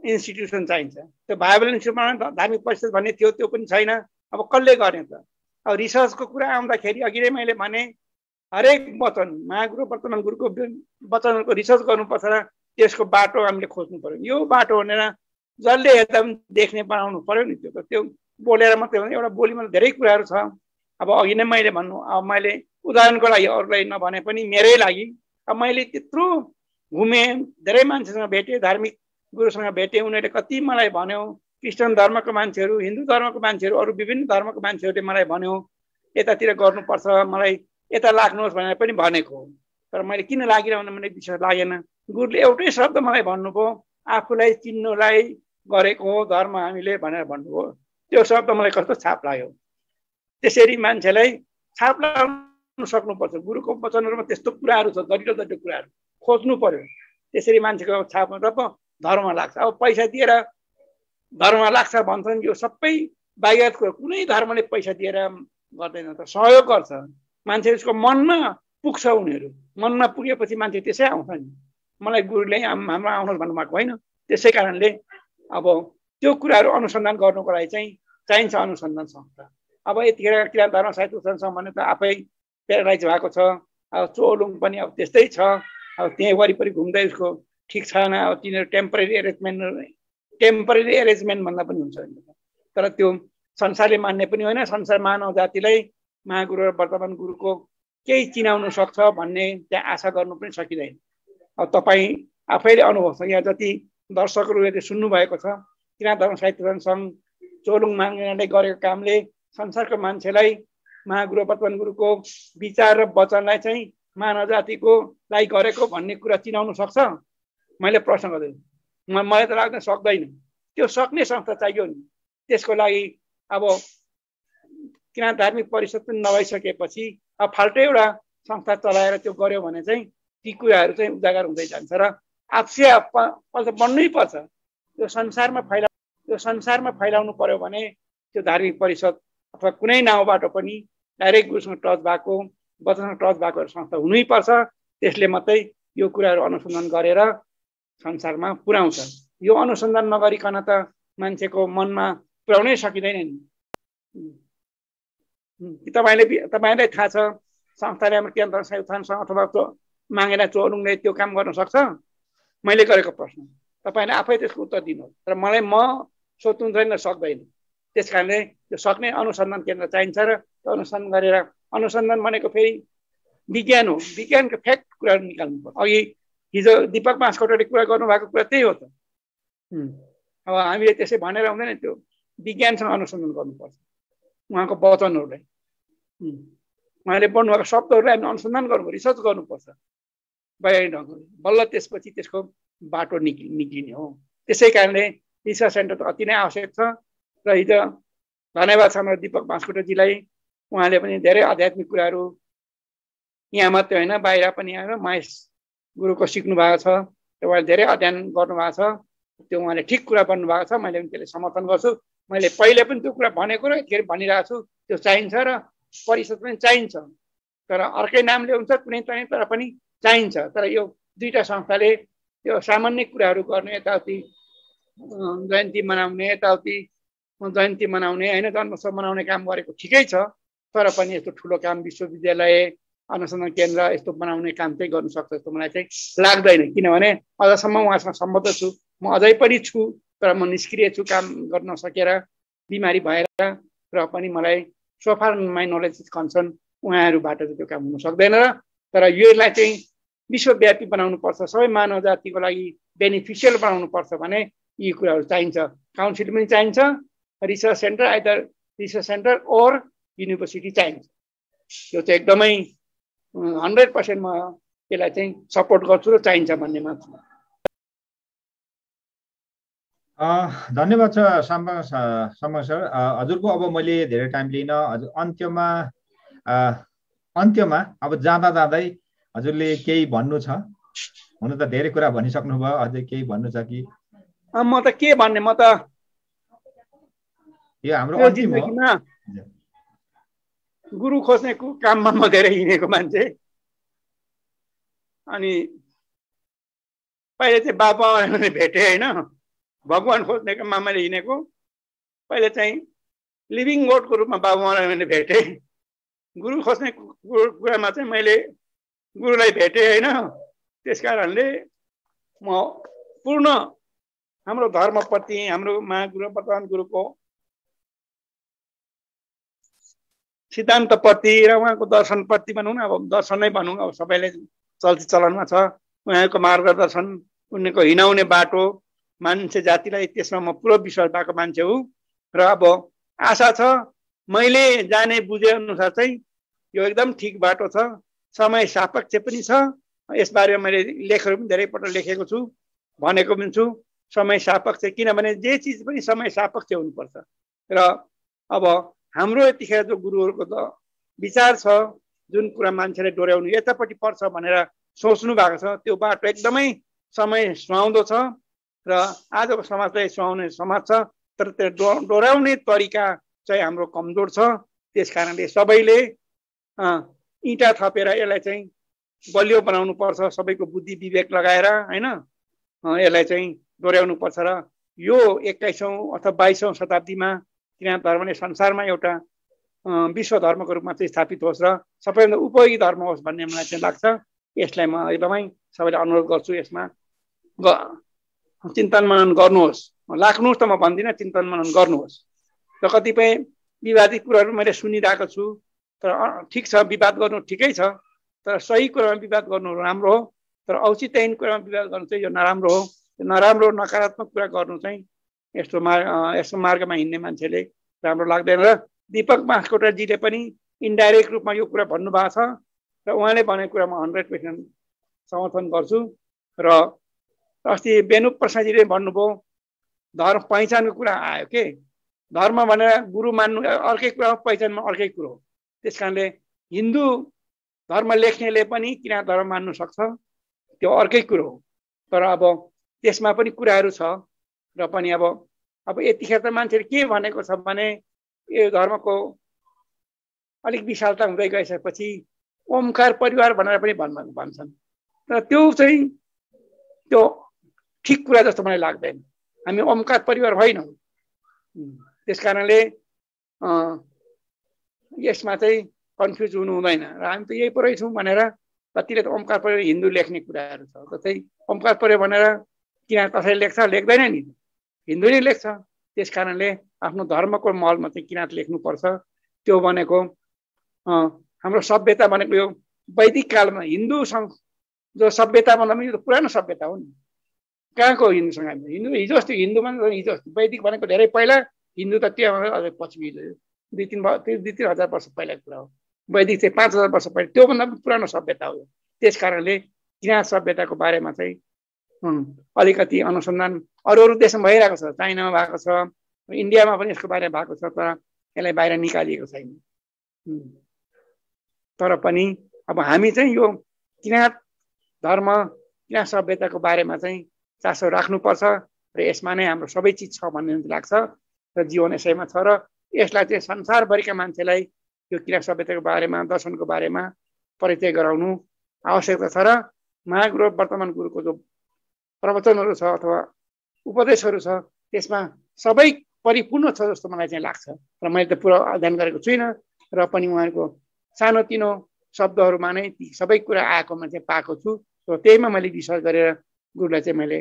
इन्स्टिट्युसन चाहिन्छ। त्यो भायबल इन्स्टिट्युसनमा धार्मिक परिषद भन्ने थियो, त्यो पनि छैन। अब कसले गर्ने त? अब रिसर्चको कुरा आउँदाखेरि अघि नै मैले भने हरेक वचन महागुरु वर्तमान गुरुको वचनहरूको रिसर्च गर्नुपर्छ र त्यसको बाटो हामीले खोज्नु पर्यो। यो बाटो भनेर जसले हेर्दा पनि देख्ने बनाउनु पर्यो नि। त्यो बोलेर मात्रै भने एउटा बोलीमा धेरै कुराहरू छ। अब अघि नै मैले भन्नु, अब मैले उदाहरणको लागि अरूलाई नभने पनि मेरै लागि अब मैले त्यत्रो घुमेँ, धेरै मान्छेसँग भेटेँ, धार्मिक गुरुसँग भेटेँ। उनीहरूले कति मलाई भन्यो, क्रिस्चियन धर्मको मान्छेहरू, हिन्दू धर्मको मान्छेहरू, अरू विभिन्न धर्मको मान्छेहरूले मलाई भन्यो यतातिर गर्नुपर्छ, मलाई यता लाग्नुहोस् भनेर पनि भनेको हो। तर मैले किन लागिरहन मलाई विश्वास लागेन। गुरुले एउटै शब्द मलाई भन्नुभयो, आफूलाई चिन्नुलाई गरेको हो धर्म हामीले भनेर भन्नुभयो। त्यो शब्द मलाई कस्तो छाप लाग्यो। त्यसरी मान्छेलाई छाप लगाउन सक्नुपर्छ। गुरुको वचनहरूमा त्यस्तो कुराहरू छ, दरिलो कुराहरू खोज्नु पर्यो। त्यसरी मान्छेको छाप धर्म लाग्छ। अब पैसा दिएर धर्म लाग्छ भन्छन्, यो सबै बाह्यत कुरा। कुनै धर्मले पैसा दिएर गर्दैन त, सहयोग गर्छ। मान्छे उसको मनमा पुग्छ, उनीहरू मनमा पुगेपछि मान्छे त्यसै आउँछ नि। मलाई गुरुले हाम्रो आउनुहोस् भन्नुभएको होइन। त्यसै कारणले अब त्यो कुराहरू अनुसन्धान गर्नुको लागि चाहिँ चाहिन्छ अनुसन्धान संस्था। अब यतिखेर किराँत धर्म साहित्य संस्थान भने त आफै प्यारालाइज भएको छ। अब चोलुङ पनि अब त्यस्तै छ। अब त्यहीँ वरिपरि घुम्दै उसको ठिक छैन। अब तिनीहरू टेम्परेरी एरेन्जमेन्ट भन्दा पनि हुन्छ। तर त्यो संसारले मान्ने पनि होइन। संसार मानव जातिलाई महागुरु र वर्तमान गुरुको केही चिनाउनु सक्छ भन्ने त्यहाँ आशा गर्नु पनि सकिँदैन। अब तपाईँ आफैले अनुभव छ, यहाँ जति दर्शकहरूले सुन्नुभएको छ, किराँत धर्म साहित्य सङ्घ चोलुङ माङ्गेनाले गरेको कामले संसारको मान्छेलाई महागुरु वर्तमान गुरुको विचार र वचनलाई चाहिँ मानव जातिको लागि गरेको भन्ने कुरा चिनाउनु सक्छ? मैले प्रश्न गर्दैछु। मलाई त लाग्दैन सक्दैन। त्यो सक्ने संस्था चाहियो नि। त्यसको लागि अब किराँत धार्मिक परिषद पनि नभइसकेपछि अब फाल्टै एउटा संस्था चलाएर त्यो गर्यो भने चाहिँ ती कुराहरू चाहिँ उजागर हुँदै जान्छ र आपसी बन्नै पर्छ। त्यो संसारमा फैलाउनु पर्यो भने त्यो धार्मिक परिषद अथवा कुनै नाउँबाट पनि डाइरेक्ट गुरुसँग टच भएको, वचनसँग टच भएको संस्था हुनैपर्छ। त्यसले मात्रै यो कुराहरू अनुसन्धान गरेर संसारमा पुर्याउँछ। यो अनुसन्धान नगरिकन त मान्छेको मनमा पुर्याउनै सकिँदैन नि। तपाईँलाई थाहा छ संस्थाले हाम्रो किराँत धर्म साहित्य संस्थानसँग अथवा मागेर चोलुङले त्यो काम गर्न सक्छ? मैले गरेको प्रश्न तपाईँले आफै त्यसको उत्तर दिनुहोस्। तर मलाई म सोध्नु छैन, सक्दैन। त्यस कारणले त्यो सक्ने अनुसन्धान केन्द्र चाहिन्छ र त्यो अनुसन्धान गरेर, अनुसन्धान भनेको फेरि विज्ञान हो। विज्ञानको फ्याक्ट कुराहरू निकाल्नु पर्छ। अघि हिजो दिपक बाँसकोटाले कुरा गर्नुभएको कुरा त्यही हो त। अब हामीले त्यसै भनेर हुँदैन, त्यो विज्ञानसँग अनुसन्धान गर्नुपर्छ। उहाँको वचनहरूलाई, उहाँले बोल्नुभएको शब्दहरूलाई हामीले अनुसन्धान गर्नु, रिसर्च गर्नुपर्छ वैज्ञानिक ढङ्गले। बल्ल त्यसपछि त्यसको बाटो निक्लिने हो। त्यसै कारणले रिसर्च सेन्टर त अति नै आवश्यक छ। र हिजो धन्यवाद छ हाम्रो दिपक बाँसकोटाजीलाई। उहाँले पनि धेरै आध्यात्मिक कुराहरू यहाँ मात्रै होइन बाहिर पनि आएर महेश गुरुको सिक्नु भएको छ, उहाँले धेरै अध्ययन गर्नुभएको छ, त्यो उहाँले ठिक कुरा भन्नुभएको छ, मैले पनि त्यसले समर्थन गर्छु। मैले पहिले पनि त्यो कुरा भनेको र यतिखेर भनिरहेको छु, त्यो चाहिन्छ र परिषद पनि चाहिन्छ, तर अर्कै नामले हुन्छ कुनै पनि, तर पनि चाहिन्छ। तर यो दुईटा संस्थाले यो सामान्य कुराहरू गर्ने, यताउति जयन्ती मनाउने, यताउति जयन्ती मनाउने होइन, जन्मोत्सव मनाउने काम गरेको ठिकै छ, तर पनि यस्तो ठुलो काम विश्वविद्यालय अनुसन्धान केन्द्र यस्तो बनाउने काम चाहिँ गर्नु सक्छ जस्तो मलाई चाहिँ लाग्दैन। किनभने अझसम्म उहाँसँग सम्बद्ध छु, म अझै पनि छु, तर म निष्क्रिय छु, काम गर्न सकेर बिमारी भएर, र पनि मलाई so far my knowledge is concern उहाँहरूबाट चाहिँ त्यो काम हुन सक्दैन। र तर यसलाई चाहिँ विश्वव्यापी बनाउनु पर्छ, सबै मानव जातिको लागि बेनिफिसियल बनाउनु पर्छ भने यी कुराहरू चाहिन्छ। काउन्सिल पनि चाहिन्छ, research centre, either research centre or university चाहिन्छ। यो चाहिँ एकदमै 100% म यसलाई चाहिँ सपोर्ट गर्छु र चाहिन्छ भन्ने मान्छु। धन्यवाद छ सम्भव सर। हजुरको अब मैले धेरै टाइम लिन, हजुर अन्त्यमा अब जाँदा जाँदै हजुरले केही भन्नु छ? हुन त धेरै कुरा भनिसक्नु भयो, अझै केही भन्नु छ कि? म त के भन्ने, म त यो हाम्रो अन्तिम हो। गुरु खोज्ने काममा म धेरै हिँडेको मान्छे, अनि पहिले चाहिँ बाबुआमाले भेटेँ होइन, भगवान खोज्ने काममा मैले हिँडेको। पहिले चाहिँ लिभिङ गोडको रूपमा बाबुआमालाई मैले भेटेँ, गुरु खोज्ने कुरामा चाहिँ मैले गुरुलाई भेटेँ होइन। त्यस कारणले म पूर्ण हाम्रो धर्मप्रति, हाम्रो महागुरु वर्तमान गुरुको सिद्धान्तप्रति र उहाँको दर्शनप्रति भनौँ न, अब दर्शन नै भनौँ, अब सबैले चल्ती चलनमा छ उहाँको मार्गदर्शन, उनीको हिँडाउने बाटो, मान्छे जातिलाई त्यसमा म पुरो विश्वास भएको मान्छे हो। र अब आशा छ मैले जाने बुझे अनुसार चाहिँ यो एकदम ठिक बाटो छ, समय सापेक्ष पनि छ। यसबारेमा मैले लेखहरू पनि धेरैपल्ट लेखेको छु, भनेको पनि छु, समय सापेक्ष, किनभने जे चिज पनि समय सापेक्ष हुनुपर्छ। र अब हाम्रो यतिखेर जो गुरुहरूको त विचार छ, जुन कुरा मान्छेले डोर्याउनु यतापट्टि पर्छ भनेर सोच्नु भएको छ, त्यो बाटो एकदमै समय सुहाउँदो छ र आजको समाज चाहिँ सुहाउने समाज छ, तर त्यो डोर्याउने तरिका चाहिँ हाम्रो कमजोर छ। त्यस कारणले सबैले इँटा थपेर यसलाई चाहिँ बलियो बनाउनु पर्छ, सबैको बुद्धि विवेक लगाएर होइन, यसलाई चाहिँ डोर्याउनु पर्छ। र यो 21औं अथवा 22औं शताब्दीमा किराँत धर्मले संसारमा एउटा विश्व धर्मको रूपमा चाहिँ स्थापित होस् र सबैभन्दा उपयोगी धर्म होस् भन्ने मलाई चाहिँ लाग्छ। यसलाई म एकदमै सबैलाई अनुरोध गर्छु, यसमा चिन्तन मनन गर्नुहोस्, लाग्नुहोस् त म भन्दिनँ, चिन्तन मनन गर्नुहोस्। र कतिपय विवादित कुराहरू मैले सुनिरहेको छु, तर ठिक छ, विवाद गर्नु ठिकै छ, तर सही कुरामा विवाद गर्नु राम्रो हो, तर औचित्यहीन कुरामा विवाद गर्नु चाहिँ यो नराम्रो हो। नराम्रो नकारात्मक कुरा गर्नु चाहिँ यस्तो मार्गमा हिँड्ने मान्छेले राम्रो लाग्दैन। र दीपक मास्कोटाजीले पनि इन्डाइरेक्ट रूपमा यो कुरा भन्नुभएको छ र उहाँले भनेको कुरा म 100% समर्थन गर्छु। र अस्ति बेनु प्रसादजीले भन्नुभयो धर्म पहिचानको कुरा आयो के, धर्म भनेर गुरु मान्नु अर्कै कुरा हो, पहिचानमा अर्कै कुरो हो। त्यस कारणले हिन्दू धर्म लेख्नेले पनि किराँत धर्म मान्नु सक्छ, त्यो अर्कै कुरो हो। तर अब त्यसमा पनि कुराहरू छ र पनि अब यतिखेर त मान्छेले के भनेको छ भने यो धर्मको अलिक विशालता हुँदै गइसकेपछि ओमकार परिवार भनेर पनि भन्छन्, र त्यो चाहिँ त्यो ठिक कुरा जस्तो मलाई लाग्दैन। हामी ओमकार परिवार होइनौँ। त्यस कारणले यसमा चाहिँ कन्फ्युज हुनु हुँदैन र हामी त यही परै छौँ भनेर कतिले त ओमकार परिवार हिन्दू लेख्ने कुराहरू छ, जस्तै ओमकार परिवार भनेर किन कसैले लेख्छ, लेख्दैन नि, हिन्दू नै लेख्छ। त्यस कारणले आफ्नो धर्मको महलमा चाहिँ किराँत लेख्नुपर्छ। त्यो भनेको हाम्रो सभ्यता भनेको यो वैदिक कालमा हिन्दू जो सभ्यता भन्दा पनि यो पुरानो सभ्यता हो नि, कहाँको हिन्दूसँग हामी हिन्दू हिजो अस्ति हिन्दू भने हिजो अस्ति, वैदिक भनेको धेरै पहिला, हिन्दू त त्यो अझै पछि हिजो 2-3 हजार वर्ष पहिलाको कुरा हो, वैदिक चाहिँ 5000 वर्ष पहिला, त्योभन्दा पनि पुरानो सभ्यता हो। त्यस कारणले किराँत सभ्यताको बारेमा चाहिँ अलिकति अनुसन्धान अरू देशमा भइरहेको छ, चाइनामा भएको छ, इन्डियामा पनि यसको बारेमा भएको छ, तर यसलाई बाहिर निकालिएको छैन। तर पनि अब हामी चाहिँ यो किराँत धर्म किराँत सभ्यताको बारेमा चाहिँ चासो राख्नुपर्छ र यसमा नै हाम्रो सबै चिज छ भन्ने लाग्छ र जीवन यसैमा छ र यसलाई चाहिँ संसारभरिका मान्छेलाई यो किराँत सभ्यताको बारेमा दर्शनको बारेमा परिचय गराउनु आवश्यकता छ र महागुरु वर्तमान गुरुको जो प्रवचनहरू छ अथवा उपदेशहरू छ त्यसमा सबै परिपूर्ण छ जस्तो मलाई चाहिँ लाग्छ र मैले त पुरा अध्ययन गरेको छुइनँ र पनि उहाँको सानोतिनो शब्दहरूमा नै ती सबै कुरा आएकोमा चाहिँ पाएको छु र त्यहीमा मैले रिसर्च गरेर गुरुलाई चाहिँ मैले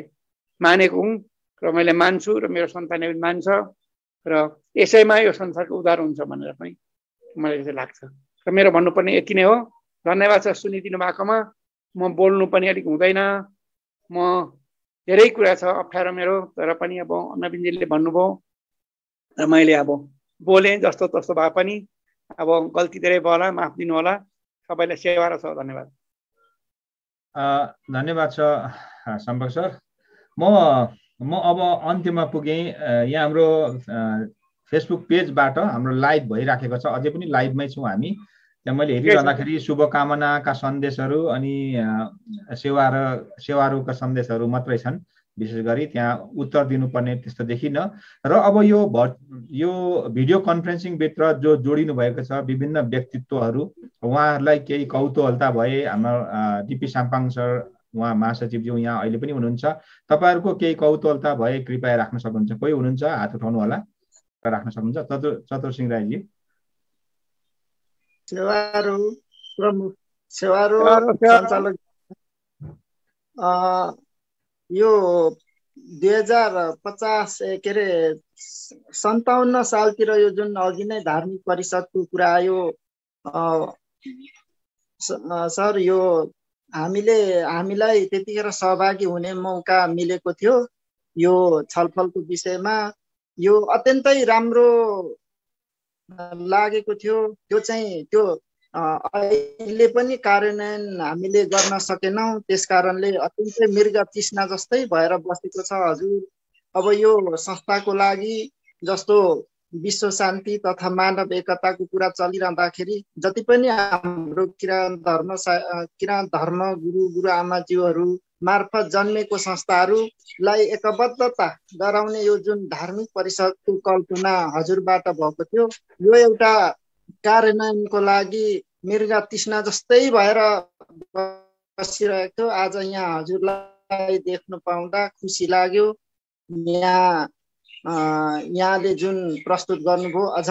मानेको हुँ र मैले मान्छु र मेरो सन्तानले पनि मान्छ र यसैमा यो संसारको उद्धार हुन्छ भनेर पनि मलाई चाहिँ लाग्छ र मेरो भन्नुपर्ने यति नै हो। धन्यवाद छ सुनिदिनु भएकोमा। म बोल्नु पनि अलिक हुँदैन, म धेरै कुरा छ अप्ठ्यारो मेरो, तर पनि अब नवीनजीले भन्नुभयो र मैले अब बोलेँ जस्तो तस्तो भए पनि अब गल्ती धेरै भयो होला, माफ दिनु होला। सबैलाई सेवा र छ। धन्यवाद। धन्यवाद छ सम्पक सर। म अब अन्त्यमा पुगेँ। यहाँ हाम्रो फेसबुक पेजबाट हाम्रो लाइभ भइराखेको छ, अझै पनि लाइभमै छौँ हामी। त्यहाँ मैले हेरिरहँदाखेरि शुभकामनाका सन्देशहरू अनि सेवारूका सन्देशहरू मात्रै छन्। विशेष गरी त्यहाँ उत्तर दिनुपर्ने त्यस्तो देखिन। र अब यो भिडियो कन्फरेन्सिङभित्र जो जोडिनु भएको छ विभिन्न व्यक्तित्वहरू, उहाँहरूलाई केही कौतूहलता भए हाम्रो डिपी साम्पाङ सर, उहाँ महासचिवज्यू यहाँ अहिले पनि हुनुहुन्छ, तपाईँहरूको केही कौतूहलता भए कृपया राख्न सक्नुहुन्छ। कोही हुनुहुन्छ हात उठाउनु होला, राख्न सक्नुहुन्छ। चतुर सिंह राईजी। प्रमुख सञ्चालक, यो 2050 के अरे 57 सालतिर यो जुन अघि नै धार्मिक परिषदको कुरा आयो सर, यो हामीलाई त्यतिखेर सहभागी हुने मौका मिलेको थियो। यो छलफलको विषयमा यो अत्यन्तै राम्रो लागेको थियो। त्यो चाहिँ त्यो अहिले पनि कार्यान्वयन हामीले गर्न सकेनौँ, त्यसकारणले अत्यन्तै मृग तृष्णा जस्तै भएर बसेको छ हजुर। अब यो संस्थाको लागि जस्तो विश्व शान्ति तथा मानव एकताको कुरा चलिरहँदाखेरि जति पनि हाम्रो किराँत धर्म गुरु आमाज्यूहरू मार्फत जन्मेको संस्थाहरूलाई एकबद्धता गराउने यो जुन धार्मिक परिषदको कल्पना हजुरबाट भएको थियो, यो एउटा कार्यान्वयनको लागि मृग तृष्णा जस्तै भएर बसिरहेको थियो। आज यहाँ हजुरलाई देख्न पाउँदा खुसी लाग्यो। यहाँले जुन प्रस्तुत गर्नुभयो अझ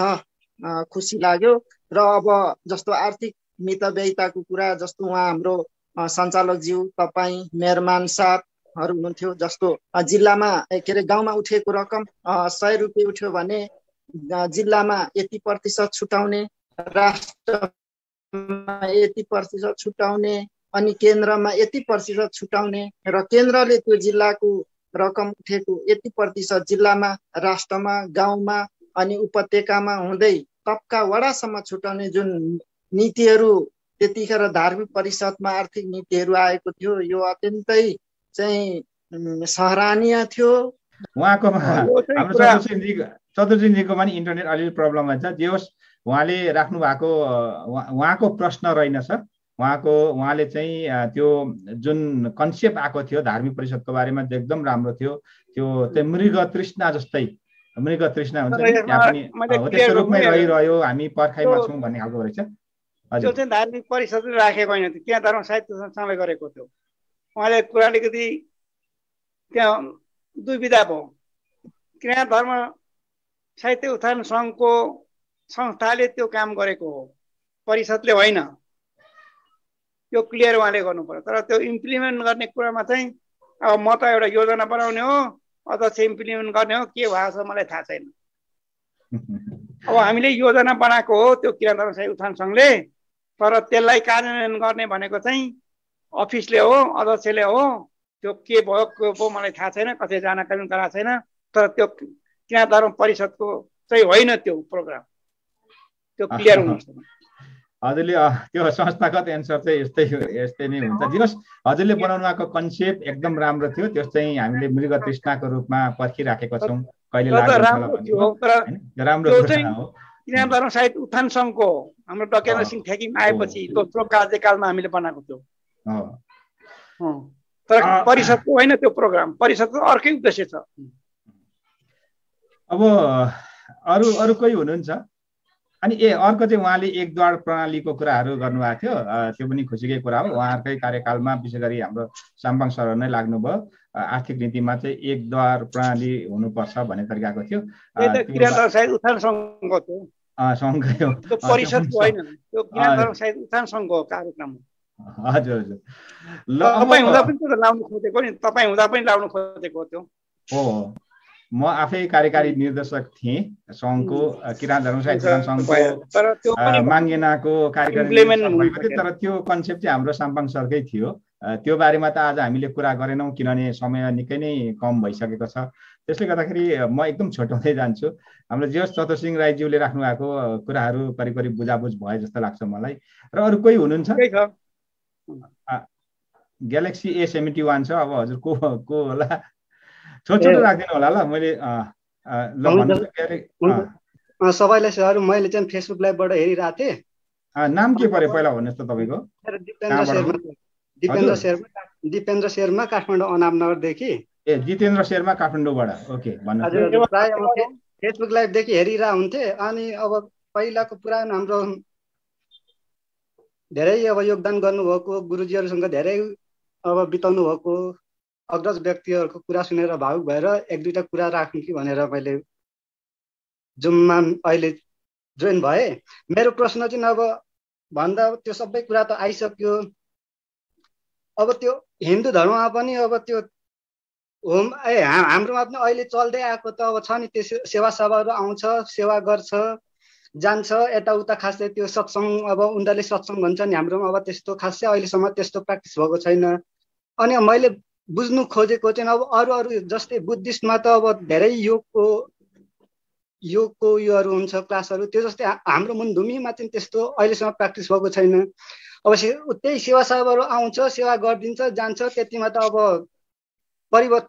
खुसी लाग्यो। र अब जस्तो आर्थिक मितव्ययिताको कुरा, जस्तो उहाँ हाम्रो सञ्चालकज्यू, तपाईँ, मेयरमान साहबहरू हुनुहुन्थ्यो, जस्तो जिल्लामा के अरे गाउँमा उठेको रकम 100 रुपियाँ उठ्यो भने जिल्लामा यति प्रतिशत छुटाउने, राष्ट्रमा यति प्रतिशत छुटाउने, अनि केन्द्रमा यति प्रतिशत छुटाउने, र केन्द्रले त्यो जिल्लाको रकम उठेको यति प्रतिशत जिल्लामा, राष्ट्रमा, गाउँमा अनि उपत्यकामा हुँदै तबका वडासम्म छुटाउने जुन नीतिहरू त्यतिखेर धार्मिक परिषदमा आर्थिक नीतिहरू आएको थियो, यो अत्यन्तै चाहिँ सराहनीय थियो। उहाँको चतुर्जीको पनि इन्टरनेट अलिअलि प्रब्लम हुन्छ। जे होस्, उहाँले राख्नु भएको उहाँको प्रश्न रहेनछ। उहाँले चाहिँ त्यो जुन कन्सेप्ट आएको थियो धार्मिक परिषदको बारेमा एकदम राम्रो थियो। त्यो मृग तृष्णा जस्तै, मृग तृष्णा हुन्छ नि, त्यहाँ पनि हो त्यस्तो रूपमै रहिरह्यो, हामी पर्खाइमा छौँ भन्ने खालको रहेछ। त्यो चाहिँ धार्मिक परिषदले राखेको होइन, त्यो किराँत धर्म साहित्य संस्थानले गरेको थियो। उहाँले कुरा अलिकति त्यहाँ दुविधा भयो। किराँत धर्म साहित्य उत्थान सङ्घको संस्थाले त्यो काम गरेको हो, परिषदले होइन। त्यो क्लियर उहाँले गर्नु पर्यो। तर त्यो इम्प्लिमेन्ट गर्ने कुरामा चाहिँ अब म त एउटा योजना बनाउने हो, अध्यक्ष इम्प्लिमेन्ट गर्ने हो, के भएको छ मलाई थाहा छैन। अब हामीले योजना बनाएको हो त्यो किराँत धर्म साहित्य उत्थान सङ्घले, तर त्यसलाई कार्यान्वयन गर्ने भनेको चाहिँ अफिसले हो, अध्यक्षले हो। त्यो के भयो मलाई थाहा छैन, कसै जानकारी पनि गराएको छैन। तर त्यो किराँत धर्म परिषदको चाहिँ होइन त्यो प्रोग्राम, त्यो क्लियर हुनुपर्छ। हजुरले त्यो संस्थागत एन्सर चाहिँ यस्तै नै हुन्छ। दिनुहोस्, हजुरले बनाउनु भएको कन्सेप्ट एकदम राम्रो थियो। त्यो चाहिँ हामीले मृग तृष्णाको रूपमा पर्खिराखेको छौँ, कहिले लाग्छ राम्रो हो। किराँत धर्म साहित्य उत्थान सङ्घको हाम्रो डकेन्द्र सिंह ठेकिम आएपछि दोस्रो कार्यकालमा हामीले बनाएको थियो। तर परिषदको होइन त्यो प्रोग्राम, परिषदको अर्कै उद्देश्य छ। अब अरू अरू कोही हुनुहुन्छ? अनि अर्को चाहिँ उहाँले एकद्वार प्रणालीको कुराहरू गर्नुभएको थियो, त्यो पनि खुसीकै कुरा हो। उहाँहरूकै कार्यकालमा विशेष गरी हाम्रो साम्पाङ सरहरू नै लाग्नुभयो, आर्थिक नीतिमा चाहिँ एकद्वार प्रणाली हुनुपर्छ भन्ने तरिकाको थियो। सङ्घकै हो, परिषदको होइन, त्यो किराँत साहिद उत्थान सङ्घको कार्यक्रम हो। हजुर हजुर। ल तपाईँ हुँदा पनि त्यो लाउनु खोजेको नि, तपाईँ हुँदा पनि लाउनु खोजेको त्यो हो। म आफै कार्यकारी निर्देशक थिएँ सङ्घको, किराँत धर्म साहित्य सङ्घको माङ्गेनाको कार्यकारी भएको थियो, तर त्यो कन्सेप्ट चाहिँ हाम्रो साम्पाङ सरकै थियो। त्यो बारेमा त आज हामीले कुरा गरेनौँ किनभने समय निकै नै कम भइसकेको छ। त्यसले गर्दाखेरि म एकदम छोटाउँदै जान्छु। हाम्रो जेएस चतुरसिंह राईज्यूले राख्नु भएको कुराहरू करिब करिब बुझाबुझ भयो जस्तो लाग्छ मलाई। र अरू कोही हुनुहुन्छ? ग्यालेक्सी A71 छ, अब हजुर को होला? छोटो राखिदिनु होला ल। मैले सबैलाई सर, मैले चाहिँ फेसबुक लाइभबाट हेरिरहेको थिएँ। नाम के पर्यो पहिला भन्नुहोस् त तपाईँको? दिपेन्द्र शेर्मा, काठमाडौँ अनामनगरदेखि। ए जितेन्द्र शेर्मा काठमाडौँबाट। ओके भन्नुहोस्। प्राय फेसबुक लाइभदेखि हेरिरहेको हुन्थे। अनि अब पहिलाको पुरानो हाम्रो धेरै अब योगदान गर्नुभएको गुरुजीहरूसँग धेरै अब बिताउनु भएको अग्रज व्यक्तिहरूको कुरा सुनेर भावुक भएर एक दुईवटा कुरा राख्नु कि भनेर मैले जुममा अहिले जोइन भएँ। मेरो प्रश्न चाहिँ अब भन्दा त्यो सबै कुरा त आइसक्यो। अब त्यो हिन्दू धर्ममा पनि अब त्यो होम हाम्रोमा पनि अहिले चल्दै आएको त अब छ नि, त्यो सेवा सभाहरू आउँछ, सेवा गर्छ, जान्छ यताउता। खासै त्यो सत्सङ्ग, अब उनीहरूले सत्सङ्ग भन्छ नि, हाम्रोमा अब त्यस्तो खासै अहिलेसम्म त्यस्तो प्र्याक्टिस भएको छैन। अनि मैले बुझ्नु खोजेको चाहिँ अब अरू जस्तै बुद्धिस्टमा त अब धेरै योगको योहरू हुन्छ क्लासहरू, त्यो जस्तै हाम्रो मुन्धुमीमा चाहिँ त्यस्तो अहिलेसम्म प्र्याक्टिस भएको छैन। अब त्यही सेवा सभाहरू आउँछ, सेवा गरिदिन्छ, जान्छ, त्यतिमा त अब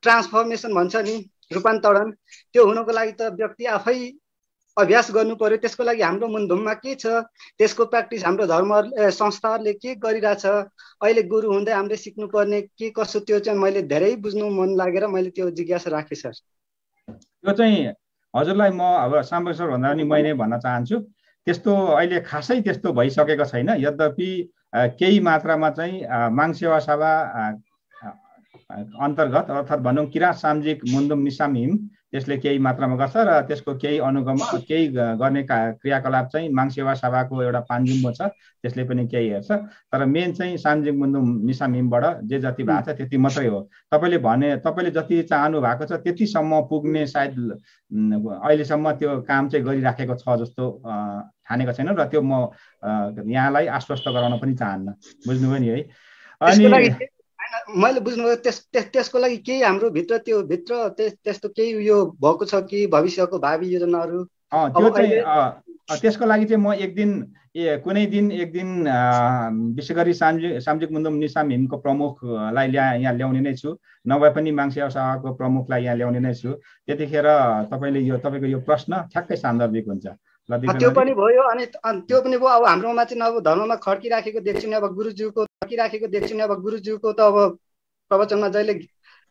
ट्रान्सफर्मेसन भन्छ नि, रूपान्तरण, त्यो हुनको लागि त व्यक्ति आफै अभ्यास गर्नु पर्यो। त्यसको लागि हाम्रो मुन्धुममा के छ, त्यसको प्र्याक्टिस हाम्रो धर्म संस्थाहरूले के गरिरहेछ, अहिले गुरु हुँदै हामीले सिक्नुपर्ने के कसो, त्यो चाहिँ मैले धेरै बुझ्नु मन लागेर मैले त्यो जिज्ञासा राखेँ सर। त्यो चाहिँ हजुरलाई म अब साम्पाङ सर भन्दा पनि मैले भन्न चाहन्छु, त्यस्तो अहिले खासै त्यस्तो भइसकेको छैन। यद्यपि केही मात्रामा चाहिँ माङ सेवा सभा अन्तर्गत अर्थात् भनौँ किराँत सामाजिक मुन्धुम निसाम हिम त्यसले केही मात्रामा गर्छ र त्यसको केही अनुगम केही गर्ने क्रियाकलाप चाहिँ माङ सेवा सभाको एउटा पान्जुम्बो छ, त्यसले पनि केही हेर्छ। तर मेन चाहिँ सामाजिक मुन्धुम निसाम हिमबाट जे जति भएको छ त्यति मात्रै हो। तपाईँले जति चाहनु भएको छ त्यतिसम्म पुग्ने सायद अहिलेसम्म त्यो काम चाहिँ गरिराखेको छ जस्तो ठानेको छैन र त्यो म यहाँलाई आश्वस्त गराउन पनि चाहन्न। बुझ्नुभयो नि है? अनि मैले बुझ्नुभयो त्यसको लागि केही हाम्रो भित्र त्यस्तो केही यो भएको छ कि भविष्यको भावी योजनाहरू? त्यो चाहिँ त्यसको लागि चाहिँ म कुनै दिन विशेष गरी सामाजिक मुन्धुम निसाम हिमको प्रमुखलाई यहाँ ल्याउने नै छु, नभए पनि माङ सेवा सभाको प्रमुखलाई यहाँ ल्याउने नै छु। त्यतिखेर तपाईँको यो प्रश्न ठ्याक्कै सान्दर्भिक हुन्छ। त्यो पनि भयो। अनि त्यो पनि भयो। अब हाम्रोमा चाहिँ अब धर्ममा खड्किराखेको देख्छु नि, अब गुरुज्यूको त अब प्रवचनमा जहिले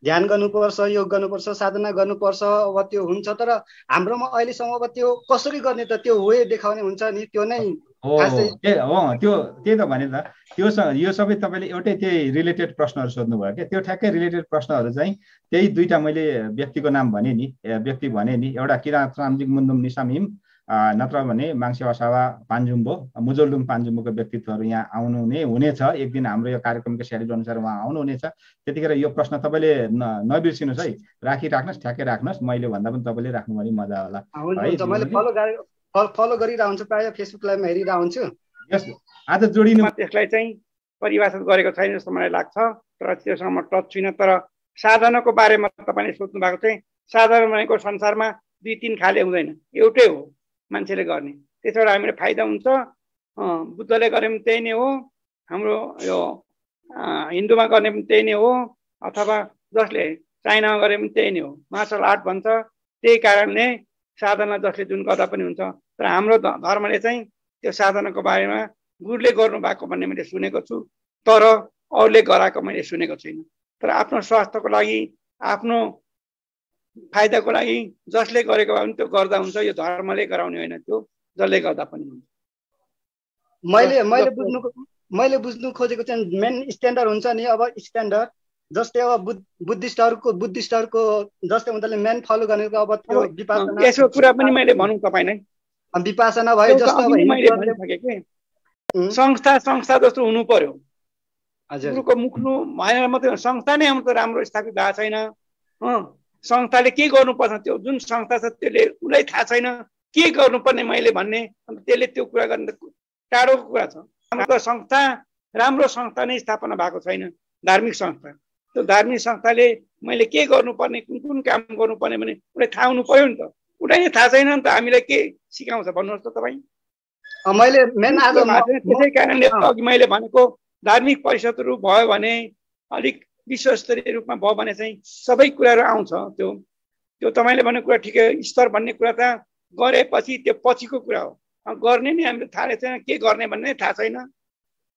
ध्यान गर्नुपर्छ, योग गर्नुपर्छ, साधना गर्नुपर्छ, अब त्यो हुन्छ। तर हाम्रोमा अहिलेसम्म अब त्यो कसरी गर्ने त, त्यो वे देखाउने हुन्छ नि, त्यो नै त्यही त भने त यो सबै तपाईँले एउटै त्यही रिलेटेड प्रश्नहरू सोध्नुभयो क्या। त्यो ठ्याक्कै रिलेटेड प्रश्नहरू चाहिँ त्यही दुईटा मैले व्यक्तिको नाम भने नि, एउटा किराँत सामाजिक मुन्धुम निसाम हिम, नत्र भने माङ सेवा सभा पान्जुम्बो मुजोलडुम पान्जुम्बोको व्यक्तित्वहरू यहाँ आउनु नै हुनेछ। एक दिन हाम्रो यो कार्यक्रमको सेड्युल अनुसार उहाँ आउनुहुनेछ। त्यतिखेर यो प्रश्न तपाईँले नबिर्सिनुहोस् है, राख्नुहोस्, ठ्याक्कै राख्नुहोस्। मैले भन्दा पनि तपाईँले राख्नु भने मजा होला। मैले फलो गरिरहेको हुन्छु, प्रायः फेसबुक लाइभमा हेरिरहेको हुन्छु। आज जोडिनु त्यसलाई चाहिँ परिभाषित गरेको छैन जस्तो मलाई लाग्छ, तर त्योसँग म टच छुइनँ। तर साधनाको बारेमा तपाईँले सोध्नु भएको चाहिँ साधारण भनेको संसारमा 2-3 खाले हुँदैन, एउटै हो मान्छेले गर्ने। त्यसबाट हामीले फाइदा हुन्छ। बुद्धले गरे पनि त्यही नै हो, हाम्रो यो हिन्दूमा गर्ने पनि त्यही नै हो, अथवा जसले चाइनामा गरे पनि त्यही नै हो। मार्सल आर्ट भन्छ। त्यही कारणले साधना जसले जुन गर्दा पनि हुन्छ। तर हाम्रो धर्मले चाहिँ त्यो साधनाको बारेमा गुरुले गर्नु भएको भन्ने मैले सुनेको छु, तर अरूले गराएको मैले सुनेको छैन। तर आफ्नो स्वास्थ्यको लागि आफ्नो फाइदाको लागि जसले गरेको भए पनि त्यो गर्दा हुन्छ। यो धर्मले गराउने होइन, त्यो जसले गर्दा पनि हुन्छ। मैले बुझ्नु खोजेको चाहिँ मेन स्ट्यान्डर्ड हुन्छ नि। अब स्ट्यान्डर्ड जस्तै अब बुद्धिस्टहरूको जस्तै उनीहरूले मेन फलो गरेको अब त्यो विपासना, यसको कुरा पनि मैले भनौँ तपाईँलाई, विपासना भयो जस्तो अब मैले भनिसकेँ कि संस्था जस्तो हुनु पर्यो। गुरुको मुख्नु भएन मात्रै संस्था नै हाम्रो राम्रो स्थापित भएको छैन। संस्थाले के गर्नुपर्छ, त्यो जुन संस्था छ त्यसले उसलाई थाहा छैन के गर्नुपर्ने मैले भन्ने, अन्त त्यसले त्यो कुरा गर्ने टाढोको कुरा छ। हाम्रो संस्था राम्रो संस्था नै स्थापना भएको छैन, धार्मिक संस्था। त्यो धार्मिक संस्थाले मैले के गर्नुपर्ने, कुन कुन काम गर्नुपर्ने भने उसलाई थाहा हुनु पर्यो नि त। उसलाई नै थाहा छैन नि त हामीलाई के सिकाउँछ भन्नुहोस् त तपाईँ। मैले मेन आज त्यसै कारणले अघि मैले भनेको धार्मिक परिषदहरू भयो भने अलिक विश्वस्तरीय रूपमा भयो भने चाहिँ सबै कुराहरू आउँछ। त्यो तपाईँले भनेको कुरा ठिकै, स्तर भन्ने कुरा त गरेपछि त्यो पछिको कुरा हो। गर्ने नै हामीले थाहा छैन, के गर्ने भन्ने थाहा छैन।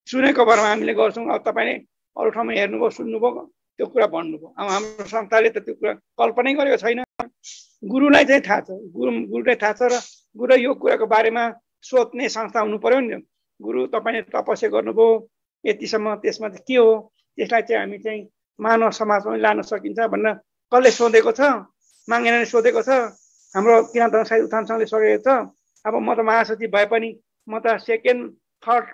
सुनेको भरमा हामीले गर्छौँ। अब तपाईँले अरू ठाउँमा हेर्नुभयो, सुन्नुभयो, त्यो कुरा भन्नुभयो। अब हाम्रो संस्थाले त त्यो कुरा कल्पनै गरेको छैन। गुरुलाई चाहिँ थाहा छ, गुरुलाई थाहा छ र गुरु यो कुराको बारेमा सोध्ने संस्था हुनु पर्यो नि। गुरु तपाईँले तपस्या गर्नुभयो यतिसम्म, त्यसमा चाहिँ के हो, त्यसलाई चाहिँ हामी चाहिँ मानव समाजमा लान सकिन्छ भनेर कसले सोधेको छ? मागेनले सोधेको छ, हाम्रो किराँत साहित्य उत्थान सङ्घले सोधेको छ। अब म त महासचिव भए पनि म त सेकेन्ड थर्ड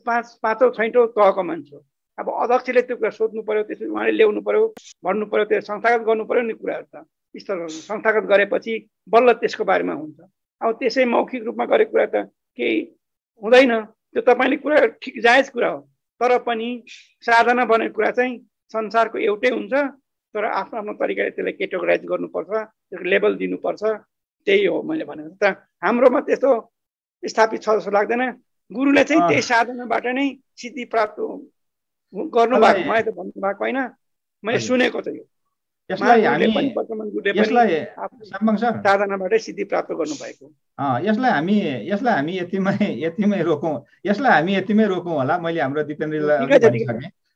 पाँचौँ छैटौँ तहको मान्छे हो। अब अध्यक्षले त्यो कुरा सोध्नु पर्यो, त्यसपछि उहाँले ल्याउनु पर्यो, भन्नु पर्यो, त्यो संस्थागत गर्नु पर्यो नि कुराहरू त। स्तरहरू संस्थागत गरेपछि बल्ल त्यसको बारेमा हुन्छ। अब त्यसै मौखिक रूपमा गरेको कुरा त केही हुँदैन। त्यो तपाईँले कुरा ठिक जायज कुरा हो, तर पनि साधना बनेको कुरा चाहिँ संसारको एउटै हुन्छ, तर आफ्नो आफ्नो तरिकाले त्यसलाई केटेगोराइज गर्नुपर्छ, त्यसको लेभल दिनुपर्छ। त्यही हो मैले भनेको। त हाम्रोमा त्यस्तो स्थापित छ जस्तो लाग्दैन। गुरुले चाहिँ त्यही साधनाबाट नै सिद्धि प्राप्त गर्नु भएको, मलाई त भन्नु भएको होइन, मैले सुनेको चाहिँ हो। साधनाबाटै सिद्धि प्राप्त गर्नु भएको। यसलाई हामी यतिमै रोकौँ, होला। मैले हाम्रो दिपेन्द्रलाई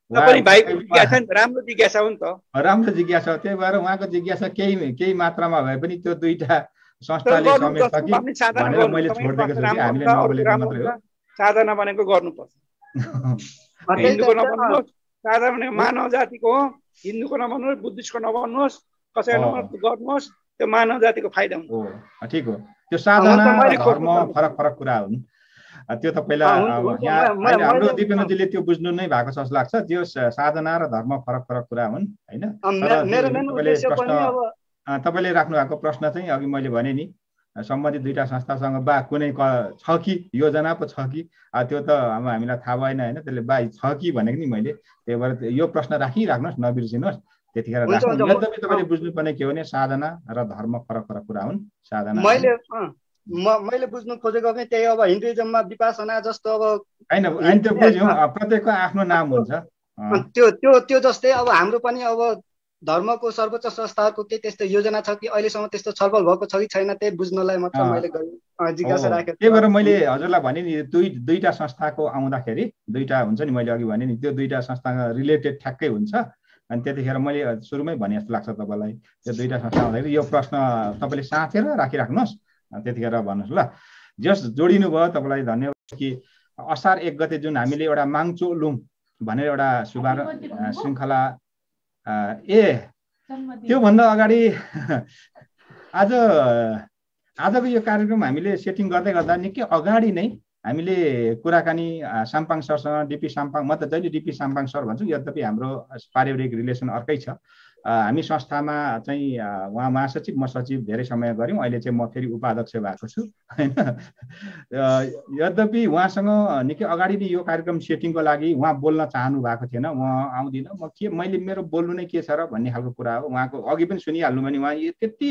राम्रो जिज्ञासा हो नि त, राम्रो जिज्ञासा हो। त्यही भएर उहाँको जिज्ञासा केही मात्रामा भए पनि त्यो दुईटा संस्थाले समेत कि भनेर मैले छोडिदिएको छु कि हामीले नबोलेको मात्रै हो। साधना भनेको गर्नुपर्छ। हिन्दूको नभन्नुहोस्, साधना भनेको मानव जातिको हो। हिन्दूको नभन्नुहोस्, बुद्धिस्टको नभन्नुहोस्, कसैको नभन्नुहोस्, गर्नुहोस्, त्यो मानव जातिको फाइदा हुन्छ। ठिक हो। त्यो साधना धर्म फरक कुरा हुन्। त्यो त पहिला हाम्रो दिपेन्द्रजीले त्यो बुझ्नु नै भएको छ जस्तो लाग्छ। त्यो साधना र धर्म फरक कुरा हुन् होइन। तपाईँले राख्नु भएको प्रश्न चाहिँ अघि मैले भने नि, सम्बन्धित दुईटा संस्थासँग बा कुनै छ कि योजना पो छ कि, त्यो त अब हामीलाई थाहा भएन होइन। त्यसले बा छ कि भनेको नि मैले। त्यही भएर यो प्रश्न राखिराख्नुहोस्, नबिर्सिनुहोस्। त्यतिखेर यद्यपि तपाईँले बुझ्नुपर्ने के हो भने साधना र धर्म फरक कुरा हुन्। साधना मैले बुझ्नु खोजेको पनि त्यही। अब हिन्दुइजममा विपासना जस्तो अब होइन, त्यो बुझ्यौँ, प्रत्येकको आफ्नो नाम हुन्छ। त्यो जस्तै अब हाम्रो पनि अब धर्मको सर्वोच्च संस्थाहरूको केही त्यस्तो योजना छ कि अहिलेसम्म त्यस्तो छलफल भएको छ कि छैन, त्यही बुझ्नलाई मात्र मैले जिज्ञासा राखेको। त्यही भएर मैले हजुरलाई भने नि दुईटा संस्थाको आउँदाखेरि दुईटा हुन्छ नि, मैले अघि भने नि त्यो दुईटा संस्थासँग रिलेटेड ठ्याक्कै हुन्छ। अनि त्यतिखेर मैले सुरुमै भने जस्तो लाग्छ तपाईँलाई, त्यो दुईटा संस्था आउँदाखेरि यो प्रश्न तपाईँले साँचेर राखिराख्नुहोस्, त्यतिखेर भन्नुहोस् ल। जस जोडिनु भयो तपाईँलाई धन्यवाद। कि असार 1 गते जुन हामीले एउटा माङ्चो लुङ भनेर एउटा श्रृङ्खला त्योभन्दा अगाडि आजको यो कार्यक्रम हामीले सेटिङ गर्दै गर्दा निकै अगाडि नै हामीले कुराकानी साम्पाङ सरसँग, डिपी साम्पाङ, म त जहिले डिपी साम्पाङ सर भन्छु, यद्यपि हाम्रो पारिवारिक रिलेसन अर्कै छ। हामी संस्थामा चाहिँ उहाँ महासचिव, म सचिव धेरै समय गऱ्यौँ। अहिले चाहिँ म फेरि उपाध्यक्ष भएको छु होइन। यद्यपि उहाँसँग निकै अगाडि नै यो कार्यक्रम सेटिङको लागि उहाँ बोल्न चाहनु भएको थिएन। उहाँ आउँदिनँ, मैले मेरो बोल्नु नै के छ र भन्ने खालको कुरा हो। उहाँको अघि पनि सुनिहाल्नु भने उहाँ त्यति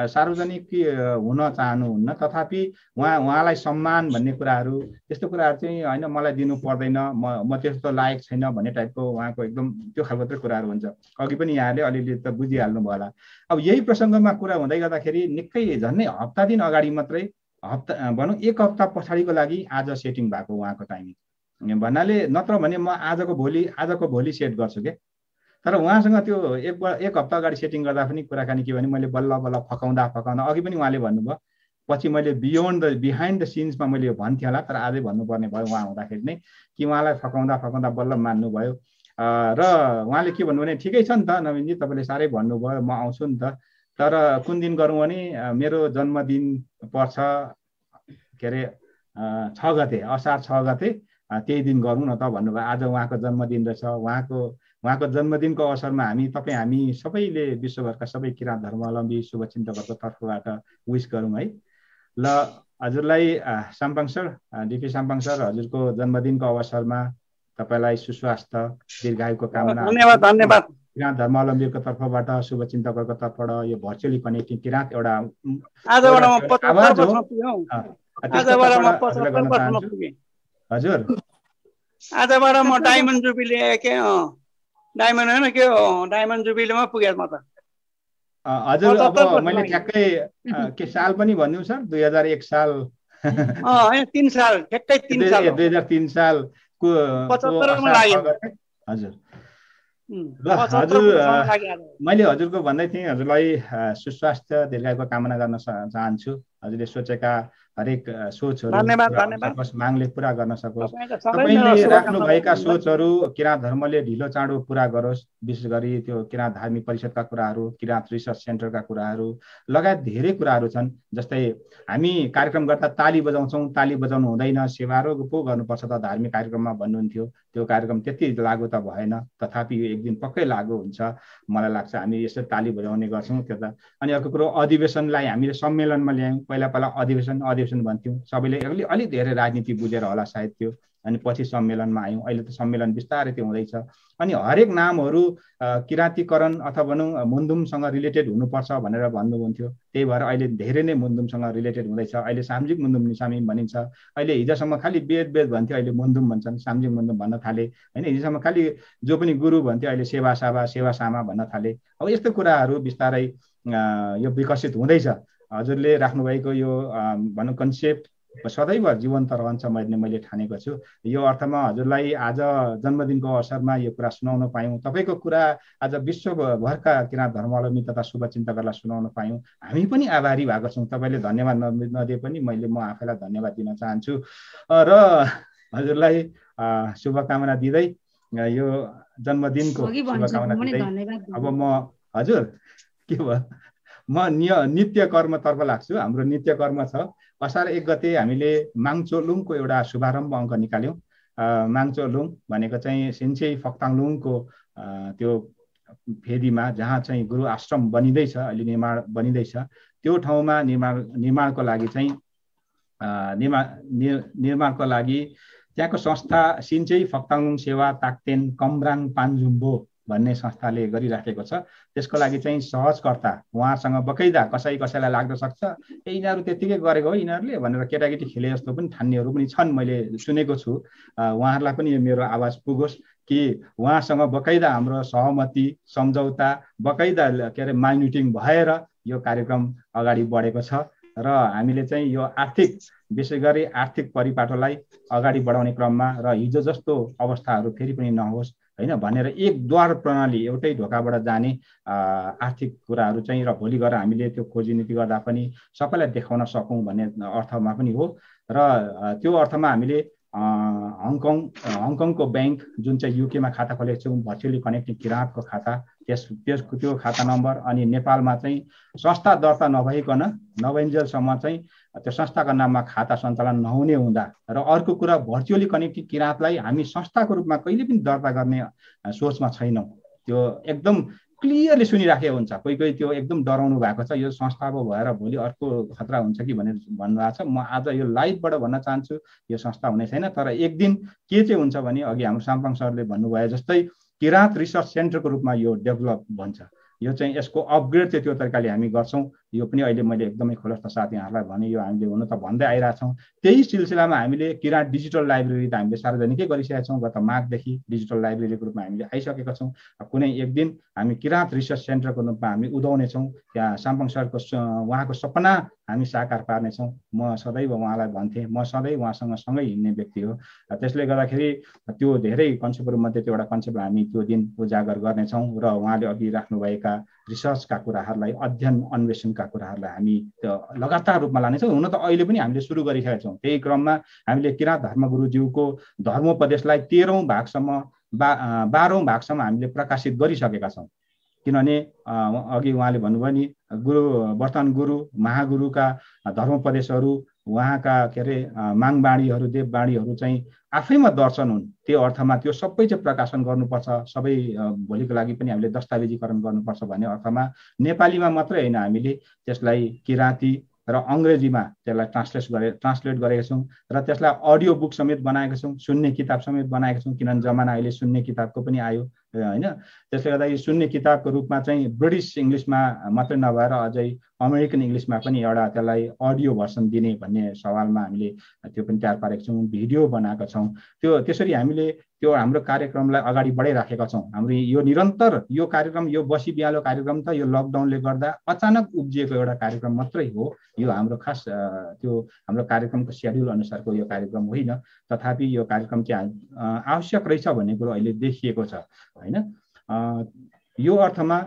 सार्वजनिक हुन चाहनुहुन्न, तथापि उहाँलाई सम्मान भन्ने कुराहरू, त्यस्तो कुराहरू चाहिँ होइन मलाई दिनु पर्दैन, म त्यस्तो लायक छैन भन्ने टाइपको उहाँको एकदम त्यो खालको चाहिँ कुराहरू हुन्छ। अघि पनि यहाँले अलिअलि त बुझिहाल्नु भयो होला। अब यही प्रसङ्गमा कुरा हुँदै गर्दाखेरि निकै झन्डै हप्ता दिन अगाडि मात्रै, भनौँ 1 हप्ता पछाडिको लागि आज सेटिङ भएको उहाँको टाइमिङ भन्नाले, नत्र भने म आजको भोलि सेट गर्छु के। तर उहाँसँग त्यो एक हप्ता अगाडि सेटिङ गर्दा पनि कुराकानी के भने मैले बल्ल बल्ल फकाउँदा अघि पनि उहाँले भन्नुभयो, पछि मैले बिहाइन्ड द सिन्समा मैले भन्थेँ होला, तर आजै भन्नुपर्ने भयो उहाँ हुँदाखेरि नै कि उहाँलाई फकाउँदा बल्ल मान्नुभयो। र उहाँले के भन्नु भने ठिकै छ नि त नवीनजी, तपाईँले साह्रै भन्नुभयो, म आउँछु नि त, तर कुन दिन गरौँ भने मेरो जन्मदिन पर्छ के अरे 6 गते, असार 6 गते, त्यही दिन गरौँ न त भन्नुभयो। आज उहाँको जन्मदिन रहेछ। उहाँको जन्मदिनको अवसरमा हामी सबैले विश्वभरका सबै किराँत धर्मावलम्बी शुभचिन्तकहरूको तर्फबाट विश गरौँ है। ल हजुरलाई Sampang sir, DP Sampang sir, हजुरको जन्मदिनको अवसरमा तपाईँलाई सुस्वास्थ्य दीर्घायुको कामना। धन्यवाद। किराँत धर्मावलम्बीको तर्फबाट शुभचिन्तकहरूको तर्फबाट यो भर्चुअली कनेक्टिङ किराँत एउटा आवाज हो। हजुर आजबाट म डायमन्ड जुबिली के डायमन्ड होइन के डायमन्ड जुबिलीमा पुगेँ म त। हजुर अब मैले ठ्याक्कै के साल पनि भनिदिउँ सर, 2001 साल 3 साल ठ्याक्कै 3 साल 2003 सालको 75 मा लाग्यो। हजुर हजुर मैले हजुरको भन्दै थिएँ, हजुरलाई सुस्वास्थ्य दीर्घायुको कामना गर्न चाहन्छु। हजुरले सोचेका हरेक सोचहरू मागले पुरा गर्न सकोस्। तपाईँले राख्नुभएका सोचहरू किराँत धर्मले ढिलो चाँडो पुरा गरोस्। विशेष गरी त्यो किराँत धार्मिक परिषदका कुराहरू, किराँत रिसर्च सेन्टरका कुराहरू लगायत धेरै कुराहरू छन्। जस्तै हामी कार्यक्रम गर्दा ताली बजाउँछौँ, ताली बजाउनु हुँदैन, सेवारो पो गर्नुपर्छ त धार्मिक कार्यक्रममा भन्नुहुन्थ्यो। त्यो कार्यक्रम त्यति लागु त भएन, तथापि एक दिन पक्कै लागु हुन्छ मलाई लाग्छ। हामी यसरी ताली बजाउने गर्छौँ त्यो त। अनि अर्को कुरो अधिवेशनलाई हामीले सम्मेलनमा ल्यायौँ। पहिला अधिवेशन भन्थ्यौँ, सबैले अलि धेरै राजनीति बुझेर होला सायद त्यो, अनि पछि सम्मेलनमा आयौँ। अहिले त सम्मेलन बिस्तारै त्यो हुँदैछ। अनि हरेक नामहरू किराँतीकरण अथवा भनौँ मुन्दुमसँग रिलेटेड हुनुपर्छ भनेर भन्नुहुन्थ्यो। त्यही भएर अहिले धेरै नै मुन्दुमसँग रिलेटेड हुँदैछ। अहिले सामाजिक मुन्दुम निसामी भनिन्छ। अहिले हिजोसम्म खालि वेद भन्थ्यो, अहिले मुन्दुम भन्छन्, सामाजिक मुन्दुम भन्न थाले होइन। हिजोसम्म खालि जो पनि गुरु भन्थ्यो, अहिले सेवा सामा भन्न थाले। अब यस्तो कुराहरू बिस्तारै यो विकसित हुँदैछ। हजुरले राख्नुभएको यो भनौँ कन्सेप्ट सदैव जीवन्त रहन्छ मैले ठानेको छु। यो अर्थमा हजुरलाई आज जन्मदिनको अवसरमा यो कुरा सुनाउन पायौँ। तपाईँको कुरा आज विश्वभरका किराँत धर्मावलम्बी तथा शुभचिन्तकहरूलाई सुनाउन पायौँ। हामी पनि आभारी भएको छौँ। तपाईँले धन्यवाद नदिए पनि म आफैलाई धन्यवाद दिन चाहन्छु। र हजुरलाई शुभकामना दिँदै यो जन्मदिनको शुभकामना दिँदै अब म हजुर के भयो, म नित्य कर्मतर्फ लाग्छु। हाम्रो नित्य कर्म छ। असार 1 गते हामीले माङचोलुङको एउटा शुभारम्भ अङ्क निकाल्यौँ। माङचोलुङ भनेको चाहिँ सिन्चेई फक्ताङलुङको त्यो फेदीमा जहाँ चाहिँ गुरु आश्रम बनिँदैछ, अहिले निर्माण बनिँदैछ, त्यो ठाउँमा निर्माणको लागि चाहिँ निर्माणको लागि त्यहाँको संस्था सिन्चेई फक्ताङलुङ सेवा ताक्तेन कमराङ पान्जुम्बो भन्ने संस्थाले गरिराखेको छ। त्यसको लागि चाहिँ सहजकर्ता उहाँसँग बकैदा कसैलाई लाग्न सक्छ यिनीहरू त्यतिकै गरेको हो यिनीहरूले भनेर केटाकेटी खेले जस्तो पनि ठान्नेहरू पनि छन्। मैले सुनेको छु। उहाँहरूलाई पनि यो मेरो आवाज पुगोस् कि उहाँसँग बकैदा हाम्रो सहमति सम्झौता बकैदा के अरे माइन्युटिङ भएर यो कार्यक्रम अगाडि बढेको छ। र हामीले चाहिँ यो विशेष गरी आर्थिक परिपाटोलाई अगाडि बढाउने क्रममा र हिजो जस्तो अवस्थाहरू फेरि पनि नहोस् होइन भनेर एक द्वार प्रणाली एउटै ढोकाबाट जाने आर्थिक कुराहरू चाहिँ र भोलि गएर हामीले त्यो खोजी नीति गर्दा पनि सबैलाई देखाउन सकौँ भन्ने अर्थमा पनि हो। र त्यो अर्थमा हामीले हङकङको ब्याङ्क जुन चाहिँ युकेमा खाता खोलेको छौँ, भर्चुअली कनेक्टिङ किराँतको खाता, त्यो खाता नम्बर, अनि नेपालमा चाहिँ संस्था दर्ता नभइन्जेलसम्म चाहिँ त्यो संस्थाको नाममा खाता सञ्चालन नहुने हुँदा र अर्को कुरा भर्चुअली कनेक्टिङ किराँतलाई हामी संस्थाको रूपमा कहिले पनि दर्ता गर्ने सोचमा छैनौँ। त्यो एकदम क्लियरली सुनिराखेको हुन्छ। कोही त्यो एकदम डराउनु भएको छ, यो संस्था भएर भोलि अर्को खतरा हुन्छ कि भनेर भन्नुभएको छ। म आज यो लाइभबाट भन्न चाहन्छु यो संस्था हुने छैन। तर एक दिन के चाहिँ हुन्छ भने अघि हाम्रो साम्पाङ सरले भन्नुभयो जस्तै किराँत रिसर्च सेन्टरको रूपमा यो डेभलप भन्छ। यो चाहिँ यसको अपग्रेड चाहिँ त्यो तरिकाले हामी गर्छौँ। यो पनि अहिले मैले एकदमै खुलस्त साथ यहाँहरूलाई भने यो हामीले हुन त भन्दै आइरहेछौँ। त्यही सिलसिलामा हामीले किराँत डिजिटल लाइब्रेरी त हामीले सार्वजनिकै गरिसकेका छौँ। गत माघदेखि डिजिटल लाइब्रेरीको रूपमा हामीले आइसकेका छौँ। कुनै एक दिन हामी किराँत रिसर्च सेन्टरको रूपमा हामी उदाउनेछौँ। त्यहाँ साम्पाङ सरको उहाँको सपना हामी साकार पार्नेछौँ। म सदैव उहाँलाई भन्थेँ, म सधैँ उहाँसँग सँगै हिँड्ने व्यक्ति हो। त्यसले गर्दाखेरि त्यो धेरै कन्सेप्टहरूमध्ये त्यो एउटा कन्सेप्ट हामी त्यो दिन उजागर गर्नेछौँ र उहाँले अघि राख्नुभएका रिसर्चका कुराहरूलाई, अध्ययन अन्वेषणका कुराहरूलाई हामी लगातार रूपमा लानेछौँ। हुन त अहिले पनि हामीले सुरु गरिसकेका छौँ। त्यही क्रममा हामीले किराँत धर्मगुरुज्यूको धर्मोपदेशलाई 13औं भागसम्म 12औं भागसम्म हामीले प्रकाशित गरिसकेका छौँ। किनभने अघि उहाँले भन्नुभयो नि वर्तमान गुरु महागुरुका धर्मोपदेशहरू, उहाँका के अरे माङबाणीहरू, देवबाणीहरू चाहिँ आफैमा दर्शन हुन्। त्यो अर्थमा त्यो सबै चाहिँ प्रकाशन गर्नुपर्छ, सबै भोलिको लागि पनि हामीले दस्तावेजीकरण गर्नुपर्छ भन्ने अर्थमा नेपालीमा मात्रै होइन, हामीले त्यसलाई किराँती र अङ्ग्रेजीमा त्यसलाई ट्रान्सलेट गरेका छौँ र त्यसलाई अडियो बुक समेत बनाएका छौँ, सुन्ने किताब समेत बनाएका छौँ। किनभने जमाना अहिले सुन्ने किताबको पनि आयो होइन। त्यसले गर्दा यो सुन्ने किताबको रूपमा चाहिँ ब्रिटिस इङ्ग्लिसमा मात्रै नभएर अझै अमेरिकन इङ्ग्लिसमा पनि एउटा त्यसलाई अडियो भर्सन दिने भन्ने सवालमा हामीले त्यो पनि तयार पारेका छौँ, भिडियो बनाएका छौँ। त्यसरी हामीले त्यो हाम्रो कार्यक्रमलाई अगाडि बढाइराखेका छौँ। हाम्रो यो निरन्तर यो कार्यक्रम, यो बसी बिहालो कार्यक्रम त यो लकडाउनले गर्दा अचानक उब्जिएको एउटा कार्यक्रम मात्रै हो। यो हाम्रो खास त्यो हाम्रो कार्यक्रमको सेड्युल अनुसारको यो कार्यक्रम होइन। तथापि यो कार्यक्रम चाहिँ आवश्यक रहेछ भन्ने कुरो अहिले देखिएको छ होइन। यो अर्थमा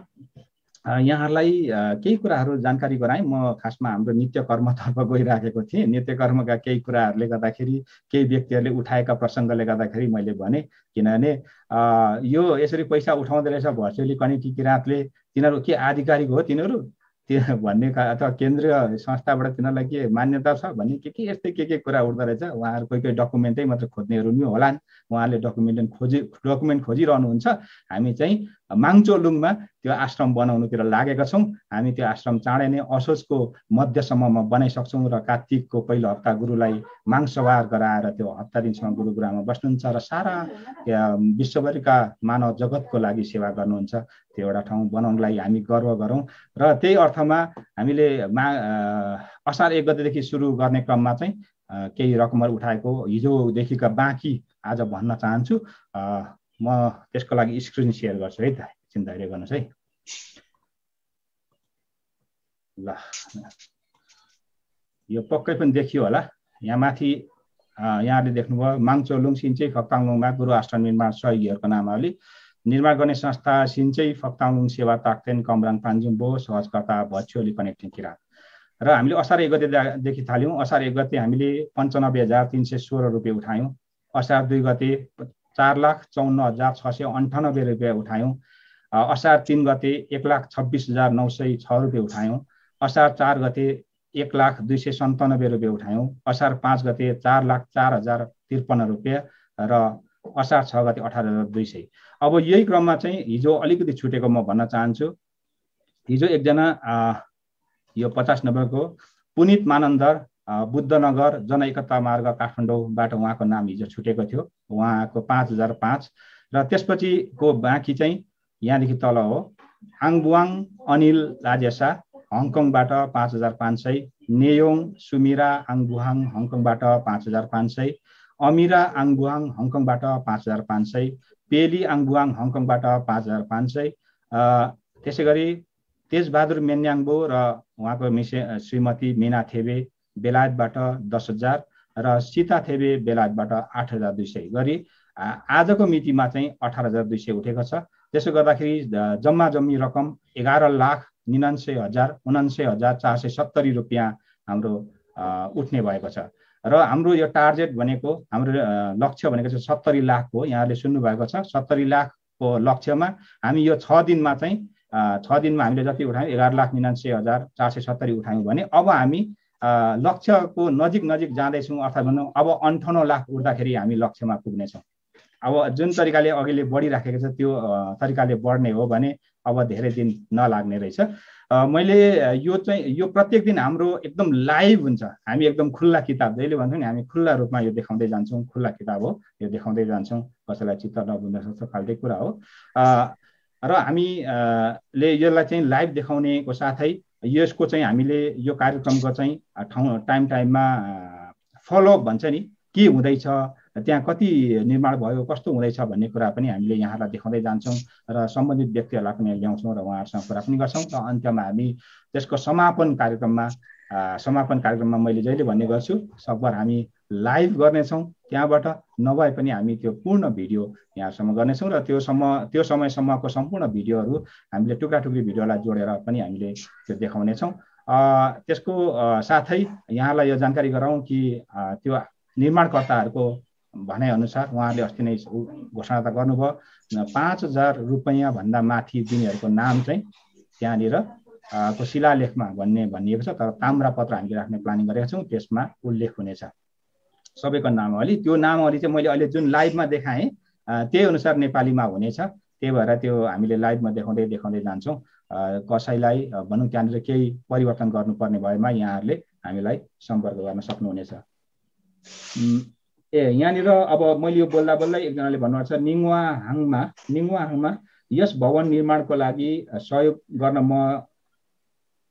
यहाँहरूलाई केही कुराहरू जानकारी गराएँ। म खासमा हाम्रो नित्य कर्मतर्फ गइराखेको थिएँ। नित्य कर्मका केही कुराहरूले गर्दाखेरि, केही व्यक्तिहरूले उठाएका प्रसङ्गले गर्दाखेरि मैले भने, किनभने यो यसरी पैसा उठाउँदै रहेछ भर्चुअली कनेक्टिभ किराँतले, तिनीहरू के आधिकारिक हो तिनीहरू त्यो भन्ने, अथवा केन्द्रीय संस्थाबाट तिनीहरूलाई के मान्यता छ भन्ने के यस्तै के कुरा उठ्दो रहेछ। उहाँहरू कोही डकुमेन्टै मात्र खोज्नेहरू पनि होलान्। उहाँहरूले डकुमेन्ट खोजिरहनुहुन्छ। हामी चाहिँ माङचोलुङमा त्यो आश्रम बनाउनुतिर लागेका छौँ। हामी त्यो आश्रम चाँडै नै असोजको मध्यसम्ममा बनाइसक्छौँ र कार्तिकको पहिलो हप्ता गुरुलाई माङसवार गराएर त्यो हप्ता दिनसम्म गुरुग्राममा बस्नुहुन्छ र सारा विश्वभरिका मानव जगतको लागि सेवा गर्नुहुन्छ। त्यो एउटा ठाउँ बनाउनलाई हामी गर्व गरौँ। र त्यही अर्थमा हामीले असार 1 गतेदेखि सुरु गर्ने क्रममा चाहिँ केही रकमहरू उठाएको हिजोदेखिका बाँकी आज भन्न चाहन्छु। म त्यसको लागि स्क्रिन सेयर गर्छु है त, एकछिन धैर्य गर्नुहोस् है। ल, यो पक्कै पनि देखियो होला। यहाँ माथि यहाँले देख्नुभयो माङचोलुङ सिन्चै फक्ताङलुङमा गुरु आश्रम निर्माण सहयोगीहरूको नामावली। निर्माण गर्ने संस्था सिन्चै फक्ताङलुङ सेवा ताक्तेन कमराङ पान्जुम्बो, सहजकर्ता भर्चुअली कनेक्टिङ किराँत। र हामीले असार 1 गतेदेखि थाल्यौँ। असार 1 गते हामीले 95,316 रुपियाँ उठायौँ। असार 2 गते 4,54,698 रुपियाँ उठायौँ। असार 3 गते 1,26,906 रुपियाँ उठायौँ। असार 4 गते 1,02,97 रुपियाँ उठायौँ। असार 5 गते 4,04,053 रुपियाँ र असार 6 गते 18,200। अब यही क्रममा चाहिँ हिजो अलिकति छुटेको म भन्न चाहन्छु। हिजो एकजना यो 50 नम्बरको पुनित मानन्दर बुद्धनगर जनएकता मार्ग काठमाडौँबाट उहाँको नाम हिजो छुटेको थियो। उहाँको 5,005 र त्यसपछिको बाँकी चाहिँ यहाँदेखि तल हो। आङबुवाङ अनिल लाजेसा हङकङबाट 5,500, नेयोङ सुमिरा आङबुहाङ हङकङबाट 5,500, अमिरा आङबुहाङ हङकङबाट 5,500, पेली आङबुहाङ हङकङबाट 5,500। त्यसै गरी तेजबहादुर मेन्याङबो र उहाँको श्रीमती मीना थेबे बेलायतबाट 10,000 र सीता थेबे बेलायतबाट 8,200 गरी आजको मितिमा चाहिँ 18,200 उठेको छ। त्यसो गर्दाखेरि जम्मा जम्मी रकम 11,99,470 रुपियाँ हाम्रो उठ्ने भएको छ। र हाम्रो यो टार्गेट भनेको, हाम्रो लक्ष्य भनेको चाहिँ 70 लाख हो। यहाँले सुन्नुभएको छ। 70 लाखको लक्ष्यमा हामी यो 6 दिनमा चाहिँ 6 दिनमा हामीले जति उठायौँ 11,99,470 उठायौँ भने अब हामी लक्ष्यको नजिक जाँदैछौँ। अर्थात् भनौँ अब 58 लाख उठ्दाखेरि हामी लक्ष्यमा पुग्नेछौँ। अब जुन तरिकाले अघिले बढिराखेको छ त्यो तरिकाले बढ्ने हो भने अब धेरै दिन नलाग्ने रहेछ। मैले यो प्रत्येक दिन हाम्रो एकदम लाइभ हुन्छ। हामी एकदम खुल्ला किताब, जहिले भन्छौँ नि हामी खुल्ला रूपमा यो देखाउँदै जान्छौँ। खुल्ला किताब हो, यो देखाउँदै जान्छौँ। कसैलाई चित्त नबुझ्न सक्छ फाल्टै कुरा हो। र हामीले यसलाई चाहिँ लाइभ देखाउनेको साथै यसको चाहिँ हामीले यो कार्यक्रमको चाहिँ टाइममा फलोअप भन्छ नि, के हुँदैछ, त्यहाँ कति निर्माण भयो, कस्तो हुँदैछ भन्ने कुरा पनि हामीले यहाँलाई देखाउँदै जान्छौँ र सम्बन्धित व्यक्तिहरूलाई पनि ल्याउँछौँ र उहाँहरूसँग कुरा पनि गर्छौँ। र अन्त्यमा हामी त्यसको समापन कार्यक्रममा मैले जहिले भन्ने गर्छु, सकभर हामी लाइभ गर्नेछौँ त्यहाँबाट, नभए पनि हामी त्यो पूर्ण भिडियो यहाँसम्म गर्नेछौँ र त्यो समयसम्मको सम्पूर्ण भिडियोहरू हामीले टुक्रा भिडियोलाई जोडेर पनि हामीले त्यो देखाउनेछौँ। त्यसको साथै यहाँलाई यो जानकारी गराउँ कि त्यो निर्माणकर्ताहरूको भनाइअनुसार उहाँहरूले अस्ति नै घोषणा त गर्नुभयो, 5,000 रुपैयाँ भन्दा माथि दिनेहरूको नाम चाहिँ त्यहाँनिर को शिलालेखमा भनिएको छ। तर ताम्रपत्र हामीले राख्ने प्लानिङ गरेका छौँ, त्यसमा उल्लेख हुनेछ सबैको नामावली। त्यो नामावली चाहिँ मैले अहिले जुन लाइभमा देखाएँ त्यही अनुसार नेपालीमा हुनेछ। त्यही भएर त्यो हामीले लाइभमा देखाउँदै जान्छौँ। कसैलाई भनौँ त्यहाँनिर केही परिवर्तन गर्नुपर्ने भएमा यहाँहरूले हामीलाई सम्पर्क गर्न सक्नुहुनेछ। यहाँनिर अब मैले यो बोल्दा एकजनाले भन्नुभएको छ निङवाहाङमा यस भवन निर्माणको लागि सहयोग गर्न म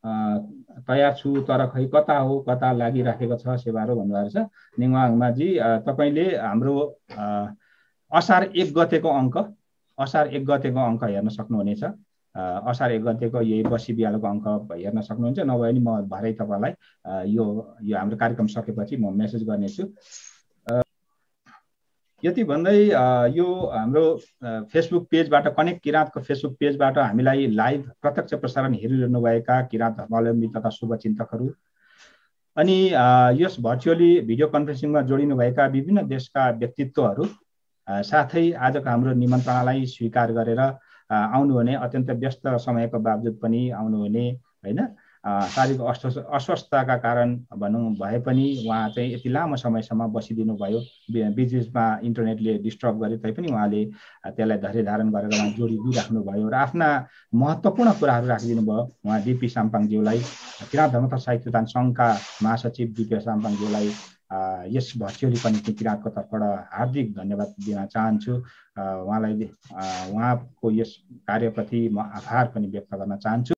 तयार छु, तर खै कता लागिराखेको छ सेवारो भन्नुभएको छ। निङवाहाङमा जी तपाईँले हाम्रो असार 1 गतेको अङ्क हेर्न सक्नुहुनेछ। असार 1 गतेको यही बसी बिहालको अङ्क हेर्न सक्नुहुन्छ। नभए नि म भरै तपाईँलाई यो हाम्रो कार्यक्रम सकेपछि म मेसेज गर्नेछु। यति भन्दै यो हाम्रो फेसबुक पेजबाट, कनेक्ट किराँतको फेसबुक पेजबाट हामीलाई लाइभ प्रत्यक्ष प्रसारण हेरिरहनुभएका किराँत धर्मावलम्बी तथा शुभचिन्तकहरू, अनि यस भर्चुअली भिडियो कन्फरेन्सिङमा जोडिनुभएका विभिन्न देशका व्यक्तित्वहरू, साथै आजको हाम्रो निमन्त्रणालाई स्वीकार गरेर आउनुहुने, अत्यन्त व्यस्त समयको बावजुद पनि आउनुहुने, होइन, शारीरिक अस्वस्थताका कारण भनौँ भए पनि उहाँ चाहिँ यति लामो समयसम्म बसिदिनु भयो। बिचमा इन्टरनेटले डिस्टर्ब गरे तैपनि उहाँले त्यसलाई धैर्य धारण गरेर उहाँ जोडिदिइराख्नु भयो र आफ्ना महत्त्वपूर्ण कुराहरू राखिदिनु भयो। उहाँ डिपी साम्पाङज्यूलाई, किराँत धर्म तथा साहित्यदान सङ्घका महासचिव डिपी साम्पाङज्यूलाई यस भर्चुअली कनेक्टिङ किराँतको तर्फबाट हार्दिक धन्यवाद दिन चाहन्छु। उहाँको यस कार्यप्रति म आभार पनि व्यक्त गर्न चाहन्छु।